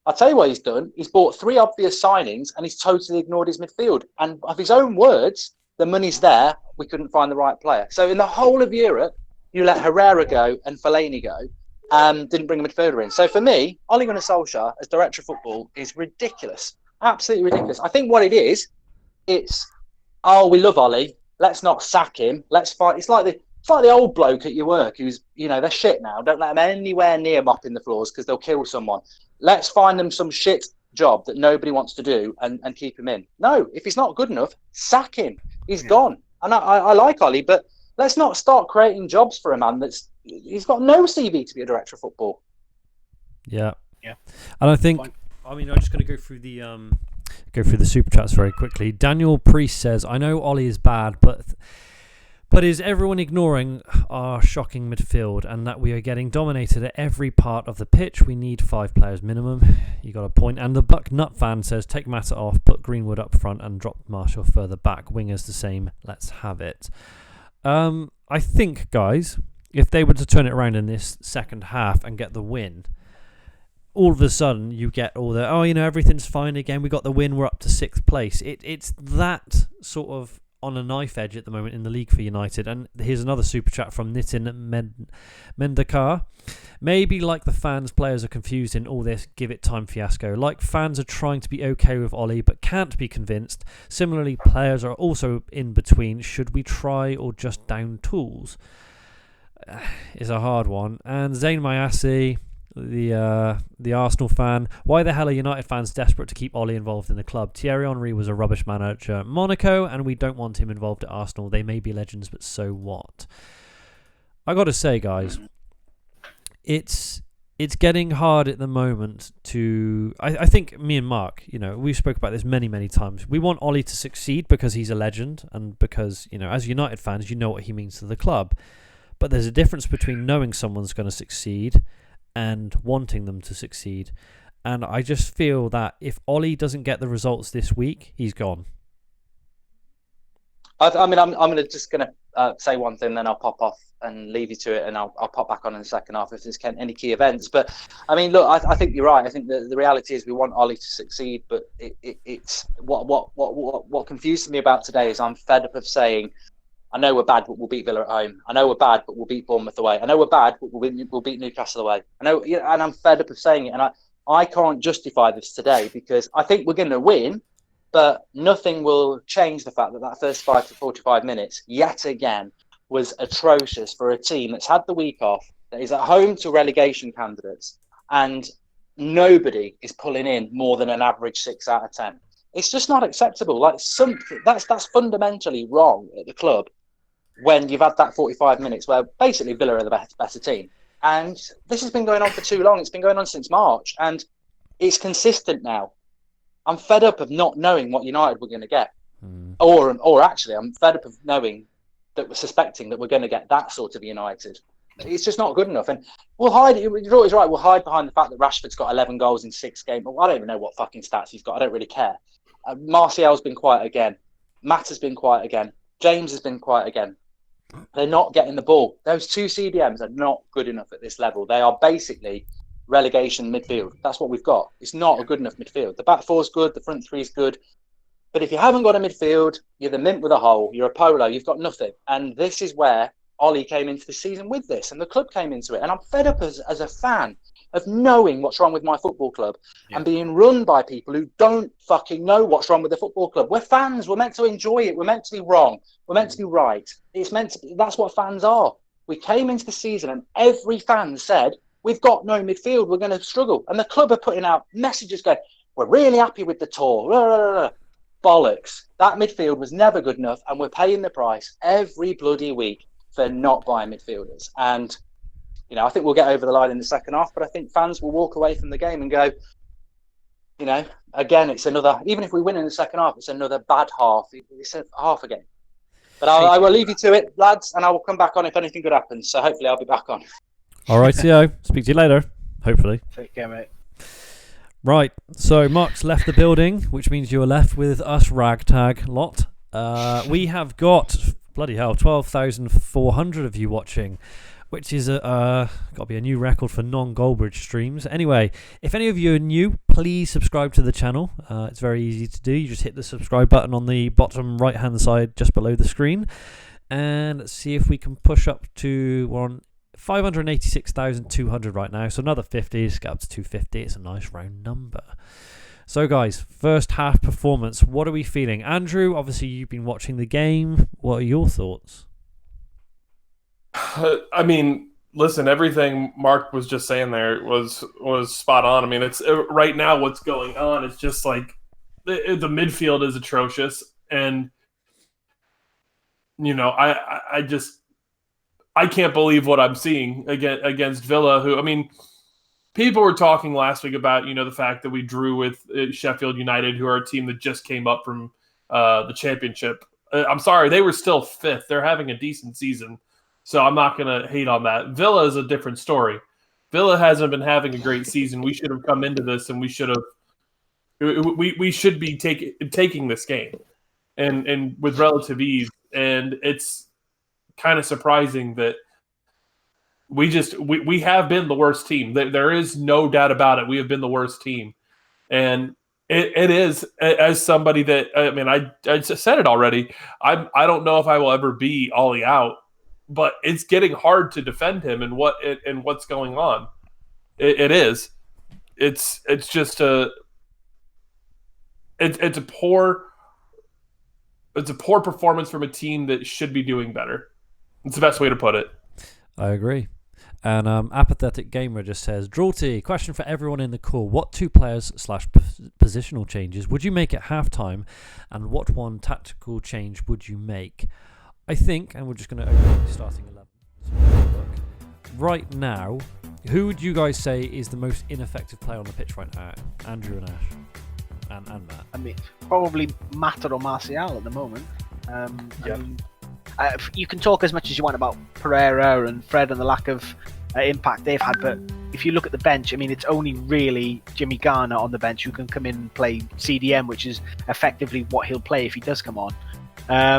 I'll tell you what he's done. He's bought 3 obvious signings and he's totally ignored his midfield. And of his own words, the money's there. We couldn't find the right player. So in the whole of Europe, you let Herrera go and Fellaini go and didn't bring a midfielder in. So for me, Ole Gunnar Solskjaer as director of football is ridiculous. Absolutely ridiculous. I think what it is, it's, we love Ole. Let's not sack him. Let's fight. It's like the old bloke at your work who's, they're shit now. Don't let them anywhere near mopping the floors because they'll kill someone. Let's find them some shit job that nobody wants to do and keep him in. No, if he's not good enough, sack him. He's gone. And I like Ollie, but let's not start creating jobs for a man he's got no CV to be a director of football. Yeah. And I think, I'm just going to go through the super chats very quickly. Daniel Priest says, I know Ollie is bad, but is everyone ignoring our shocking midfield and that we are getting dominated at every part of the pitch? We need 5 players minimum. You got a point. And the Buck Nut fan says, take Mata off, put Greenwood up front and drop Marshall further back. Wingers the same. Let's have it. I think, guys, if they were to turn it around in this second half and get the win, all of a sudden you get all the, everything's fine again. We got the win. We're up to 6th place. It's that sort of on a knife edge at the moment in the league for United. And here's another super chat from Nitin Mendakar. Maybe like the fans, players are confused in all this give it time fiasco. Like fans are trying to be okay with Ollie but can't be convinced. Similarly, players are also in between. Should we try or just down tools? Is a hard one. And Zayn Mayasi, the Arsenal fan. Why the hell are United fans desperate to keep Ollie involved in the club? Thierry Henry was a rubbish manager at Monaco and we don't want him involved at Arsenal. They may be legends, but so what? I got to say, guys, it's getting hard at the moment to... I think me and Mark, we spoke about this many, many times. We want Ollie to succeed because he's a legend and because, as United fans, you know what he means to the club. But there's a difference between knowing someone's going to succeed and wanting them to succeed. And I just feel that if Ollie doesn't get the results this week, he's gone. I'm just going to say one thing, then I'll pop off and leave you to it, and I'll pop back on in the second half if there's any key events. But look, I think you're right. I think the reality is we want Ollie to succeed, but it's what confuses me about today is I'm fed up of saying, I know we're bad, but we'll beat Villa at home. I know we're bad, but we'll beat Bournemouth away. I know we're bad, but we'll beat Newcastle away. I know, and I'm fed up of saying it, and I can't justify this today because I think we're going to win, but nothing will change the fact that first 5 to 45 minutes, yet again, was atrocious for a team that's had the week off, that is at home to relegation candidates, and nobody is pulling in more than an average 6 out of 10. It's just not acceptable. That's fundamentally wrong at the club when you've had that 45 minutes where basically Villa are the better team. And this has been going on for too long. It's been going on since March, and it's consistent now. I'm fed up of not knowing what United were going to get. Or actually, I'm fed up of knowing that we're suspecting that we're going to get that sort of United. It's just not good enough. And we'll hide. You're always right. We'll hide behind the fact that Rashford's got 11 goals in 6 games. Well, I don't even know what fucking stats he's got. I don't really care. Martial's been quiet again. Matt has been quiet again. James has been quiet again. They're not getting the ball. Those 2 CDMs are not good enough at this level. They are basically relegation midfield. That's what we've got. It's not a good enough midfield. The back 4's good. The front 3's good. But if you haven't got a midfield, you're the mint with a hole. You're a polo. You've got nothing. And this is where Ollie came into the season with this, and the club came into it. And I'm fed up as a fan of knowing what's wrong with my football club and being run by people who don't fucking know what's wrong with the football club. We're fans. We're meant to enjoy it. We're meant to be wrong. We're meant to be right. It's meant to be. That's what fans are. We came into the season and every fan said, we've got no midfield. We're going to struggle. And the club are putting out messages going, we're really happy with the tour. Bollocks. That midfield was never good enough, and we're paying the price every bloody week for not buying midfielders. And I think we'll get over the line in the second half, but I think fans will walk away from the game and go, again, it's another, even if we win in the second half, it's another bad half. It's a half again. But I will leave you to it, lads, and I will come back on if anything good happens. So hopefully I'll be back on. All right, Theo. Speak to you later, hopefully. Take care, mate. Right, so Mark's left the building, which means you're left with us ragtag lot. We have got, bloody hell, 12,400 of you watching, which is got to be a new record for non-Goldbridge streams. Anyway, if any of you are new, please subscribe to the channel. It's very easy to do. You just hit the subscribe button on the bottom right-hand side just below the screen. And let's see if we can push up to, we're on 586,200 right now. So another 50, let's get up to 250. It's a nice round number. So guys, first half performance. What are we feeling? Andrew, obviously you've been watching the game. What are your thoughts? I mean, listen, everything Mark was just saying there was spot on. I mean, it's right now what's going on is just like the midfield is atrocious, and I can't believe what I'm seeing against Villa, who, I mean, people were talking last week about, the fact that we drew with Sheffield United, who are a team that just came up from the championship. I'm sorry, they were still 5th. They're having a decent season, so I'm not going to hate on that. Villa is a different story. Villa hasn't been having a great season. We should have come into this, and we should be taking this game and with relative ease. And it's kind of surprising that we have been the worst team. There is no doubt about it. We have been the worst team, and it is, as somebody that, I mean, I said it already. I don't know if I will ever be Ollie out, but it's getting hard to defend him and what's going on. It is. It's just it's a poor performance from a team that should be doing better. It's the best way to put it. I agree. And Apathetic Gamer just says, Drawty, question for everyone in the call. What 2 players / positional changes would you make at halftime, and what 1 tactical change would you make? I think, and we're just going to open the starting 11. So right now, who would you guys say is the most ineffective player on the pitch right now? Andrew and Ash. And Matt. I mean, probably Mata or Martial at the moment. I mean, you can talk as much as you want about Pereira and Fred and the lack of impact they've had, but if you look at the bench, I mean, it's only really Jimmy Garner on the bench who can come in and play CDM, which is effectively what he'll play if he does come on. I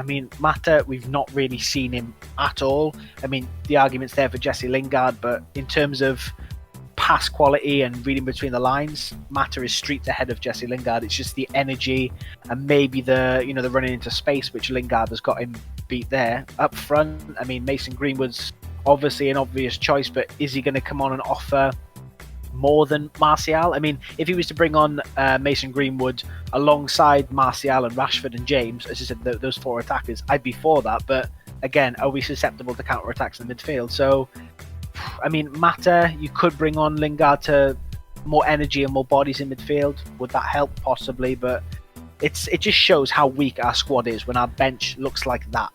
mean, Mata, we've not really seen him at all. I mean, the argument's there for Jesse Lingard, but in terms of pass quality and reading between the lines, Mata is streets ahead of Jesse Lingard. It's just the energy and maybe the running into space, which Lingard has got him beat there. Up front, I mean, Mason Greenwood's obviously an obvious choice, but is he going to come on and offer more than Martial? I mean, if he was to bring on Mason Greenwood alongside Martial and Rashford and James, as I said, those 4 attackers, I'd be for that. But again, are we susceptible to counter-attacks in the midfield? So I mean, Mata, you could bring on Lingard to more energy and more bodies in midfield. Would that help? Possibly, but it just shows how weak our squad is when our bench looks like that.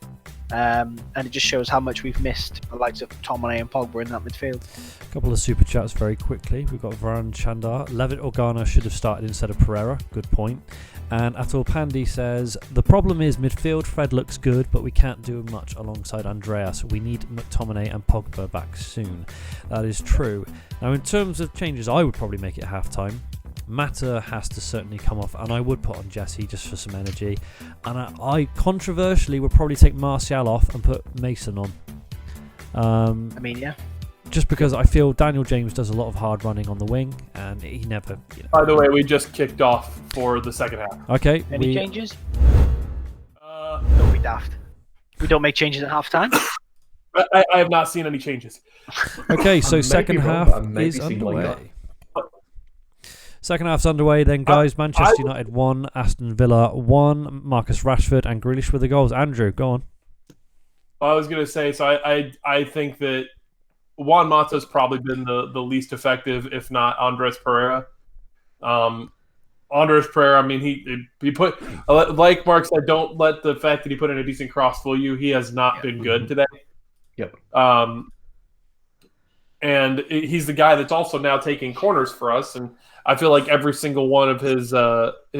and it just shows how much we've missed the likes of Tomine and Pogba in that midfield. A couple of super chats very quickly. We've got Varane Chandar. Levitt Organa should have started instead of Pereira. Good point. And Atul Pandi says, the problem is midfield Fred looks good, but we can't do much alongside Andreas. We need McTominay and Pogba back soon. That is true. Now, in terms of changes, I would probably make it half-time. Mata has to certainly come off, and I would put on Jesse just for some energy. And I controversially would probably take Martial off and put Mason on. Yeah. Just because I feel Daniel James does a lot of hard running on the wing, and he never. By the way, we just kicked off for the second half. Okay. Any changes? Don't be daft. We don't make changes at half time. I have not seen any changes. Okay, so second half is underway. Second half's underway then, guys. Manchester United 1, Aston Villa 1, Marcus Rashford and Grealish with the goals. Andrew, go on. I was going to say, so I think that Juan Mata's probably been the least effective, if not Andres Pereira. Andres Pereira, I mean, he put, like Mark said, don't let the fact that he put in a decent cross fool you. He has not been good today. Yep. And he's the guy that's also now taking corners for us, and I feel like every single one of his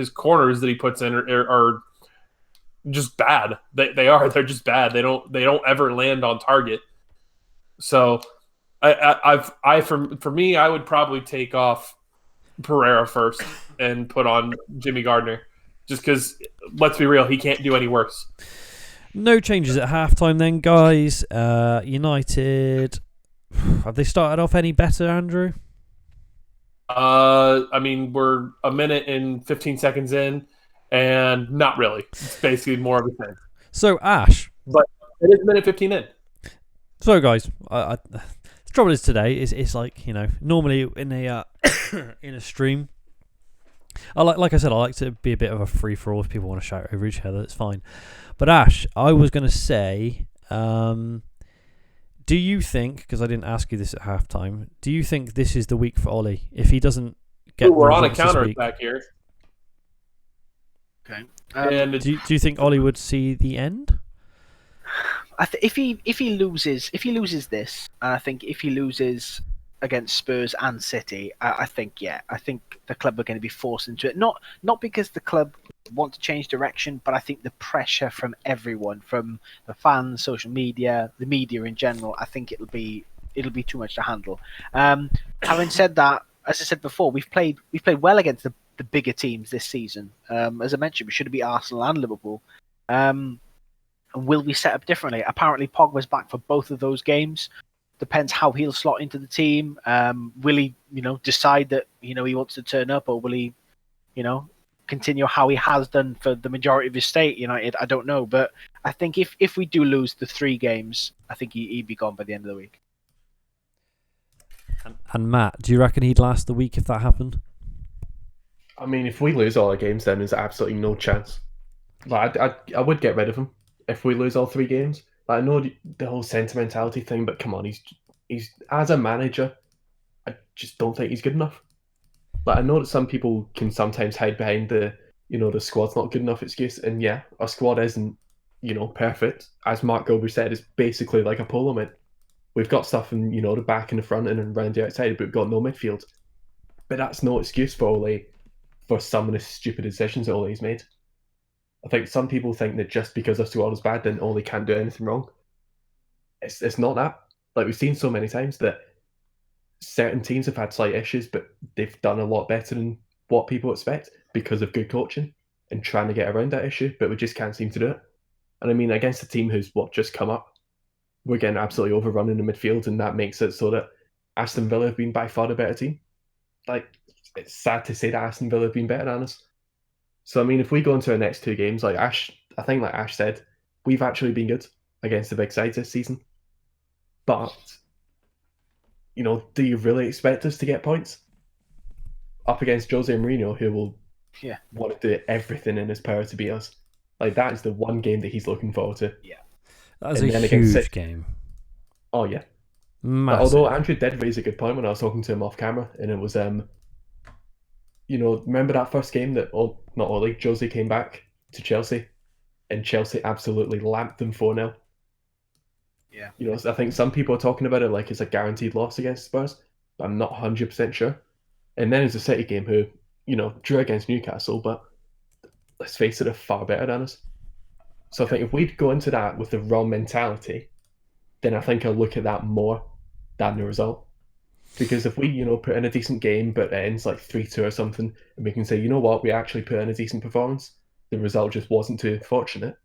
corners that he puts in are just bad. They're just bad. They don't ever land on target. So for me, I would probably take off Pereira first and put on Jimmy Gardner, just because, let's be real, he can't do any worse. No changes at halftime then, guys. United, have they started off any better, Andrew? I mean, we're a minute and 15 seconds in, and not really. It's basically more of the same. So, Ash. But it is a minute 15 in. So, guys, the trouble is today, it's like, normally in a in a stream, like I said, I like to be a bit of a free-for-all. If people want to shout over each other, that's fine. But, Ash, I was going to say... do you think, because I didn't ask you this at halftime, do you think this is the week for Ollie? If he doesn't get we're on a results counter this week, attack here. Okay. And do you think Ollie would see the end? If he loses this, and I think if he loses against Spurs and City, I think the club are going to be forced into it. Not because the club want to change direction, but I think the pressure from everyone, from the fans, social media, the media in general, I think it'll be too much to handle. Having said that, as I said before, we've played well against the bigger teams this season. As I mentioned, we should have beat Arsenal and Liverpool. Will we set up differently? Apparently, Pogba's back for both of those games. Depends how he'll slot into the team. Will he, decide that he wants to turn up, or will he, continue how he has done for the majority of his stay at United? I don't know, but I think if we do lose the 3 games, I think he'd be gone by the end of the week. And Matt, do you reckon he'd last the week if that happened? I mean, if we lose all our games, then there's absolutely no chance. Like, I would get rid of him if we lose all 3 games. Like, I know the whole sentimentality thing, but come on, he's as a manager, I just don't think he's good enough. Like, I know that some people can sometimes hide behind the squad's not good enough excuse, and yeah, our squad isn't, perfect. As Mark Goldbridge said, it's basically like a polo mitt. We've got stuff in, the back and the front and around the outside, but we've got no midfield. But that's no excuse for Ole for some of the stupid decisions that Ole's made. I think some people think that just because our squad is bad, then Ole can't do anything wrong. It's not that. Like, we've seen so many times that certain teams have had slight issues, but they've done a lot better than what people expect because of good coaching and trying to get around that issue, but we just can't seem to do it. And I mean, against a team who's just come up, we're getting absolutely overrun in the midfield, and that makes it so that Aston Villa have been by far the better team. Like, it's sad to say that Aston Villa have been better than us. So, I mean, if we go into our next 2 games, like Ash said, we've actually been good against the big sides this season. But, do you really expect us to get points? Up against Jose Mourinho, who will want to do everything in his power to beat us. Like, that is the one game that he's looking forward to. Yeah. That is a huge game. Oh, yeah. Massive. Although Andrew did raise a good point when I was talking to him off camera, and it was, remember that first game that, Jose came back to Chelsea, and Chelsea absolutely lamped them 4-0. Yeah. You know, I think some people are talking about it like it's a guaranteed loss against Spurs, but I'm not 100% sure. And then there's a City game who, you know, drew against Newcastle, but let's face it, are far better than us. So I think if we'd go into that with the wrong mentality, then I think I'll look at that more than the result. Because if we, you know, put in a decent game, but it ends like 3-2 or something, and we can say, you know what, we actually put in a decent performance, the result just wasn't too fortunate,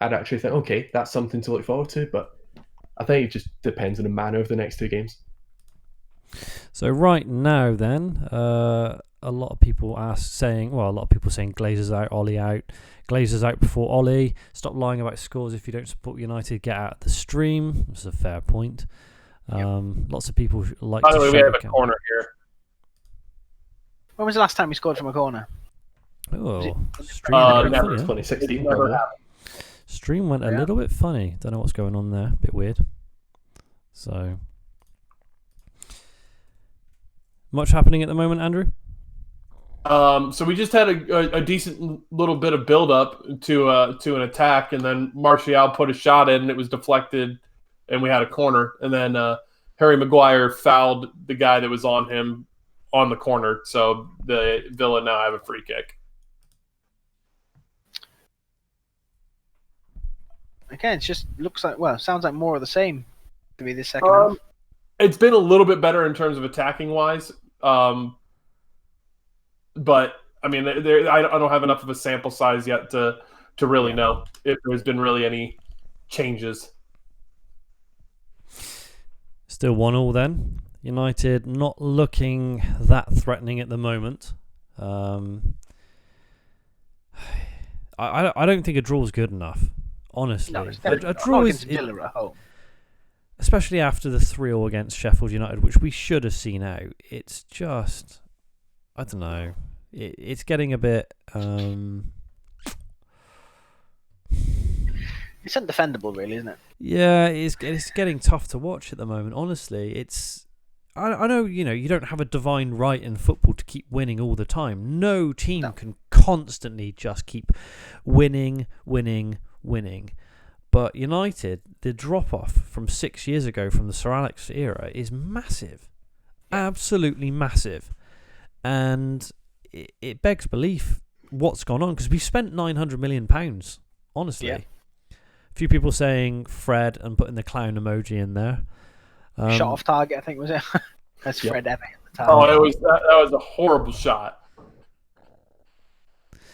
I'd actually think, okay, that's something to look forward to. But I think it just depends on the manner of the next 2 games. So right now, then, a lot of people saying Glazer's out, Ollie out. Glazer's out before Ollie. Stop lying about scores if you don't support United. Get out of the stream. That's a fair point. Lots of people like By to the way, we have a corner here. When was the last time we scored from a corner? Oh, stream went never. 2016. Never probably. Stream went a little bit funny. Don't know what's going on there. Bit weird. So, much happening at the moment, Andrew? So we just had a decent little bit of build up to an attack, and then Martial put a shot in, and it was deflected, and we had a corner, and then Harry Maguire fouled the guy that was on him on the corner, so the Villa now have a free kick. Again, it just sounds like more of the same to me this second half. It's been a little bit better in terms of attacking wise, but I mean, I don't have enough of a sample size yet to really know if there's been really any changes. Still 1-1 then. United not looking that threatening at the moment. I don't think a draw is good enough. Honestly, No, a draw is Villa at home. Especially after the 3-0 against Sheffield United, which we should have seen out. It's just, I don't know. It's getting a bit. It's undefendable, really, isn't it? Yeah, it's getting tough to watch at the moment. Honestly, it's. I know, you don't have a divine right in football to keep winning all the time. No team can constantly just keep winning. But United, the drop-off from 6 years ago from the Sir Alex era is massive. Absolutely massive. And it begs belief what's gone on, because we've spent £900 million, honestly. Yeah. A few people saying Fred and putting the clown emoji in there. Shot off target, I think, was it? That's Fred Evan at the time. Oh, that was a horrible shot.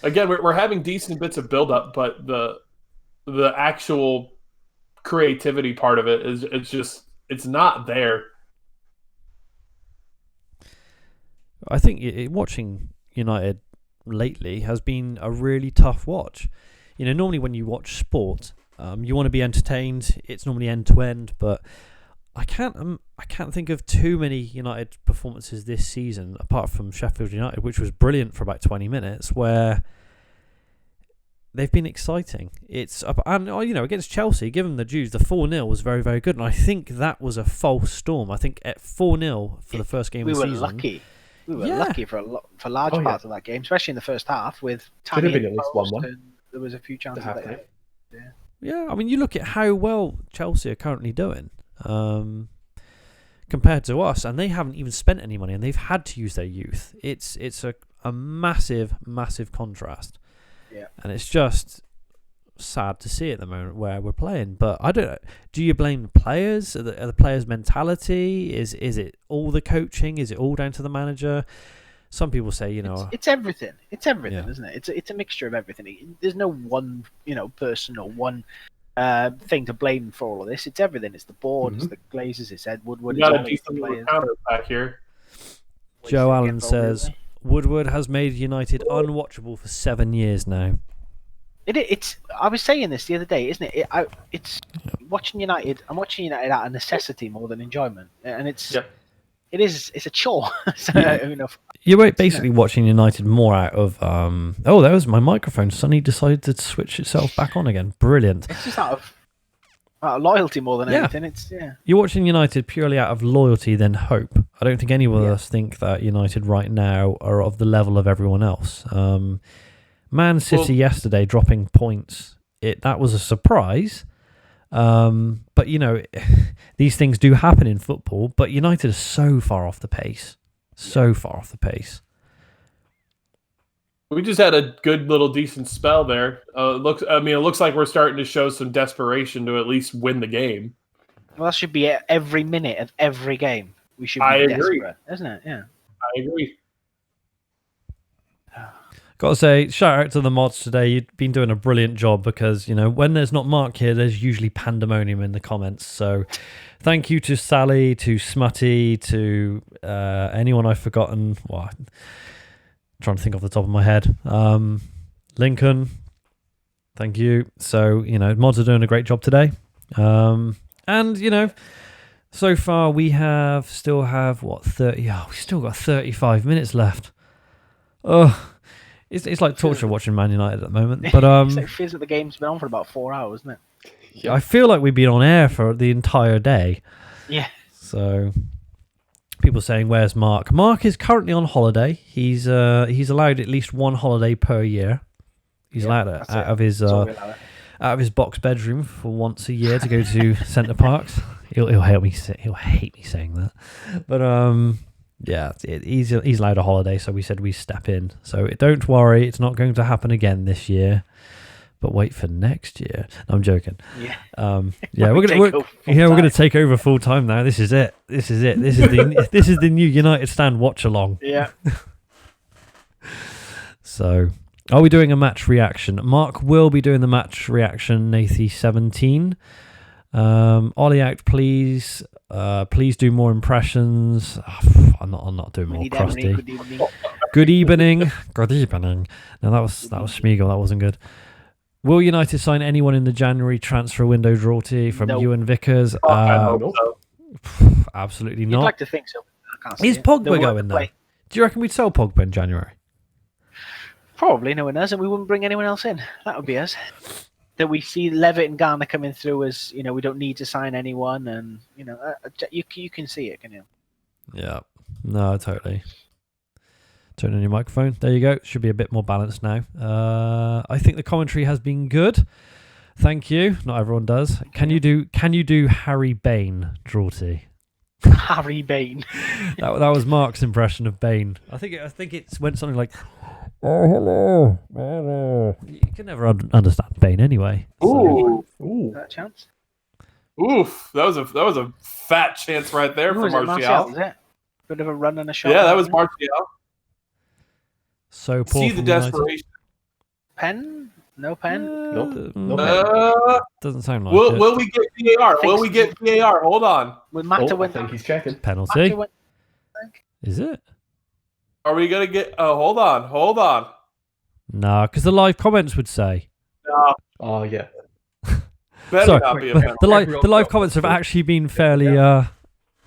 Again, we're having decent bits of build-up, but the actual creativity part of it it's not there. I think watching United lately has been a really tough watch. Normally when you watch sport, you want to be entertained. It's normally end to end, but I can't think of too many United performances this season apart from Sheffield United, which was brilliant for about 20 minutes, where they've been exciting. Against Chelsea, give them the dues, the 4-0 was very, very good, and I think that was a false storm. I think at 4-0 for the first game of the season, lucky. We were lucky for large parts of that game, especially in the first half with Tammy. Could have been at least 1-1. There was a few chances there. Yeah, I mean, you look at how well Chelsea are currently doing compared to us, and they haven't even spent any money, and they've had to use their youth. It's a massive, massive contrast. Yeah. And it's just sad to see at the moment where we're playing. But I don't. Do you blame the players? Are the players' mentality? Is it all the coaching? Is it all down to the manager? Some people say, it's everything. It's everything, isn't it? It's a mixture of everything. There's no one, person or one thing to blame for all of this. It's everything. It's the board. It's the Glazers. It's Ed Woodward. We got it's a the decent players. counter back here. Joe Allen says Woodward has made United unwatchable for 7 years now. It's. I was saying this the other day, isn't it? It's watching United. I'm watching United out of necessity more than enjoyment, and it's. Yeah. It is. It's a chore. You're basically watching United more out of. Oh, that was my microphone. Suddenly decided to switch itself back on again. Brilliant. It's just out of loyalty more than anything. It's You're watching United purely out of loyalty than hope. I don't think any of us think that United right now are of the level of everyone else. Man City yesterday dropping points. That was a surprise. But you know, these things do happen in football. But United are so far off the pace, We just had a good little decent spell there. It looks like we're starting to show some desperation to at least win the game. Well, that should be every minute of every game. We should be desperate, isn't it? Yeah. I agree. Got to say, shout out to the mods today. You've been doing a brilliant job because, you know, when there's not Mark here, there's usually pandemonium in the comments. So thank you to Sally, to Smutty, to anyone I've forgotten. Well, I'm trying to think off the top of my head. Lincoln, thank you. So, you know, mods are doing a great job today. And, you know, so far we still have, what, 30? Oh, we've still got 35 minutes left. Oh. It's like torture watching Man United at the moment. But it feels like the game's been on for about 4 hours, isn't it? Yeah. I feel like we've been on air for the entire day. Yeah. So people saying, "Where's Mark?" Mark is currently on holiday. He's allowed at least one holiday per year. He's allowed it out of his box bedroom for once a year to go to Centre Parks. He'll hate me saying that, but yeah, he's allowed a holiday, so we said we step in. So don't worry, it's not going to happen again this year. But wait for next year. No, I'm joking. Yeah. We're gonna take over full time now. This is it. This is the new United Stand watch along. Yeah. So, are we doing a match reaction? Mark will be doing the match reaction. Nathy 17. Ollie out, please. Please do more impressions. I'm not doing more crusty. Good evening. Good evening. No, that was Schmiegel. That wasn't good. Will United sign anyone in the January transfer window, Drawty, from Ewan Vickers? Absolutely not. You'd like to think so. Is Pogba going there? Do you reckon we'd sell Pogba in January? Probably. No one does, and we wouldn't bring anyone else in. That would be us. That we see Levitt and Garner coming through as, you know, we don't need to sign anyone, and, you know, you can see it, can you? Yeah. No, totally. Turn on your microphone. There you go. Should be a bit more balanced now. I think the commentary has been good. Thank you. Not everyone does. Can you do Harry Bain, Drawty? Harry Bain. that was Mark's impression of Bain. I think it went something like, "Oh, hello, hello." You can never understand Bain anyway. Ooh, that chance. Oof, that was a fat chance right there for Martial. Was it? Bit of a run and a shot. Yeah, that was Martial. So poor. See the desperation. Pen? No pen? Nope. No pen. Doesn't sound like it. Will we get VAR? Will we get VAR? Hold on. I think he's checking. Penalty. Is it? Are we gonna get? Hold on. Nah, because the live comments would say. No. Oh yeah. Better not be a penalty. The live comments have actually been fairly.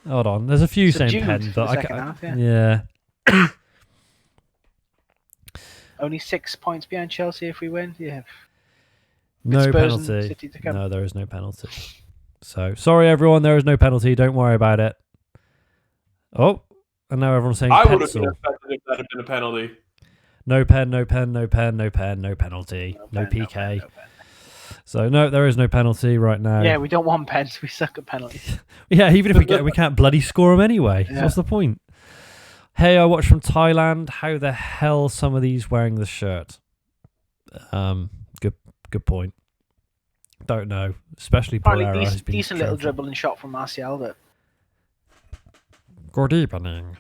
Hold on, there's a few saying pen, but I can't. Yeah. Only 6 points behind Chelsea if we win. Yeah. No penalty. No, there is no penalty. So sorry, everyone. There is no penalty. Don't worry about it. Oh, and now everyone's saying I pencil. would have been affected if that had been a penalty. No pen, no pen, no pen, no pen, no penalty, no PK. So no, there is no penalty right now. Yeah, we don't want pens. We suck at penalties. Yeah, even if we can't bloody score them anyway. Yeah. So what's the point? Hey, I watched from Thailand. How the hell some of these wearing the shirt? Good point. Don't know. Especially Pereira has been decent little dribble and shot from Martial, but good evening.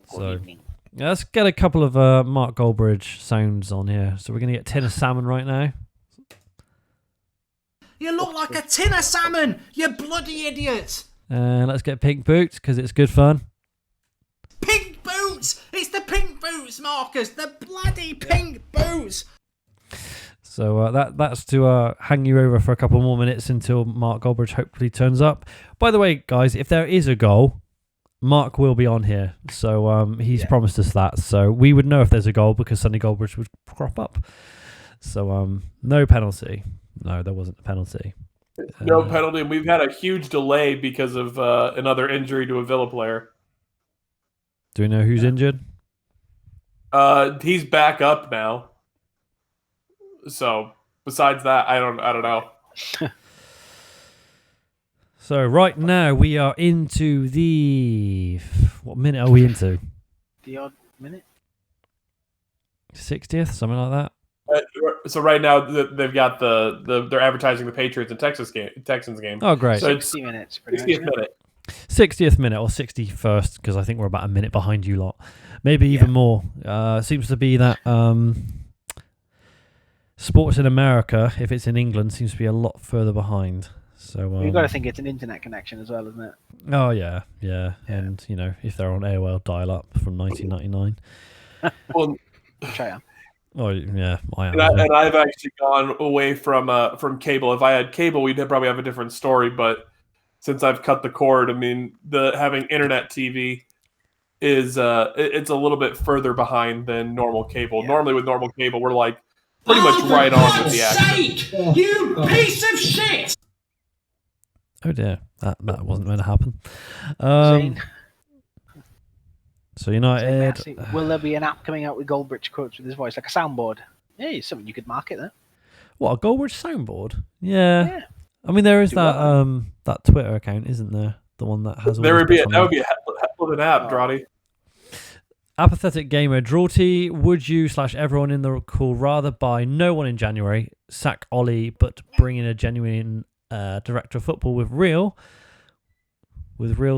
So yeah, let's get a couple of Mark Goldbridge sounds on here. So we're gonna get tin of salmon right now. You look like a tin of salmon, you bloody idiot! And let's get pink boots because it's good fun. Pink boots! It's the pink boots, Marcus! The bloody pink boots! So that's to hang you over for a couple more minutes until Mark Goldbridge hopefully turns up. By the way, guys, if there is a goal, Mark will be on here. So he's promised us that. So we would know if there's a goal because Sonny Goldbridge would crop up. So no penalty. No, there wasn't a penalty. No penalty. And we've had a huge delay because of another injury to a Villa player. Do we know who's injured? He's back up now. So besides that, I don't know. So right now we are into the... What minute are we into? The odd minute. 60th, something like that. So right now they've got they're advertising the Patriots and Texans game. Oh, great. So it's 60 minutes. Pretty 60th much, minute. 60th minute or 61st, because I think we're about a minute behind you lot. Maybe even more. Seems to be that sports in America, if it's in England, seems to be a lot further behind. So You've got to think it's an internet connection as well, isn't it? Oh, yeah. And, if they're on AOL dial-up from 1999. Well, Try on. Oh, yeah, I am. and I've actually gone away from cable. If I had cable, we'd probably have a different story. But since I've cut the cord, I mean, having internet TV is it's a little bit further behind than normal cable. Yeah. Normally, with normal cable, we're like pretty much right on with the action. Sake, you piece of shit! Oh dear, that wasn't going to happen. So United. Will there be an app coming out with Goldbridge quotes with his voice, like a soundboard? Yeah, it's something you could market there. What, a Goldbridge soundboard? Yeah. I mean, there is that Twitter account, isn't there? The one that has. That would be a hell of an app, Drawty. Apathetic gamer Drawty. Would you / everyone in the call rather buy no one in January, sack Ollie, but bring in a genuine director of football with real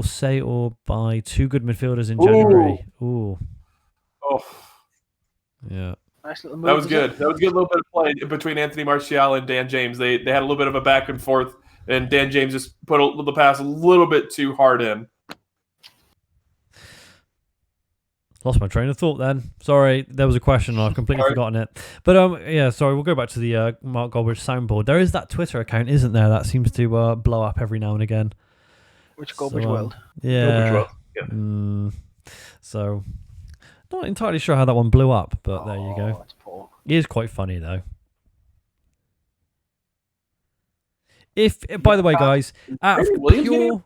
say, or buy two good midfielders in January? Ooh. Oh. Yeah. Nice little move. That was good. That was a good little bit of play between Anthony Martial and Dan James. They had a little bit of a back and forth, and Dan James just put the pass a little bit too hard in. Lost my train of thought then. Sorry, there was a question and I've completely forgotten it. But sorry, we'll go back to the Mark Goldbridge soundboard. There is that Twitter account, isn't there? That seems to blow up every now and again. Which Goldbridge World? Yeah. Goldbridge World. Yeah. So, not entirely sure how that one blew up, but there you go. That's poor. It is quite funny though. By the way, guys, Brandon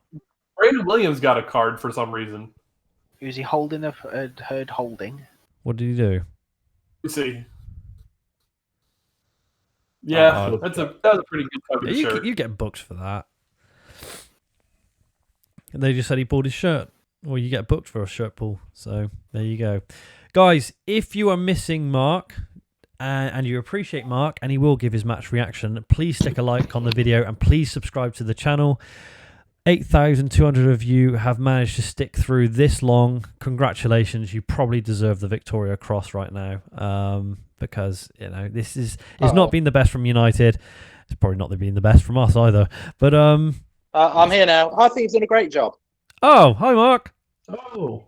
Williams got a card for some reason. Who's he holding? Heard holding. What did he do? Let's see. Yeah, that was a pretty good cover shirt. You get booked for that. They just said he pulled his shirt. Well, you get booked for a shirt pull. So there you go. Guys, if you are missing Mark and you appreciate Mark and he will give his match reaction, please stick a like on the video and please subscribe to the channel. 8,200 of you have managed to stick through this long. Congratulations. You probably deserve the Victoria Cross right now, because this is not been the best from United. It's probably not been the best from us either. But I'm here now. I think he's done a great job. Oh, hi Mark. Oh,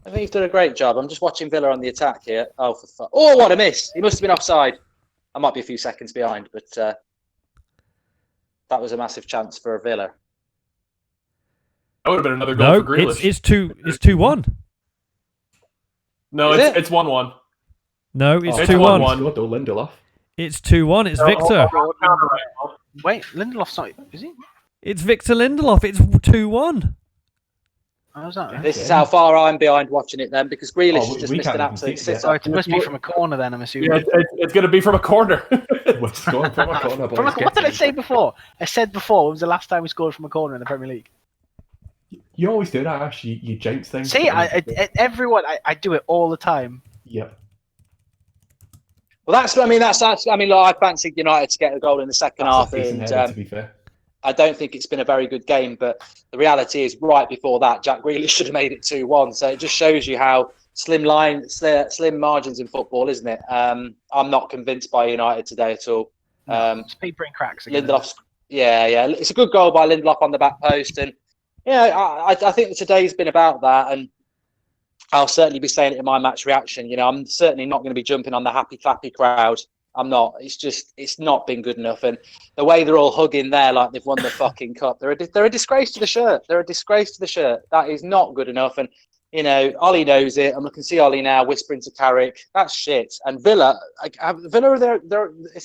I think he's done a great job. I'm just watching Villa on the attack here. Oh, for fuck! Oh, what a miss! He must have been offside. I might be a few seconds behind, but that was a massive chance for Villa. That would have been another goal for Grealish. It's 2-1. No, it's 1-1. No, it's 2-1. Lindelof. It's 2-1. It's Victor. Wait, Lindelof's not, is he? It's Victor Lindelof. It's 2-1. How's that? This is how far I'm behind watching it then, because Grealish has just missed an absolute sitter. Oh, it must be from a corner then, I'm assuming. Yeah, it's going to be from a corner. What did I say before? I said before, it was the last time we scored from a corner in the Premier League. You always do that, Ash. You jinx things. See, I do it all the time. Yep. Well, I fancied United to get a goal in the second half, and to be fair. I don't think it's been a very good game. But the reality is, right before that, Jack Grealish should have made it 2-1. So it just shows you how slim margins in football, isn't it? I'm not convinced by United today at all. It's paper and cracks again. Lindelof's, yeah, it's a good goal by Lindelof on the back post, and I think that today's been about that, and I'll certainly be saying it in my match reaction. I'm certainly not going to be jumping on the happy clappy crowd. I'm not. It's not been good enough. And the way they're all hugging there like they've won the fucking cup, they're a disgrace to the shirt. They're a disgrace to the shirt. That is not good enough. And, Ollie knows it. I'm looking to see Ollie now whispering to Carrick. That's shit. And Villa, it's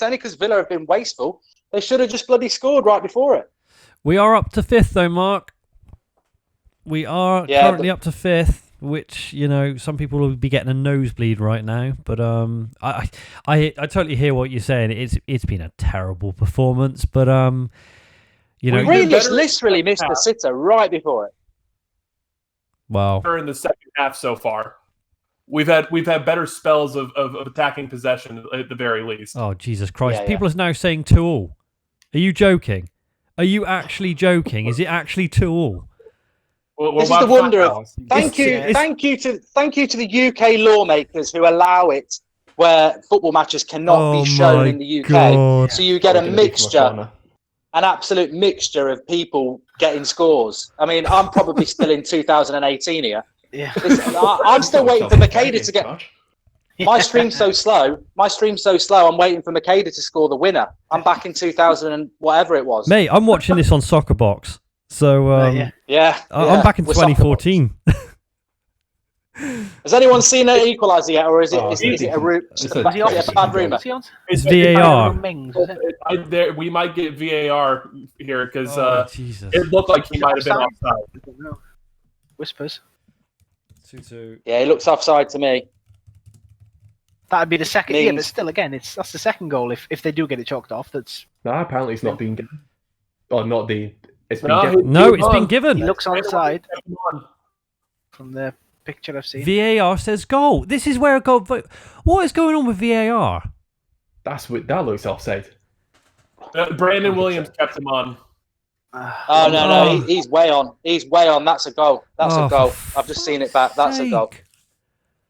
only because Villa have been wasteful. They should have just bloody scored right before it. We are up to 5th though, Mark. We are currently up to 5th. Which some people will be getting a nosebleed right now, but I totally hear what you're saying. It's been a terrible performance, but You know, Grealish literally missed the sitter right before it. wow. In the second half so far, we've had better spells of attacking possession at the very least. Oh, Jesus Christ. Yeah, People are now saying 2-2. Are you joking? Are you actually joking? Is it actually 2-2? Well, This is the wonder of thank you to the UK lawmakers who allow it where football matches cannot be shown in the UK. God. So you get a mixture, an absolute mixture of people getting scores. I mean, I'm probably still in 2018 here. Yeah. I'm still waiting for Makeda to get. My stream's so slow. I'm waiting for Makeda to score the winner. I'm back in 2000 and whatever it was. Mate, I'm watching this on Soccerbox. So I'm back in 2014. Has anyone seen an equalizer yet, or is it a bad rumor? It's VAR. We might get VAR here because Jesus. it looked like he might have been offside. Whispers. 2-2. Yeah, he looks offside to me. That'd be the second. Yeah, but still, again, that's the second goal. If they do get it chalked off, that's. No, apparently it's not being given. Or not the. It's been No, given. No, it's been given. He looks onside from the picture I've seen. VAR says goal. This is where a goal. What is going on with VAR? That looks offside. Brandon Williams kept him on. Oh no, he's way on. He's way on. That's a goal. That's a goal. I've just seen it back. That's a goal.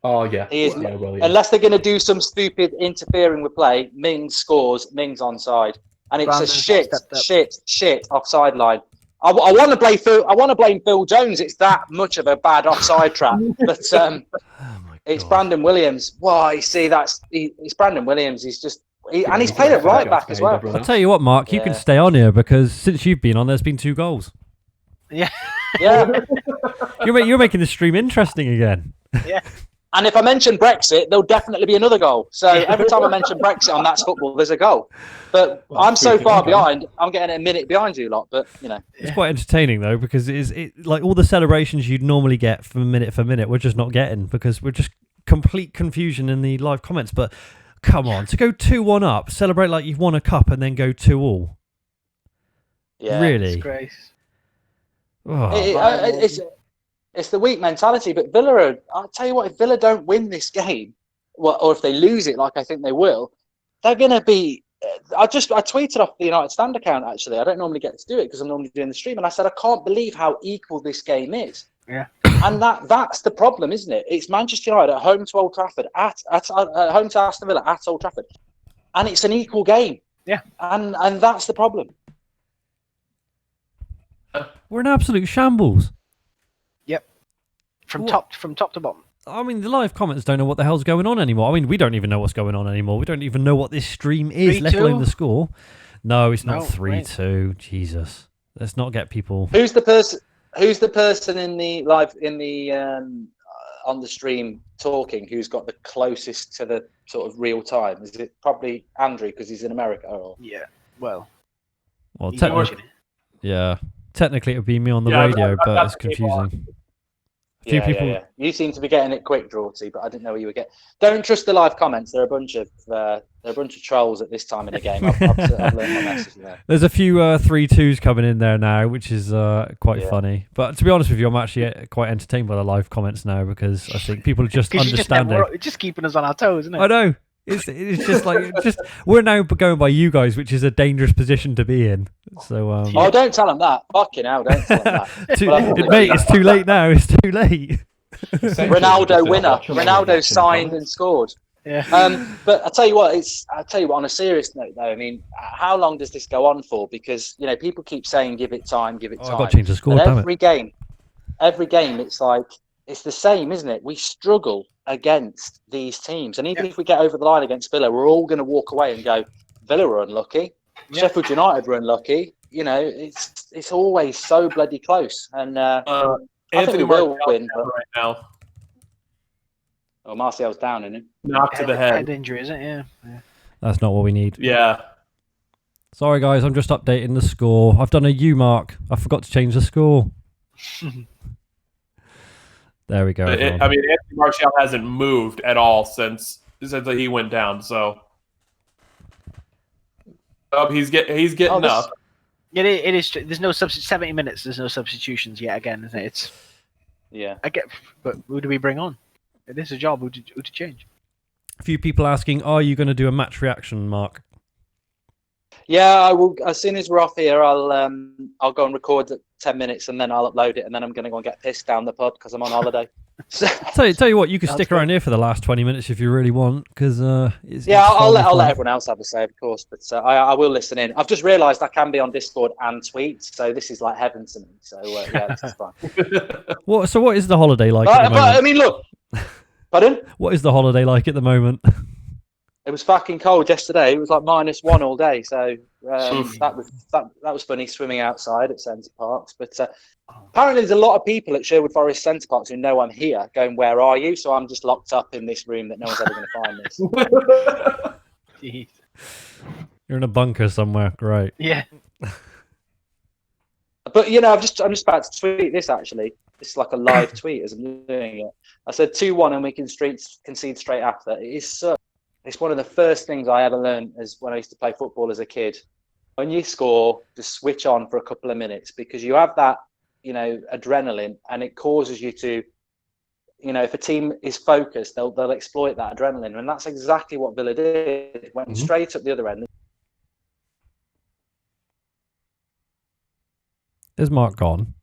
Oh yeah. He is, Williams. unless they're going to do some stupid interfering with play, Mings scores. Mings onside, and it's a shit offside line. I want to blame Phil. I want to blame Phil Jones. It's that much of a bad offside trap. But it's Brandon Williams. Why? See, it's Brandon Williams. He's just. And he's played it right back as well. I'll tell you what, Mark, you can stay on here because since you've been on, there's been 2 goals. Yeah. Yeah. You're making the stream interesting again. Yeah. And if I mention Brexit, there'll definitely be another goal. So every time I mention Brexit on That's Football, there's a goal. But I'm so far behind, I'm getting a minute behind you lot. But, you know. It's quite entertaining, though, because it like all the celebrations you'd normally get for minute, we're just not getting because we're just complete confusion in the live comments. But come on, to go 2-1 up, celebrate like you've won a cup and then go 2-2. Yeah. Really? Disgrace. Oh. It's the weak mentality, but Villa, I'll tell you what, if Villa don't win this game, or if they lose it like I think they will, they're going to be... I tweeted off the United Stand account, actually. I don't normally get to do it because I'm normally doing the stream, and I said, I can't believe how equal this game is. Yeah. And that's the problem, isn't it? It's Manchester United at home to Old Trafford, at home to Aston Villa at Old Trafford, and it's an equal game. Yeah. And that's the problem. We're in absolute shambles. From top to bottom. I mean, the live comments don't know what the hell's going on anymore. I mean, we don't even know what's going on anymore. We don't even know what this stream is, let alone the score. No, it's not 3-2. Right. Jesus, let's not get people. Who's the person in the live on the stream talking? Who's got the closest to the sort of real time? Is it probably Andrew because he's in America? Or? Yeah. Well, technically, technically it would be me on the radio, but it's confusing. Yeah. You seem to be getting it quick, Drawty, but I didn't know where you were getting. Don't trust the live comments. They're a bunch of trolls at this time in the game. I've learned my message there. There's a few 3-2s coming in there now, which is quite funny. But to be honest with you, I'm actually quite entertained by the live comments now because I think people are just understanding. It's just keeping us on our toes, isn't it? I know. It's just like we're now going by you guys, which is a dangerous position to be in. So don't tell them that. Fucking hell, don't tell them that. Mate, it's too late now. It's too late. Ronaldo winner. Ronaldo signed and scored. Yeah. But I tell you what, on a serious note though, I mean, how long does this go on for? Because people keep saying give it time. I've got to change the score. Every game, it's like it's the same, isn't it? We struggle against these teams, and even if we get over the line against Villa, we're all going to walk away and go, Villa were unlucky, Sheffield United were unlucky. It's always so bloody close, and I think we will win right now. Oh, Martial's down, isn't he? Knocked to the head. Head injury, isn't it? Yeah. That's not what we need. Yeah. Sorry, guys. I'm just updating the score. I've done a U mark. I forgot to change the score. There we go. Anthony Martial hasn't moved at all since he went down. So he's getting up. It is. There's no 70 minutes. There's no substitutions yet. Again, isn't it? I get. But who do we bring on? It is a job. Who to change? A few people asking, are you going to do a match reaction, Mark? Yeah, I will. As soon as we're off here, I'll go and record 10 minutes, and then I'll upload it, and then I'm going to go and get pissed down the pub because I'm on holiday. Tell you what, you can stick around here for the last 20 minutes if you really want, because I'll let everyone else have a say, of course, but I will listen in. I've just realised I can be on Discord and tweet, so this is like heaven to me. So yeah, this is fine. What is the holiday like? At the moment? But I mean, look. Pardon? What is the holiday like at the moment? It was fucking cold yesterday. It was like -1 all day, so that was funny swimming outside at Centre Parks. But apparently, there's a lot of people at Sherwood Forest Centre Parks who know I'm here, going, "Where are you?" So I'm just locked up in this room that no one's ever going to find me. You're in a bunker somewhere, great. Yeah. But I'm just about to tweet this actually. This is like a live tweet as I'm doing it. I said 2-1 and we can concede straight after. It's one of the first things I ever learned as when I used to play football as a kid. When you score, just switch on for a couple of minutes because you have that, adrenaline, and it causes you to, if a team is focused, they'll exploit that adrenaline, and that's exactly what Villa did. It went straight up the other end. Is Mark gone?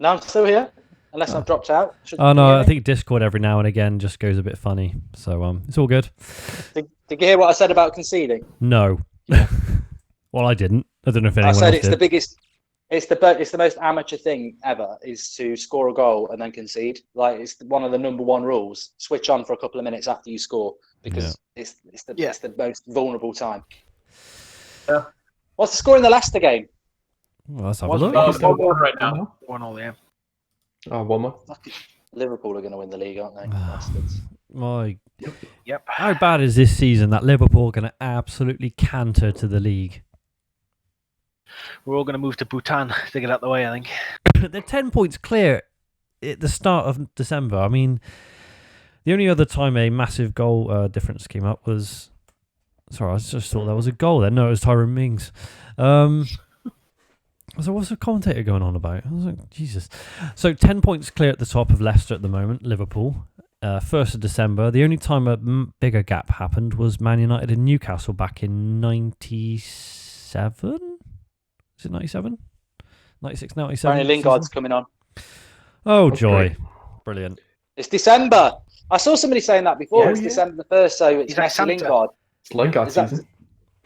No, I'm still here. Unless I've dropped out. Oh no, I think Discord every now and again just goes a bit funny. So it's all good. Did you hear what I said about conceding? No. Well, I didn't. I don't know if anyone I said else it's did. the biggest. It's the most amateur thing ever is to score a goal and then concede. Like it's one of the number one rules. Switch on for a couple of minutes after you score because it's the most vulnerable time. Yeah. What's the score in the Leicester game? Well, let's have a look. 1-1 right now. 1-1, yeah. Oh, one more. Liverpool are going to win the league, aren't they? Bastards. Yep. How bad is this season that Liverpool are going to absolutely canter to the league? We're all going to move to Bhutan to get out the way, I think. They're 10 points clear at the start of December. I mean, the only other time a massive goal difference came up was... Sorry, I just thought that was a goal then. No, it was Tyrone Mings. So what's the commentator going on about? I was like, Jesus. So 10 points clear at the top of Leicester at the moment, Liverpool. 1st of December. The only time a bigger gap happened was Man United and Newcastle back in 97? Is it 97? 96, 97? Apparently Lingard's coming on. Oh, That's joy. great. Brilliant. It's December. I saw somebody saying that before. Yeah, It's yeah. December the 1st, so it's He's like Messi Santa. Lingard. It's Lingard Is that- season.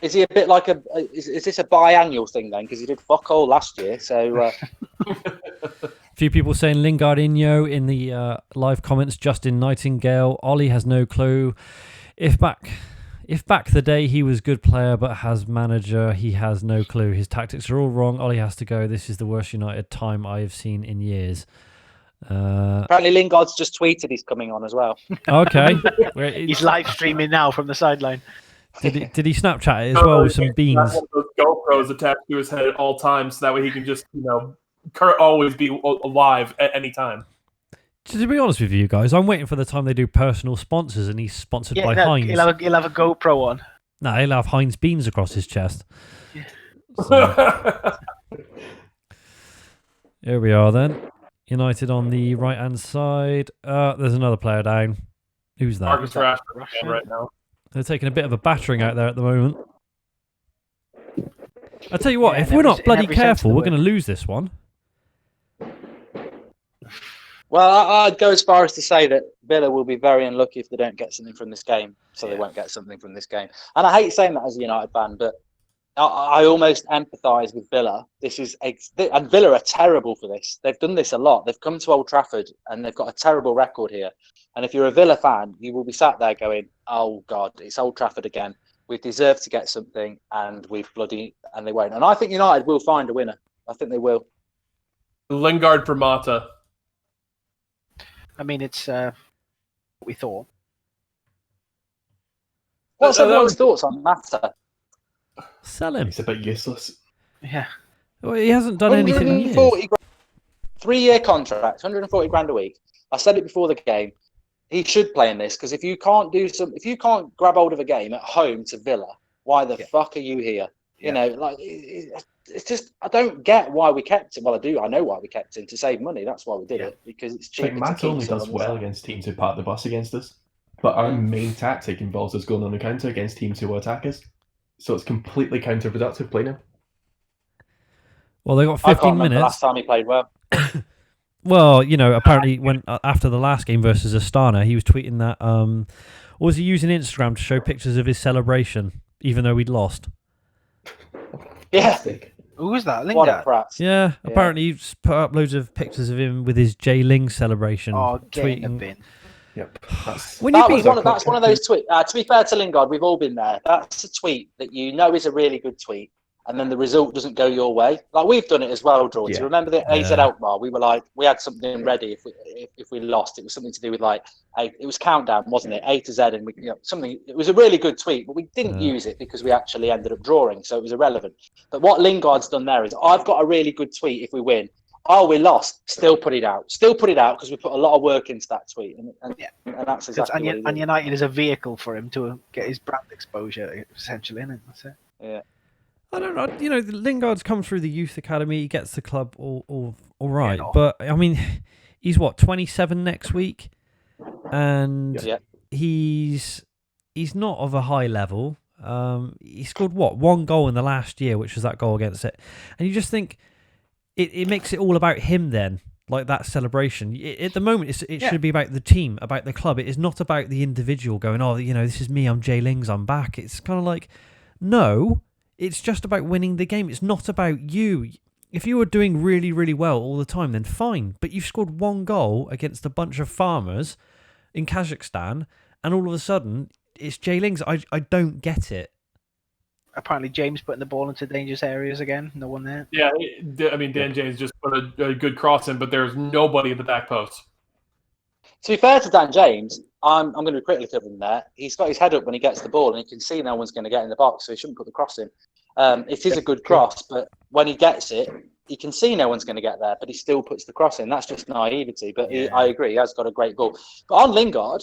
Is he a bit like is this a biannual thing then? Because he did fuck all last year, so... A few people saying Lingardinho in the live comments. Justin Nightingale. Ollie has no clue. If back the day he was good player but as manager, he has no clue. His tactics are all wrong. Ollie has to go. This is the worst United time I have seen in years. Apparently Lingard's just tweeted he's coming on as well. Okay. He's live streaming now from the sideline. Did he Snapchat it as well with some beans? One of those GoPros attached to his head at all times, so that way he can just, always be alive at any time. To be honest with you guys, I'm waiting for the time they do personal sponsors and he's sponsored by Heinz. He'll have a GoPro on. No, he'll have Heinz beans across his chest. Yeah. So, here we are then. United on the right-hand side. There's another player down. Who's that? Marcus Rashford right now. They're taking a bit of a battering out there at the moment. I tell you what, Yeah, if in we're every- not in bloody every sense of careful, the we're word. going to lose this one. Well, I'd go as far as to say that Villa will be very unlucky if they don't get something from this game. So they won't get something from this game. And I hate saying that as a United fan, but I almost empathise with Villa. And Villa are terrible for this. They've done this a lot. They've come to Old Trafford and they've got a terrible record here. And if you're a Villa fan, you will be sat there going, "Oh God, it's Old Trafford again. We deserve to get something, and and they won't." And I think United will find a winner. I think they will. Lingard for Mata. I mean, it's what we thought. What's everyone's thoughts on Mata? Sell him. He's a bit useless. Yeah. Well, he hasn't done anything in years. 3-year contract, 140 grand a week. I said it before the game. He should play in this because if you can't grab hold of a game at home to Villa, why the fuck are you here? You know, like it's just I don't get why we kept him. Well, I do. I know why we kept him, to save money. That's why we did it, because it's cheaper. Matt only does well against teams who park the bus against us, but our main tactic involves us going on the counter against teams who attack us. So it's completely counterproductive playing him. Well, they got I can't 15 remember minutes. last time he played well. Well, you know, apparently when after the last game versus Astana, he was tweeting that. Or was he using Instagram to show pictures of his celebration, even though we'd lost? Yeah. Who was that? What a Lingard? prat. Yeah, apparently he's put up loads of pictures of him with his Jay Ling celebration. Oh, getting a tweeting. bin. Yep. That's one of those tweets. To be fair to Lingard, we've all been there. That's a tweet that you know is a really good tweet, and then the result doesn't go your way. Like we've done it as well, Drawty. Yeah. Remember the AZ Alkmaar? We were like, we had something ready if we lost. It was something to do with like it was countdown, wasn't it? A to Z, and something. It was a really good tweet, but we didn't use it because we actually ended up drawing, so it was irrelevant. But what Lingard's done there is, I've got a really good tweet if we win. Oh, we lost. Still put it out because we put a lot of work into that tweet, and that's exactly what and United is a vehicle for him to get his brand exposure, essentially, isn't it? That's it. Yeah. I don't know. You know, Lingard's come through the youth academy. He gets the club all right. Yeah. But I mean, he's 27 next week, and he's not of a high level. He scored one goal in the last year, which was that goal against it, and you just think it makes it all about him then. Like that celebration. At the moment, it should be about the team, about the club. It is not about the individual going, oh, you know, this is me. I'm Jay Lings. I'm back. It's kind of like, no. It's just about winning the game. It's not about you. If you were doing really, really well all the time, then fine. But you've scored one goal against a bunch of farmers in Kazakhstan, and all of a sudden, it's Jay Lings. I don't get it. Apparently, James putting the ball into dangerous areas again. No one there. Yeah, I mean, Dan James just put a good cross in, but there's nobody at the back post. To be fair to Dan James, I'm going to be critical of him there. He's got his head up when he gets the ball, and he can see no one's going to get in the box, so he shouldn't put the cross in. It is a good cross, but when he gets it, he can see no one's going to get there, but he still puts the cross in. That's just naivety. But I agree, he has got a great ball. But on Lingard,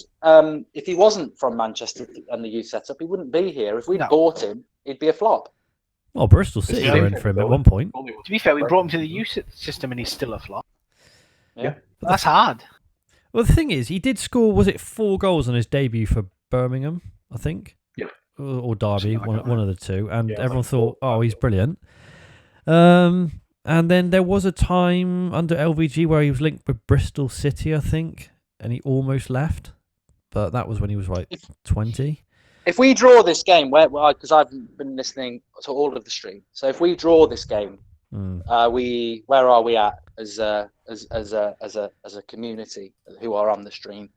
if he wasn't from Manchester and the youth setup, he wouldn't be here. If we'd bought him, he'd be a flop. Well, Bristol City were in for him at one point. To be fair, we brought him to the youth system, and he's still a flop. Yeah. That's hard. Well, the thing is, he did score, was it 4 goals on his debut for Birmingham, I think? Yeah. Or Derby, one of the two. And everyone thought, he's brilliant. And then there was a time under LVG where he was linked with Bristol City, I think, and he almost left. But that was when he was, 20. If we draw this game, because I've been listening to all of the stream, so if we draw this game, where are we at as a community who are on the stream,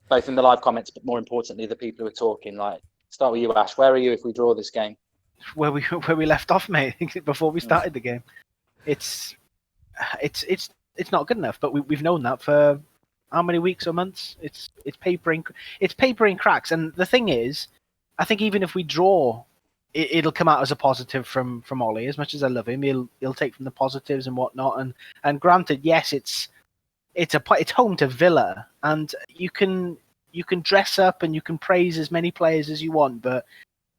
both in the live comments, but more importantly, the people who are talking? Like, start with you, Ash. Where are you if we draw this game? Where we left off, mate. Before we started the game, it's not good enough. But we've known that for how many weeks or months? It's papering cracks. And the thing is, I think even if we draw, it'll come out as a positive from Ollie. As much as I love him, he'll take from the positives and whatnot. And granted, yes, it's home to Villa, and you can dress up and you can praise as many players as you want, but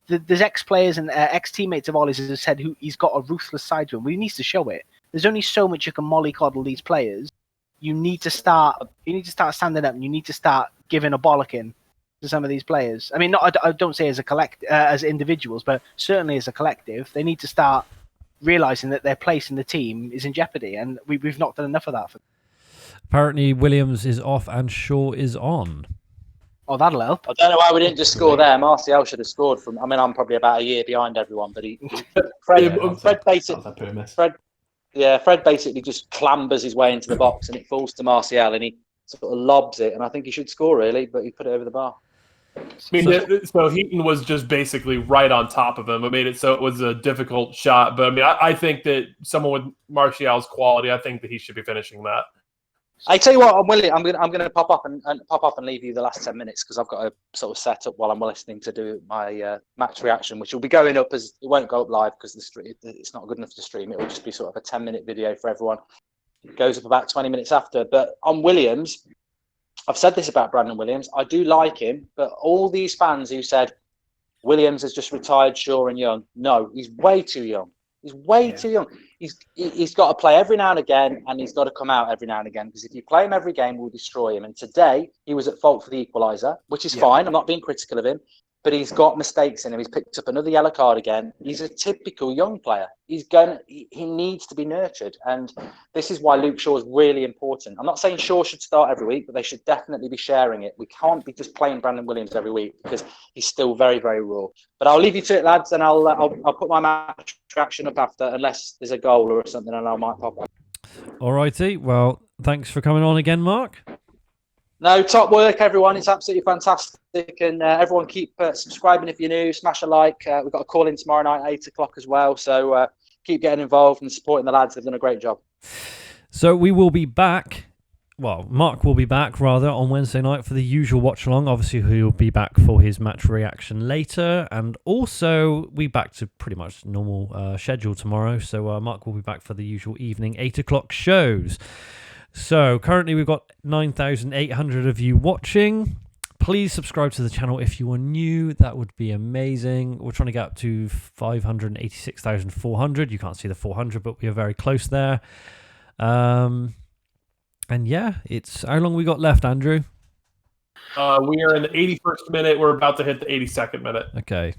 there's ex-players and ex-teammates of Ollie's have said he's got a ruthless side to him. He needs to show it. There's only so much you can mollycoddle these players. You need to start standing up, and you need to start giving a bollocking to some of these players. I mean, I don't say as as individuals, but certainly as a collective, they need to start realizing that their place in the team is in jeopardy, and we've not done enough of that. Apparently, Williams is off and Shaw is on. Oh, that'll help. I don't know why we didn't just score there. Martial should have scored from. I mean, I'm probably about a year behind everyone, but Fred basically just clambers his way into the box, and it falls to Martial, and he sort of lobs it, and I think he should score really, but he put it over the bar. I mean, so Heaton was just basically right on top of him. I made it so it was a difficult shot, but I mean, I think that someone with Martial's quality, I think that he should be finishing that. I tell you what, I'm going to pop up and leave you the last 10 minutes because I've got to sort of set up while I'm listening to do my match reaction, which will be going up as it won't go up live because it's not good enough to stream. It will just be sort of a 10-minute video for everyone. It goes up about 20 minutes after. But on Williams, I've said this about Brandon Williams. I do like him, but all these fans who said, Williams has just retired Shaw and Young. No, he's way too young. He's way too young. He's got to play every now and again, and he's got to come out every now and again, because if you play him every game, we'll destroy him. And today, he was at fault for the equaliser, which is fine. I'm not being critical of him. But he's got mistakes in him. He's picked up another yellow card again. He's a typical young player. He needs to be nurtured. And this is why Luke Shaw is really important. I'm not saying Shaw should start every week, but they should definitely be sharing it. We can't be just playing Brandon Williams every week, because he's still very, very raw. But I'll leave you to it, lads, and I'll put my match reaction up after, unless there's a goal or something, and I might pop up. All righty. Well, thanks for coming on again, Mark. No, top work, everyone. It's absolutely fantastic. And everyone keep subscribing if you're new. Smash a like. We've got a call in tomorrow night, 8 o'clock as well. So keep getting involved and supporting the lads. They've done a great job. So we will be back. Well, Mark will be back, rather, on Wednesday night for the usual watch-along. Obviously, he'll be back for his match reaction later. And also, we back to pretty much normal schedule tomorrow. So Mark will be back for the usual evening 8 o'clock shows. So currently we've got 9,800 of you watching. Please subscribe to the channel if you are new. That would be amazing. We're trying to get up to 586,400. You can't see the 400, but we are very close there. And yeah, it's how long we got left, Andrew? We are in the 81st minute. We're about to hit the 82nd minute. Okay.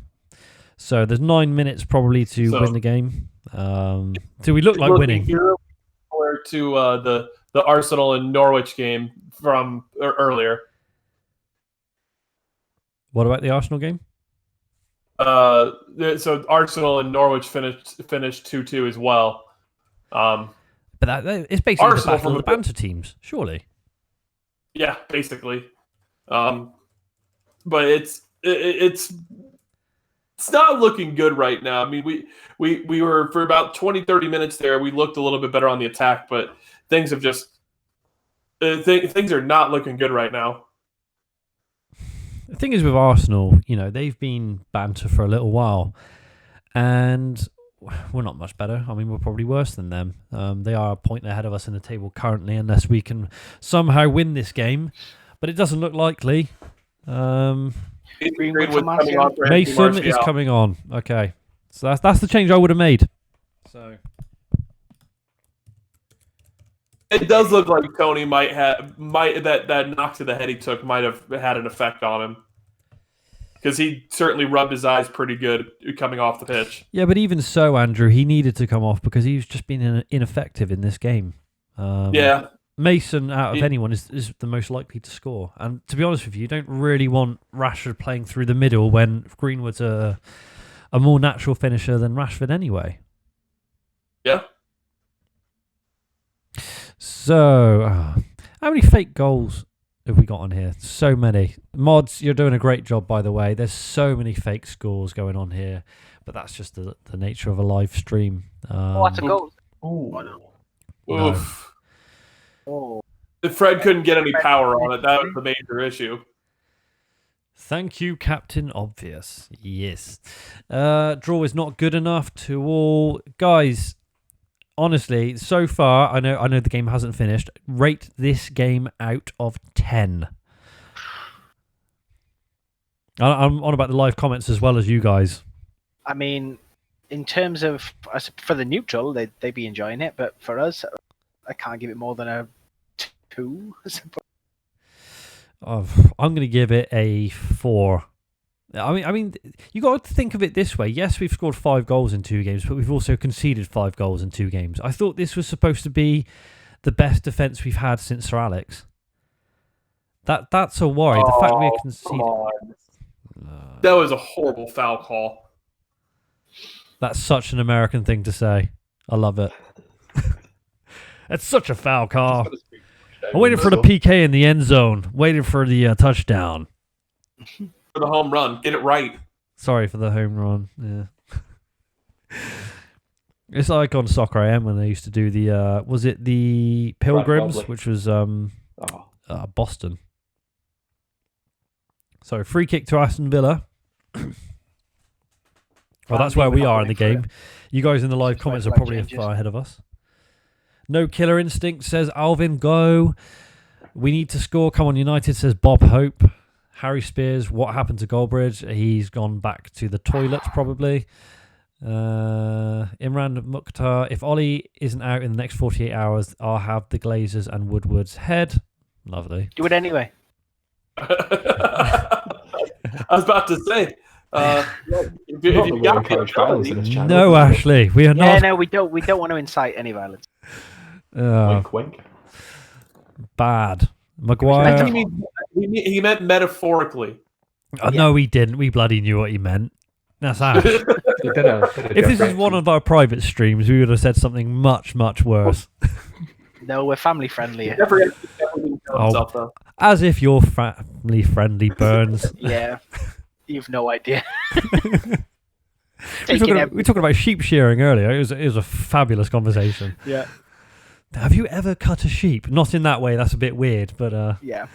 So there's 9 minutes probably to win the game. Do we look like winning? Similar to the Arsenal and Norwich game from earlier. What about the Arsenal game? So Arsenal and Norwich finished 2-2 as well. But that it's basically Arsenal the battle of the banter teams, surely. Yeah, basically. But it's not looking good right now. I mean, we were for about 20-30 minutes there. We looked a little bit better on the attack, but things have just things are not looking good right now. The thing is with Arsenal, they've been banter for a little while, and we're not much better. I mean, we're probably worse than them. They are a point ahead of us in the table currently, unless we can somehow win this game. But it doesn't look likely. Mason is coming on. Okay, so that's the change I would have made. So it does look like Tony might that knock to the head he took might have had an effect on him, because he certainly rubbed his eyes pretty good coming off the pitch. Yeah, but even so, Andrew, he needed to come off because he's just been ineffective in this game. Yeah. Mason, out of anyone, is the most likely to score. And to be honest with you don't really want Rashford playing through the middle when Greenwood's a more natural finisher than Rashford anyway. Yeah. So, how many fake goals have we got on here? So many. Mods, you're doing a great job, by the way. There's so many fake scores going on here, but that's just the nature of a live stream. That's a goal. Oof. Oh. If Fred couldn't get any power on it, that was the major issue. Thank you, Captain Obvious. Yes. Draw is not good enough to all. Guys, honestly, so far, I know the game hasn't finished. Rate this game out of 10. I'm on about the live comments as well as you guys. I mean, in terms of, for the neutral, they'd be enjoying it, but for us, I can't give it more than a 2. I'm going to give it a 4. I mean, you got to think of it this way. Yes, we've scored 5 goals in 2 games, but we've also conceded 5 goals in 2 games. I thought this was supposed to be the best defence we've had since Sir Alex. That's a worry. The fact we conceded. That was a horrible foul call. That's such an American thing to say. I love it. That's such a foul call. I'm waiting for the PK in the end zone. Waiting for the touchdown. For the home run. Get it right. Sorry for the home run. Yeah. It's like on Soccer AM when they used to do the, was it the Pilgrims, which was Boston. So free kick to Aston Villa. Well, that's where we are in the game. You guys in the live comments are probably far ahead of us. No killer instinct, says Alvin. Go. We need to score. Come on, United, says Bob Hope. Harry Spears, what happened to Goldbridge? He's gone back to the toilets probably. Imran Mukhtar, if Ollie isn't out in the next 48 hours, I'll have the Glazers and Woodward's head. Lovely. Do it anyway. I was about to say. If you got no, Ashley, we are not. Yeah, no, we don't want to incite any violence. Wink, wink. Bad. Maguire. He meant metaphorically. No, he didn't. We bloody knew what he meant. That's Ash. If this is one of our private streams, we would have said something much, much worse. No, we're family friendly. As if you're family friendly, Burns. Yeah, you've no idea. we were talking about sheep shearing earlier. It was a fabulous conversation. Yeah. Have you ever cut a sheep? Not in that way. That's a bit weird, but yeah.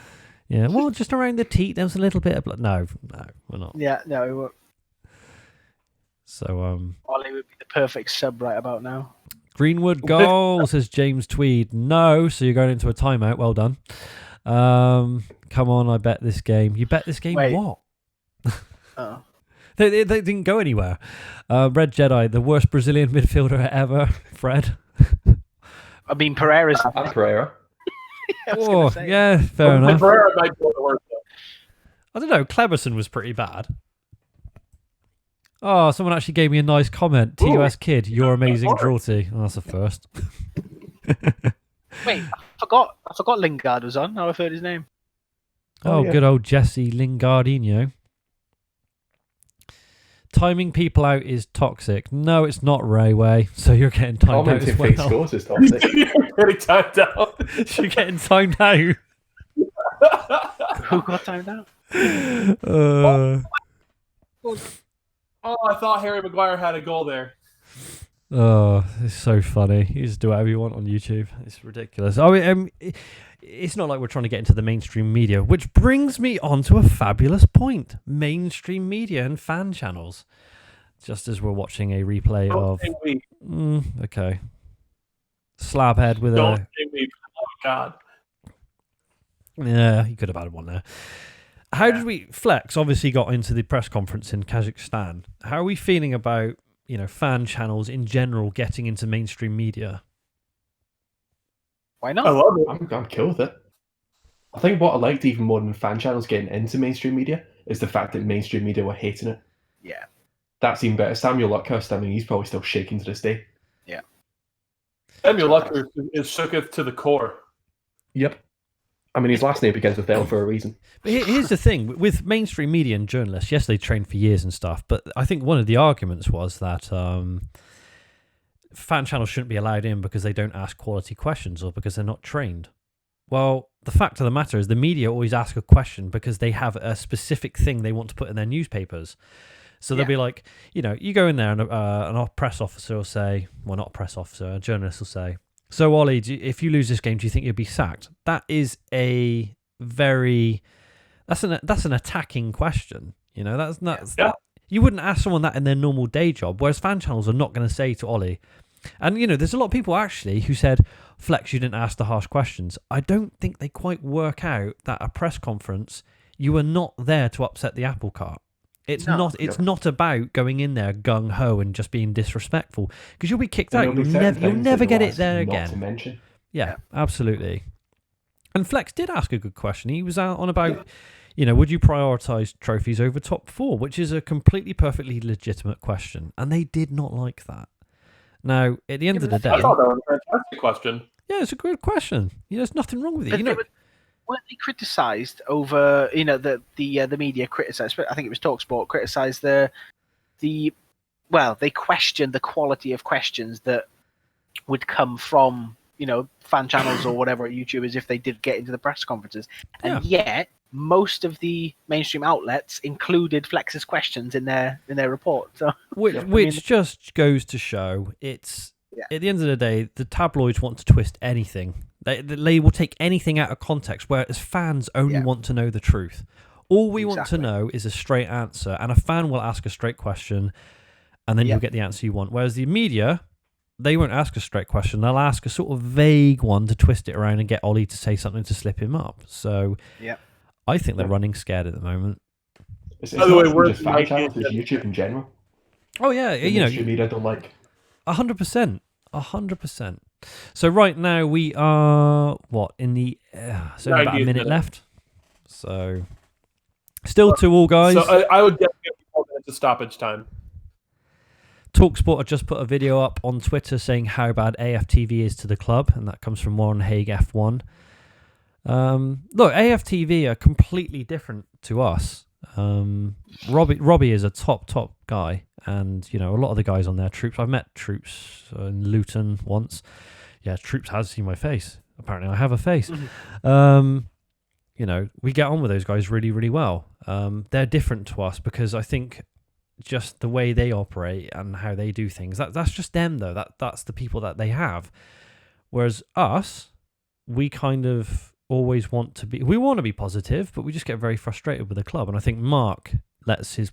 Yeah. Well, just around the teat, there was a little bit of blood. No, we're not. Yeah, no, we won't. So Ollie would be the perfect sub right about now. Greenwood goal, says James Tweed. No, so you're going into a timeout. Well done. Come on, I bet this game. You bet this game. Wait. What? Oh. They didn't go anywhere. Red Jedi, the worst Brazilian midfielder ever. Fred. I mean, Pereira's. I'm Pereira. Yeah, fair enough. Pereira might go to work, I don't know. Cleberson was pretty bad. Oh, someone actually gave me a nice comment. TUS kid, you're amazing, Drawty. Oh, that's a first. Wait, I forgot Lingard was on. Now I've heard his name. Oh, yeah. Good old Jesse Lingardinho. Timing people out is toxic. No, it's not, Rayway. So you're getting timed out as well. Scores is toxic. You're getting timed out. You're getting timed out. Who got timed out? Oh, I thought Harry Maguire had a goal there. Oh, it's so funny. You just do whatever you want on YouTube. It's ridiculous. I mean, it's not like we're trying to get into the mainstream media, which brings me on to a fabulous point. Mainstream media and fan channels. Just as we're watching a replay of... okay. Slabhead with Oh, God. Yeah, he could have had one there. How did we... Flex obviously got into the press conference in Kazakhstan. How are we feeling about, fan channels in general getting into mainstream media? Why not? I love it. I'm cool with it. I think what I liked even more than fan channels getting into mainstream media is the fact that mainstream media were hating it. Yeah. That's even better. Samuel Luckhurst, he's probably still shaking to this day. Yeah. Samuel Luckhurst is shooketh to the core. Yep. His last name begins with L for a reason. But here's the thing. With mainstream media and journalists, yes, they trained for years and stuff, but I think one of the arguments was that fan channels shouldn't be allowed in because they don't ask quality questions or because they're not trained. Well, the fact of the matter is the media always ask a question because they have a specific thing they want to put in their newspapers. So they'll be like, you go in there and a press officer will say, well, not a press officer, a journalist will say, so Ollie, if you lose this game, do you think you'll be sacked? That is a very, that's an attacking question. That's you wouldn't ask someone that in their normal day job, whereas fan channels are not going to say to Ollie. And, there's a lot of people actually who said, Flex, you didn't ask the harsh questions. I don't think they quite work out that a press conference, you are not there to upset the apple cart. It's not about going in there gung-ho and just being disrespectful, because you'll be kicked out. You'll never get it there again. Yeah, absolutely. And Flex did ask a good question. He was out on about, would you prioritise trophies over top four, which is a completely, perfectly legitimate question. And they did not like that. Now, at the end of the day... I thought that was a fantastic question. Yeah, it's a good question. There's nothing wrong with it. Weren't they criticised over, the media criticised, I think it was TalkSport, criticised they questioned the quality of questions that would come from, fan channels or whatever YouTubers if they did get into the press conferences. And yet, most of the mainstream outlets included Flex's questions in their report. So, which just goes to show it's... Yeah. At the end of the day, the tabloids want to twist anything. They will take anything out of context, whereas fans only want to know the truth. All we want to know is a straight answer, and a fan will ask a straight question, and then you'll get the answer you want. Whereas the media, they won't ask a straight question. They'll ask a sort of vague one to twist it around and get Ollie to say something to slip him up. So I think they're running scared at the moment. It's By the way, not we're just fan channels, it's YouTube in general. Oh yeah, The mainstream media don't like. 100%. 100%. So right now we are in the it's only about a 90th minute minute. left. So still 2-2, guys. So I would get 4 minutes of stoppage time. Talksport have just put a video up on Twitter saying how bad AFTV is to the club, and that comes from Warren Haig F1. Look, AFTV are completely different to us. Robbie is a top guy, and a lot of the guys on there, Troops. I've met Troops in Luton once. Yeah, Troops has seen my face. Apparently, I have a face. We get on with those guys really, really well. They're different to us because I think just the way they operate and how they do things. That's just them, though. That's the people that they have. Whereas us, we kind of always want to be positive, but we just get very frustrated with the club. And I think Mark lets his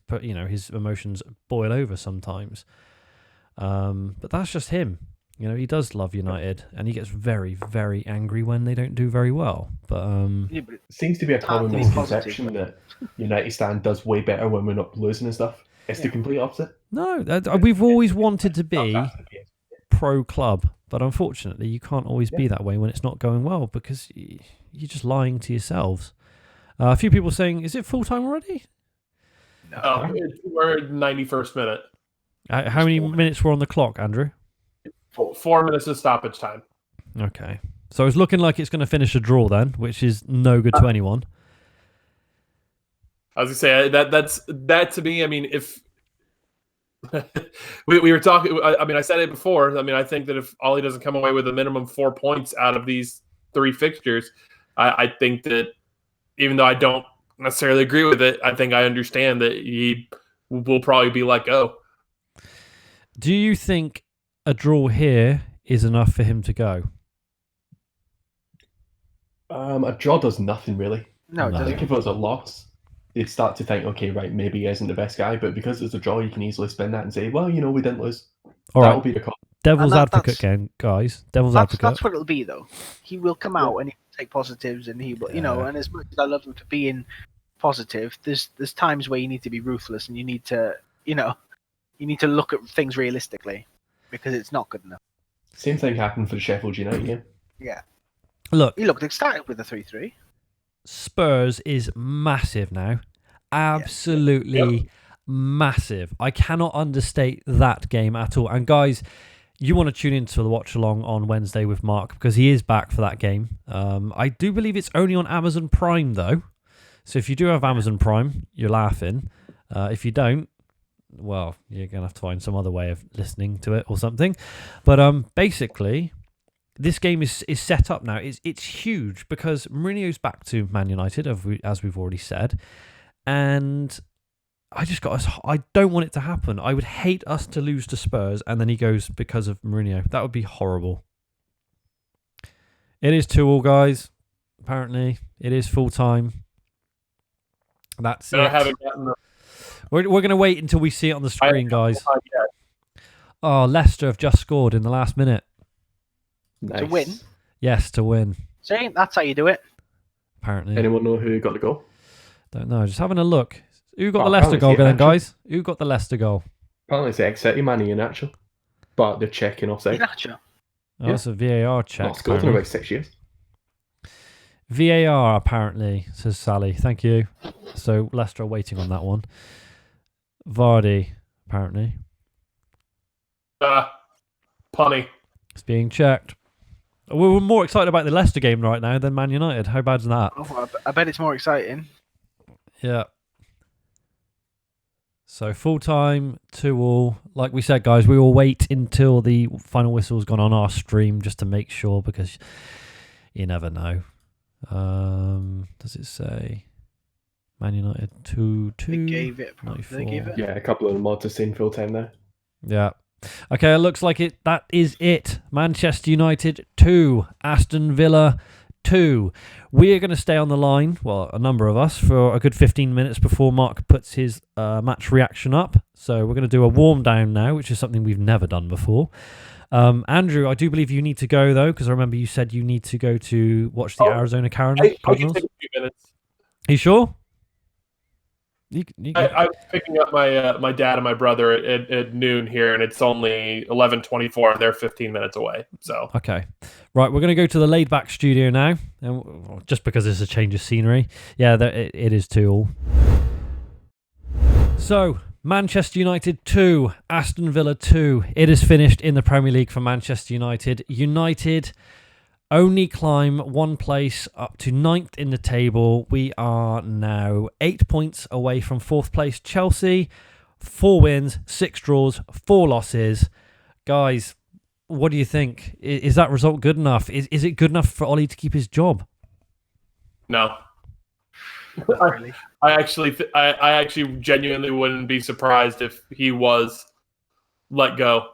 emotions boil over sometimes. But that's just him. He does love United, and he gets very, very angry when they don't do very well. But it seems to be a common misconception that United stand does way better when we're not losing and stuff. It's the complete opposite. No, we've always wanted to be pro club, but unfortunately, you can't always be that way when it's not going well because you're just lying to yourselves. A few people saying, "Is it full time already?" No, we're 91st minute. How many minutes were on the clock, Andrew? 4 minutes of stoppage time. Okay, so it's looking like it's going to finish a draw then, which is no good to anyone. I was gonna say that to me. I mean, if we were talking, I said it before. I think that if Ollie doesn't come away with a minimum 4 points out of these 3 fixtures, I think that even though I don't necessarily agree with it, I think I understand that he will probably be let go. Do you think a draw here is enough for him to go? A draw does nothing really. No, it I doesn't. think if it was a loss, you'd start to think, okay, right, maybe he isn't the best guy, but because it's a draw, you can easily spin that and say, well, we didn't lose. All That'll right. be the call. Devil's advocate again, guys. Devil's advocate. That's what it'll be, though. He will come out and he will take positives, and he will, and as much as I love him for being positive, there's times where you need to be ruthless and you need to, look at things realistically because it's not good enough. Same thing happened for the Sheffield United game. Yeah. Look, He looked excited with the 3-3. Spurs is massive now. Absolutely massive. I cannot understate that game at all. And guys, you want to tune into the watch along on Wednesday with Mark because he is back for that game. I do believe it's only on Amazon Prime though. So if you do have Amazon Prime, you're laughing. If you don't, well, you're going to have to find some other way of listening to it or something. But basically, this game is set up now. It's huge because Mourinho's back to Man United, as we've already said. And I don't want it to happen. I would hate us to lose to Spurs and then he goes because of Mourinho. That would be horrible. It is 2-2, guys. Apparently, it is full time. That's it. We're going to wait until we see it on the screen, guys. Oh, Leicester have just scored in the last minute. Nice. To win? Yes, to win. See, that's how you do it. Apparently. Anyone know who got the goal? Don't know. Just having a look. Who got the Leicester goal then, guys? Who got the Leicester goal? Apparently it's the ex-City man, Iheanacho. But they're checking offside. Iheanacho. Oh, that's a VAR check. Not scored in about 6 years. VAR, apparently, says Sally. Thank you. So Leicester are waiting on that one. Vardy, apparently. Punny. It's being checked. We're more excited about the Leicester game right now than Man United. How bad's that? Oh, I bet it's more exciting. Yeah. So full time, 2-2. Like we said, guys, we will wait until the final whistle's gone on our stream just to make sure because you never know. Does it say Man United 2-2? They gave it. 94. They gave it. Yeah, a couple of them are just in full time now. Yeah. Okay, it looks like it. That is it. Manchester United 2, Aston Villa 2. We are going to stay on the line, well, a number of us, for a good 15 minutes before Mark puts his match reaction up. So we're going to do a warm down now, which is something we've never done before. Andrew, I do believe you need to go, though, because I remember you said you need to go to watch the Arizona Cardinals. I can take a few minutes. you sure? I'm picking up my dad and my brother at noon here, and it's only 11:24, and they're 15 minutes away. So okay, right, we're going to go to the laid back studio now, and just because it's a change of scenery. Yeah, it is 2-2. So Manchester United 2, Aston Villa 2. It is finished in the Premier League for Manchester United. United only climb one place up to 9th in the table. We are now 8 points away from 4th place Chelsea. 4 wins, 6 draws, 4 losses. Guys, what do you think? Is that result good enough? Is it good enough for Ollie to keep his job? No. Not really. I actually genuinely wouldn't be surprised if he was let go.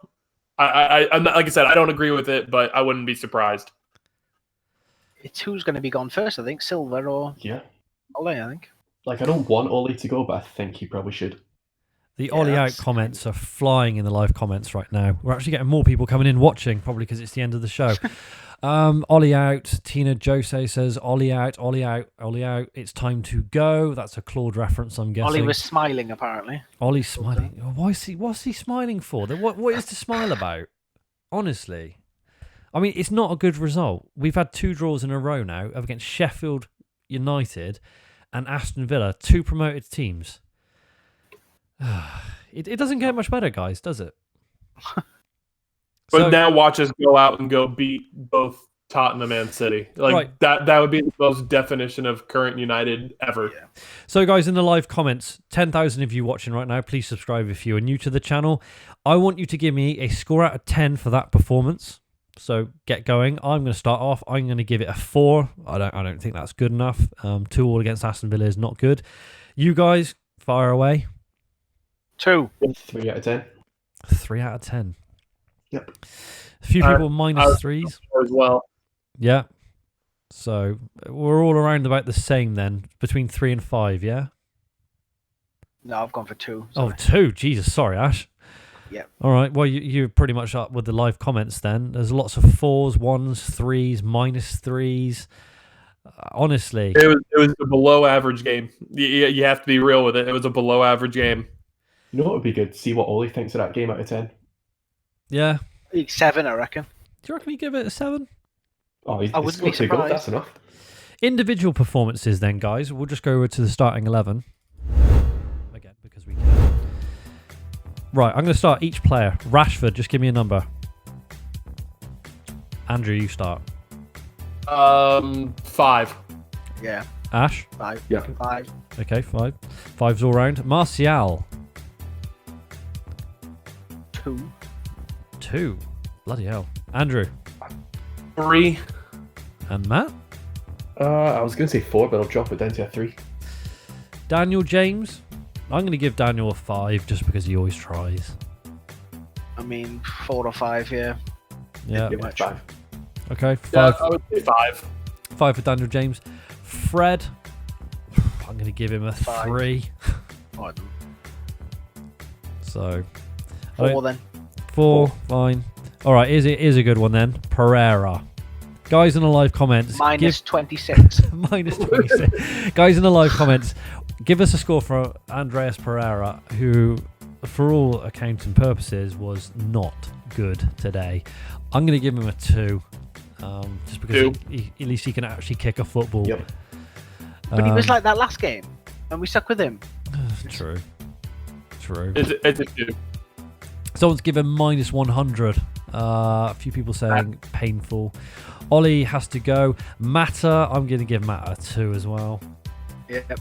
I'm not, like I said, I don't agree with it, but I wouldn't be surprised. It's who's going to be gone first, I think. Silver or Ollie, I think. Like, I don't want Ollie to go, but I think he probably should. The Ollie out comments are flying in the live comments right now. We're actually getting more people coming in watching, probably because it's the end of the show. Ollie out. Tina Jose says, Ollie out, Ollie out, Ollie out. It's time to go. That's a Claude reference, I'm guessing. Ollie was smiling, apparently. Ollie's smiling. What's he smiling for? What is to smile about? Honestly. I mean, it's not a good result. We've had 2 draws in a row now against Sheffield United and Aston Villa, 2 promoted teams. It doesn't get much better, guys, does it? But now watch us go out and go beat both Tottenham and City. That would be the most definition of current United ever. Yeah. So, guys, in the live comments, 10,000 of you watching right now, please subscribe if you are new to the channel. I want you to give me a score out of 10 for that performance. So get going. I'm going to start off. I'm going to give it a 4. I don't think that's good enough. 2-2 against Aston Villa is not good. You guys, fire away. 2. 3 out of 10. 3 out of 10. Yep. A few people minus 3s as well. Yeah. So we're all around about the same then, between 3 and 5. Yeah. No, I've gone for 2. Sorry. Oh, 2. Jesus, sorry, Ash. Yep. All right. Well, you're pretty much up with the live comments then. There's lots of 4s, 1s, 3s, minus 3s. Honestly, it was a below average game. You have to be real with it. It was a below average game. You know what would be good? See what Ollie thinks of that game out of 10. Yeah. 7, I reckon. Do you reckon you give it a 7? Oh, I wouldn't be surprised. That's enough. Individual performances then, guys. We'll just go over to the starting 11. Again, because we can. Right, I'm going to start each player. Rashford, just give me a number. Andrew, you start. 5. Yeah. Ash? 5. Yeah. 5. Okay, 5. 5's all round. Martial? 2. 2. Bloody hell. Andrew? 3. And Matt? I was going to say 4, but I'll drop it down to a 3. Daniel James? I'm going to give Daniel a 5 just because he always tries. I mean, 4 or 5 here. Yeah. Yeah, 5. Okay, 5. Yeah, I would say 5. 5 for Daniel James. Fred? I'm going to give him a 5. 3. Pardon. So... 4 then. 4, fine. All right, here's a good one then. Pereira. Guys in the live comments. Minus 26. Minus 26. Guys in the live comments, give us a score for Andreas Pereira, who, for all accounting purposes, was not good today. I'm going to give him a 2. Just because at least he can actually kick a football. Yep. But he was like that last game, and we stuck with him. True. It's a 2. Someone's given minus 100. A few people saying painful. Ollie has to go. Matter, I'm going to give Matter a 2 as well. Yep.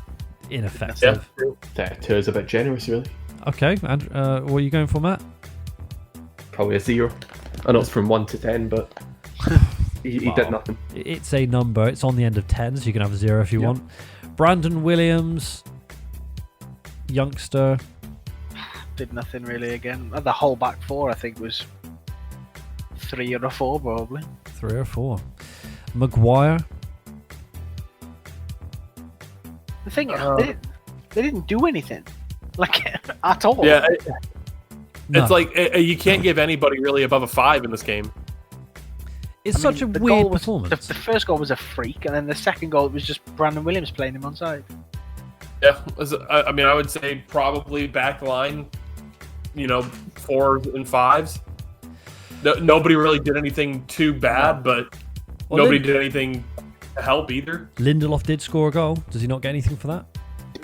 Ineffective. Yeah, 2 is a bit generous, really. Okay, and what are you going for, Matt? Probably a 0. I know it's from 1 to 10, but he did nothing. It's a number. It's on the end of 10, so you can have a 0 if you want. Brandon Williams, youngster. Did nothing really again. The whole back 4, I think, was 3 or a 4, probably. 3 or 4. Maguire. The thing is, they didn't do anything, like, at all. Yeah, No. it's like you can't give anybody really above a 5 in this game. It's such a the weird goal was, performance. The first goal was a freak, and then the second goal was just Brandon Williams playing him on side. Yeah, I mean, I would say probably back line, 4s and 5s. Nobody really did anything too bad, but nobody did anything to help either. Lindelof did score a goal. Does he not get anything for that?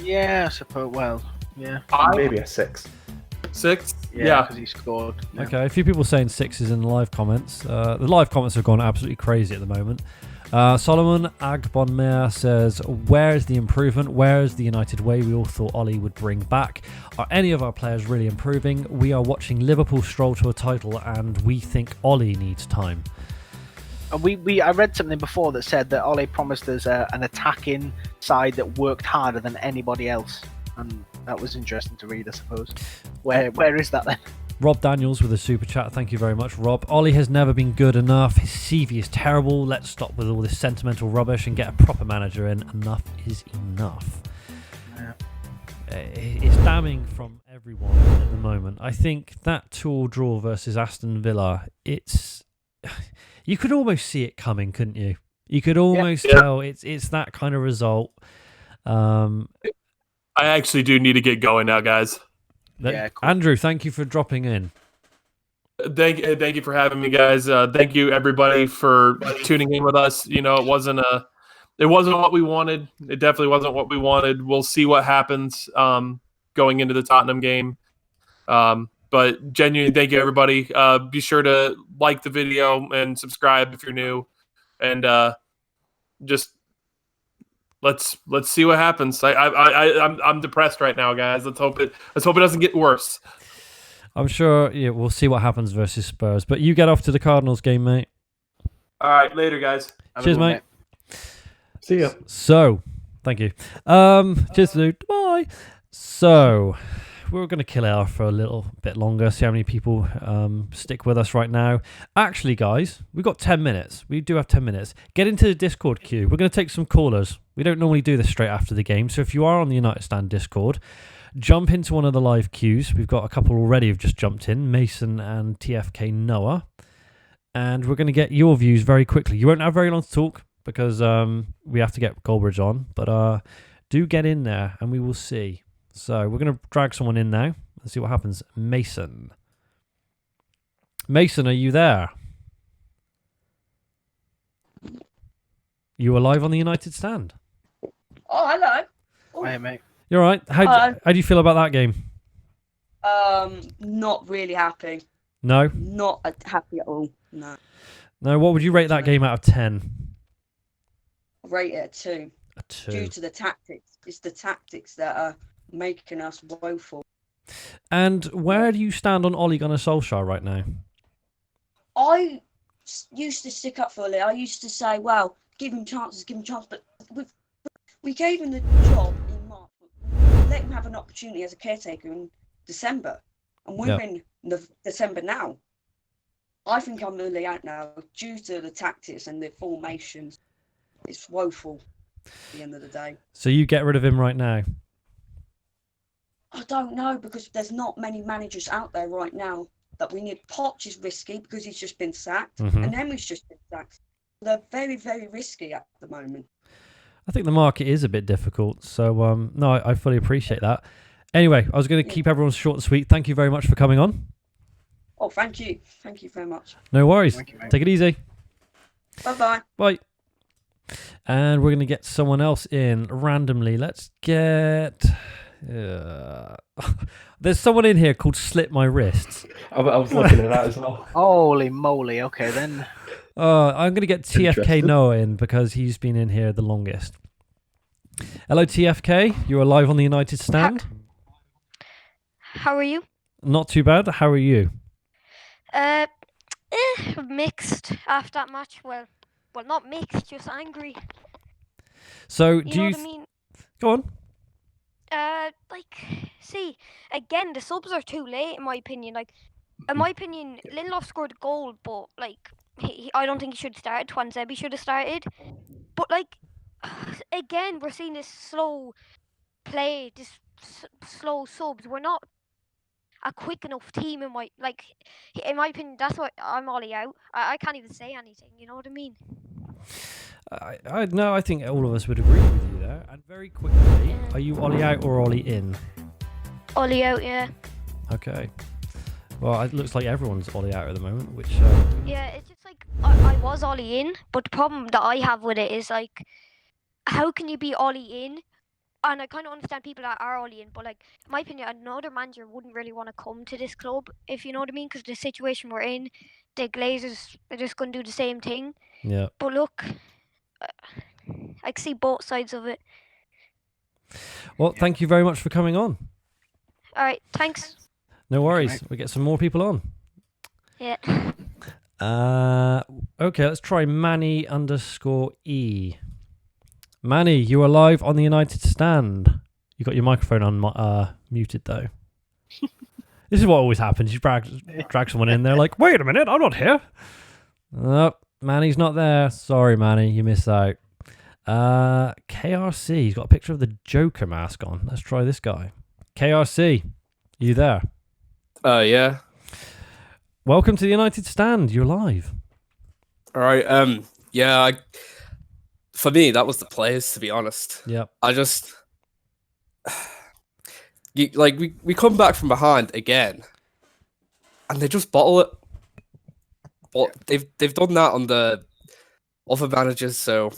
Yeah, I suppose. Well, yeah. Maybe a 6. 6? Yeah, because he scored. Yeah. Okay, a few people saying 6s in the live comments. The live comments have gone absolutely crazy at the moment. Solomon Agbonmer says, where is the improvement? Where is the United way we all thought Ollie would bring back? Are any of our players really improving? We are watching Liverpool stroll to a title and we think Ollie needs time. I read something before that said that Ollie promised us an attacking side that worked harder than anybody else. And that was interesting to read, I suppose. Where is that then? Rob Daniels with a super chat. Thank you very much, Rob. Ollie has never been good enough. His CV is terrible. Let's stop with all this sentimental rubbish and get a proper manager in. Enough is enough. Yeah. It's damning from everyone at the moment. I think that 2-2 draw versus Aston Villa, you could almost see it coming, couldn't you? You could almost tell it's that kind of result. I actually do need to get going now, guys. Yeah, cool. Andrew, thank you for dropping in. Thank you for having me, guys. Thank you everybody for tuning in with us. It wasn't what we wanted. It definitely wasn't what we wanted. We'll see what happens going into the Tottenham game. But genuinely, thank you everybody. Be sure to like the video and subscribe if you're new, and just let's see what happens. I'm depressed right now, guys. Let's hope it doesn't get worse. I'm sure we'll see what happens versus Spurs. But you get off to the Cardinals game, mate. All right, later, guys. Cheers, mate. See ya. So, thank you. Cheers, dude. Bye. So, we're going to kill it off for a little bit longer, see how many people stick with us right now. Actually, guys, we've got 10 minutes. We do have 10 minutes. Get into the Discord queue. We're going to take some callers. We don't normally do this straight after the game, so if you are on the United Stand Discord, jump into one of the live queues. We've got a couple already who've just jumped in, Mason and TFK Noah, and we're going to get your views very quickly. You won't have very long to talk because we have to get Goldbridge on, but do get in there and we will see. So we're going to drag someone in now and see what happens. Mason. Mason, are you there? You are live on the United Stand. Oh, hello. Hey, mate. You're all right. How do you feel about that game? Not really happy. No? Not happy at all. No. No, what would you rate that game out of 10? I rate it a 2. A 2. Due to the tactics. It's the tactics that are making us woeful. And where do you stand on Ole Gunnar Solskjaer right now? I used to stick up for Ole. I used to say, well, give him chances, but we gave him the job in March. Let him have an opportunity as a caretaker in December. And we're in December now. I think I'm Ole out now due to the tactics and the formations. It's woeful at the end of the day. So you get rid of him right now? I don't know, because there's not many managers out there right now that we need. Poch is risky because he's just been sacked, and Emery's just been sacked. They're very, very risky at the moment. I think the market is a bit difficult, so no, I fully appreciate that. Anyway, I was going to keep everyone short and sweet. Thank you very much for coming on. Oh, thank you. Thank you very much. No worries. Thank you, mate. Take it easy. Bye-bye. Bye. And we're going to get someone else in randomly. Let's get... There's someone in here called Slit My Wrists. I was looking at that as well. Holy moly. Okay, then. I'm going to get TFK Noah in because he's been in here the longest. Hello, TFK. You're live on the United Stand. How are you? Not too bad. How are you? Mixed after that match. Well, not mixed, just angry. So, do you know what I mean? Go on. See, again, the subs are too late, in my opinion. In my opinion, Lindelof scored a goal, but, I don't think he should have started. Twanzebe should have started. But, again, we're seeing this slow play, this slow subs. We're not a quick enough team, in my opinion. That's why I'm Ollie out. I can't even say anything, you know what I mean? No, I think all of us would agree with you there. And very quickly, are you Ollie out or Ollie in? Ollie out, yeah. Okay. Well, it looks like everyone's Ollie out at the moment, which... Yeah, it's just like, I was Ollie in, but the problem that I have with it is, like, how can you be Ollie in? And I kind of understand people that are Ollie in, but, like, in my opinion, another manager wouldn't really want to come to this club, if you know what I mean, because the situation we're in, the Glazers are just going to do the same thing. Yeah. But look, I can see both sides of it. Well, thank you very much for coming on. All right, thanks. No worries. We'll get some more people on. Yeah. Okay, let's try Manny_E. Manny, you are live on the United Stand. You got your microphone on muted though. This is what always happens. You drag someone in there like, wait a minute, I'm not here. Oh, Manny's not there. Sorry, Manny, you missed out. KRC, he's got a picture of the Joker mask on. Let's try this guy. KRC, you there? Yeah. Welcome to the United Stand. You're live. All right. Yeah. For me, that was the players. To be honest. Yep. I just we come back from behind again, and they just bottle it. But they've done that on the other managers. So, I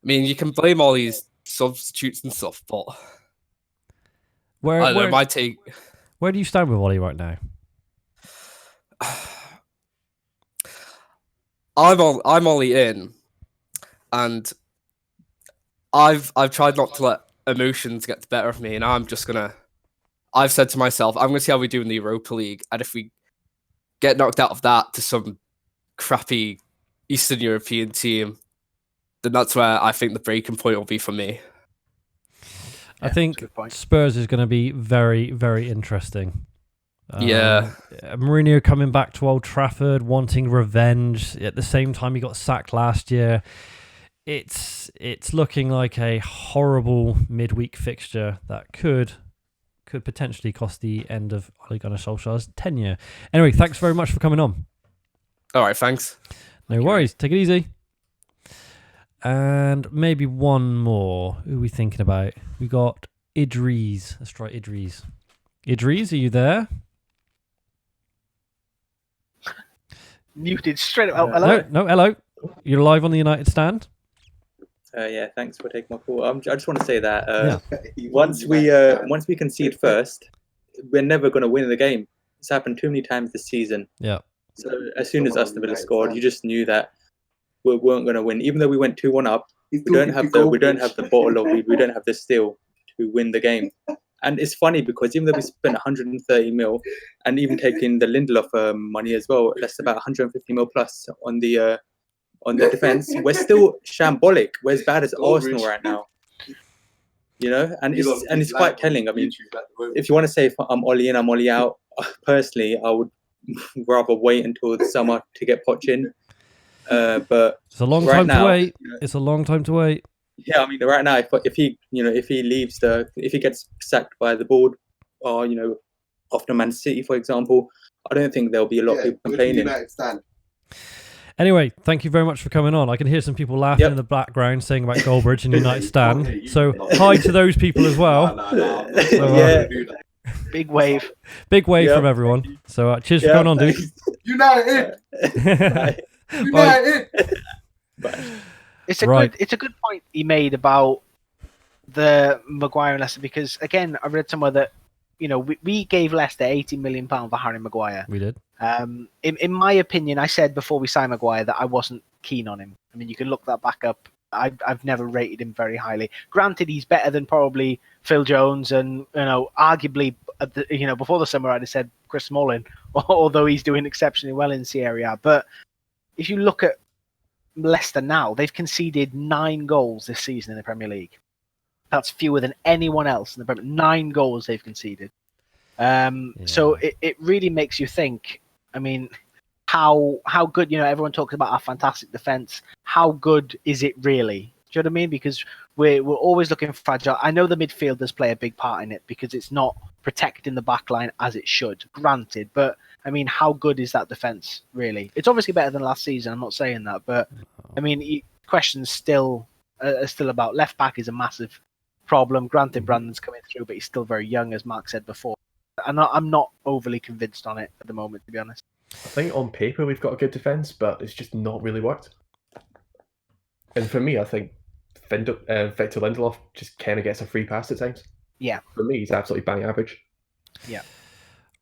mean, you can blame all these substitutes and stuff, but I don't know, my take. Where do you stand with Ollie right now? I'm Ollie in, and I've tried not to let emotions get the better of me, and I've said to myself, I'm gonna see how we do in the Europa League, and if we get knocked out of that to some crappy Eastern European team, then that's where I think the breaking point will be for me. I think Spurs is going to be very, very interesting. Yeah. Mourinho coming back to Old Trafford, wanting revenge. At the same time, he got sacked last year. It's looking like a horrible midweek fixture that could potentially cost the end of Ole Gunnar Solskjaer's tenure. Anyway, thanks very much for coming on. All right, thanks. No worries. Take it easy. And maybe one more. Who are we thinking about? We got Idris. Let's try Idris. Idris, are you there? Muted straight up. Hello? No, hello. You're live on the United Stand. Yeah, thanks for taking my call. I just want to say that once we concede first, we're never going to win the game. It's happened too many times this season. Yeah. So as soon as Aston Villa scored, you just knew that we weren't going to win. Even though we went 2-1 up, we don't have the bottle, or we don't have the steel to win the game. And it's funny because even though we spent 130 mil, and even taking the Lindelof money as well, that's about 150 mil plus on the defense. We're still shambolic. We're as bad as Arsenal right now. You know, and it's quite telling. I mean, if you want to say if I'm Ollie in, I'm Ollie out. Personally, I would rather wait until the summer to get Poch in. But it's a long time to wait. It's a long time to wait. Yeah, I mean, right now, if he leaves if he gets sacked by the board, or after Man City, for example, I don't think there'll be a lot of people complaining. Anyway, thank you very much for coming on. I can hear some people laughing in the background saying about Goldbridge and United Stand. So hi to those people as well. So, big wave. Big wave from everyone. So cheers for coming on, dude. United! United! It's a good point he made about the Maguire and Leicester, because again, I read somewhere that we gave Leicester £80 million for Harry Maguire. We did. In my opinion, I said before we signed Maguire that I wasn't keen on him. I mean, you can look that back up. I've never rated him very highly. Granted, he's better than probably Phil Jones, and arguably, before the summer I'd have said Chris Smalling, although he's doing exceptionally well in Serie A. But if you look at Leicester now, they've conceded 9 goals this season in the Premier League. That's fewer than anyone else in the Premier League. 9 goals they've conceded. So it really makes you think. I mean, how good? Everyone talks about our fantastic defense. How good is it really? Do you know what I mean? Because we're always looking fragile. I know the midfielders play a big part in it because it's not protecting the back line as it should. Granted, but I mean, how good is that defense really? It's obviously better than last season. I'm not saying that, but I mean, questions still are still about left back is a massive problem. Granted, Brandon's coming through, but he's still very young, as Mark said before. And I'm not overly convinced on it at the moment, to be honest. I think on paper we've got a good defence, but it's just not really worked. And for me, I think Victor Lindelof just kind of gets a free pass at times. Yeah. For me, he's absolutely bang average. Yeah.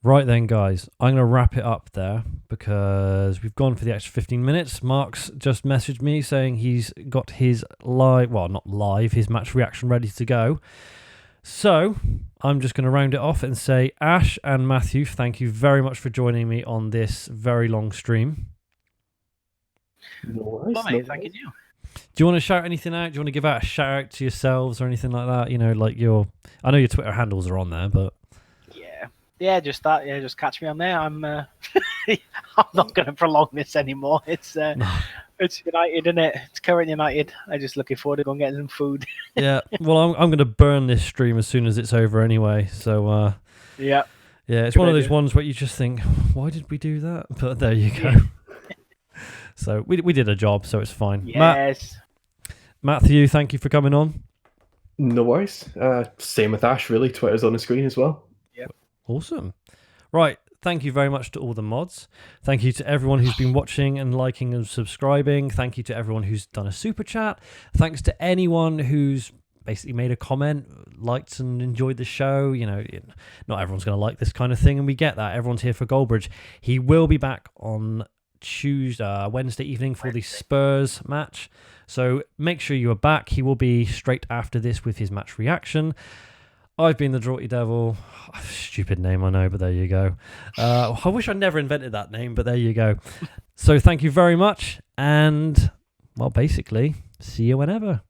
Right then, guys, I'm going to wrap it up there because we've gone for the extra 15 minutes. Mark's just messaged me saying he's got his his match reaction ready to go. So I'm just going to round it off and say, Ash and Matthew, thank you very much for joining me on this very long stream. No worries. Thank you. Do you want to shout anything out? Do you want to give out a shout out to yourselves or anything like that? You know, like I know your Twitter handles are on there, but yeah, just that. Yeah, just catch me on there. I'm I'm not going to prolong this anymore. It's United, isn't it? It's current United. I'm just looking forward to going and getting some food. Yeah, well, I'm going to burn this stream as soon as it's over anyway. So yeah, it's one of those ones where you just think, why did we do that? But there you go. So we did a job, so it's fine. Yes. Matthew, thank you for coming on. No worries. Same with Ash, really. Twitter's on the screen as well. Yep. Awesome. Right. Thank you very much to all the mods. Thank you to everyone who's been watching and liking and subscribing. Thank you to everyone who's done a super chat. Thanks to anyone who's basically made a comment, liked and enjoyed the show. You know, not everyone's going to like this kind of thing, and we get that. Everyone's here for Goldbridge. He will be back on Wednesday evening for the Spurs match. So make sure you are back. He will be straight after this with his match reaction. I've been the Drawty Devil. Stupid name, I know, but there you go. I wish I never invented that name, but there you go. So thank you very much. And, well, basically, see you whenever.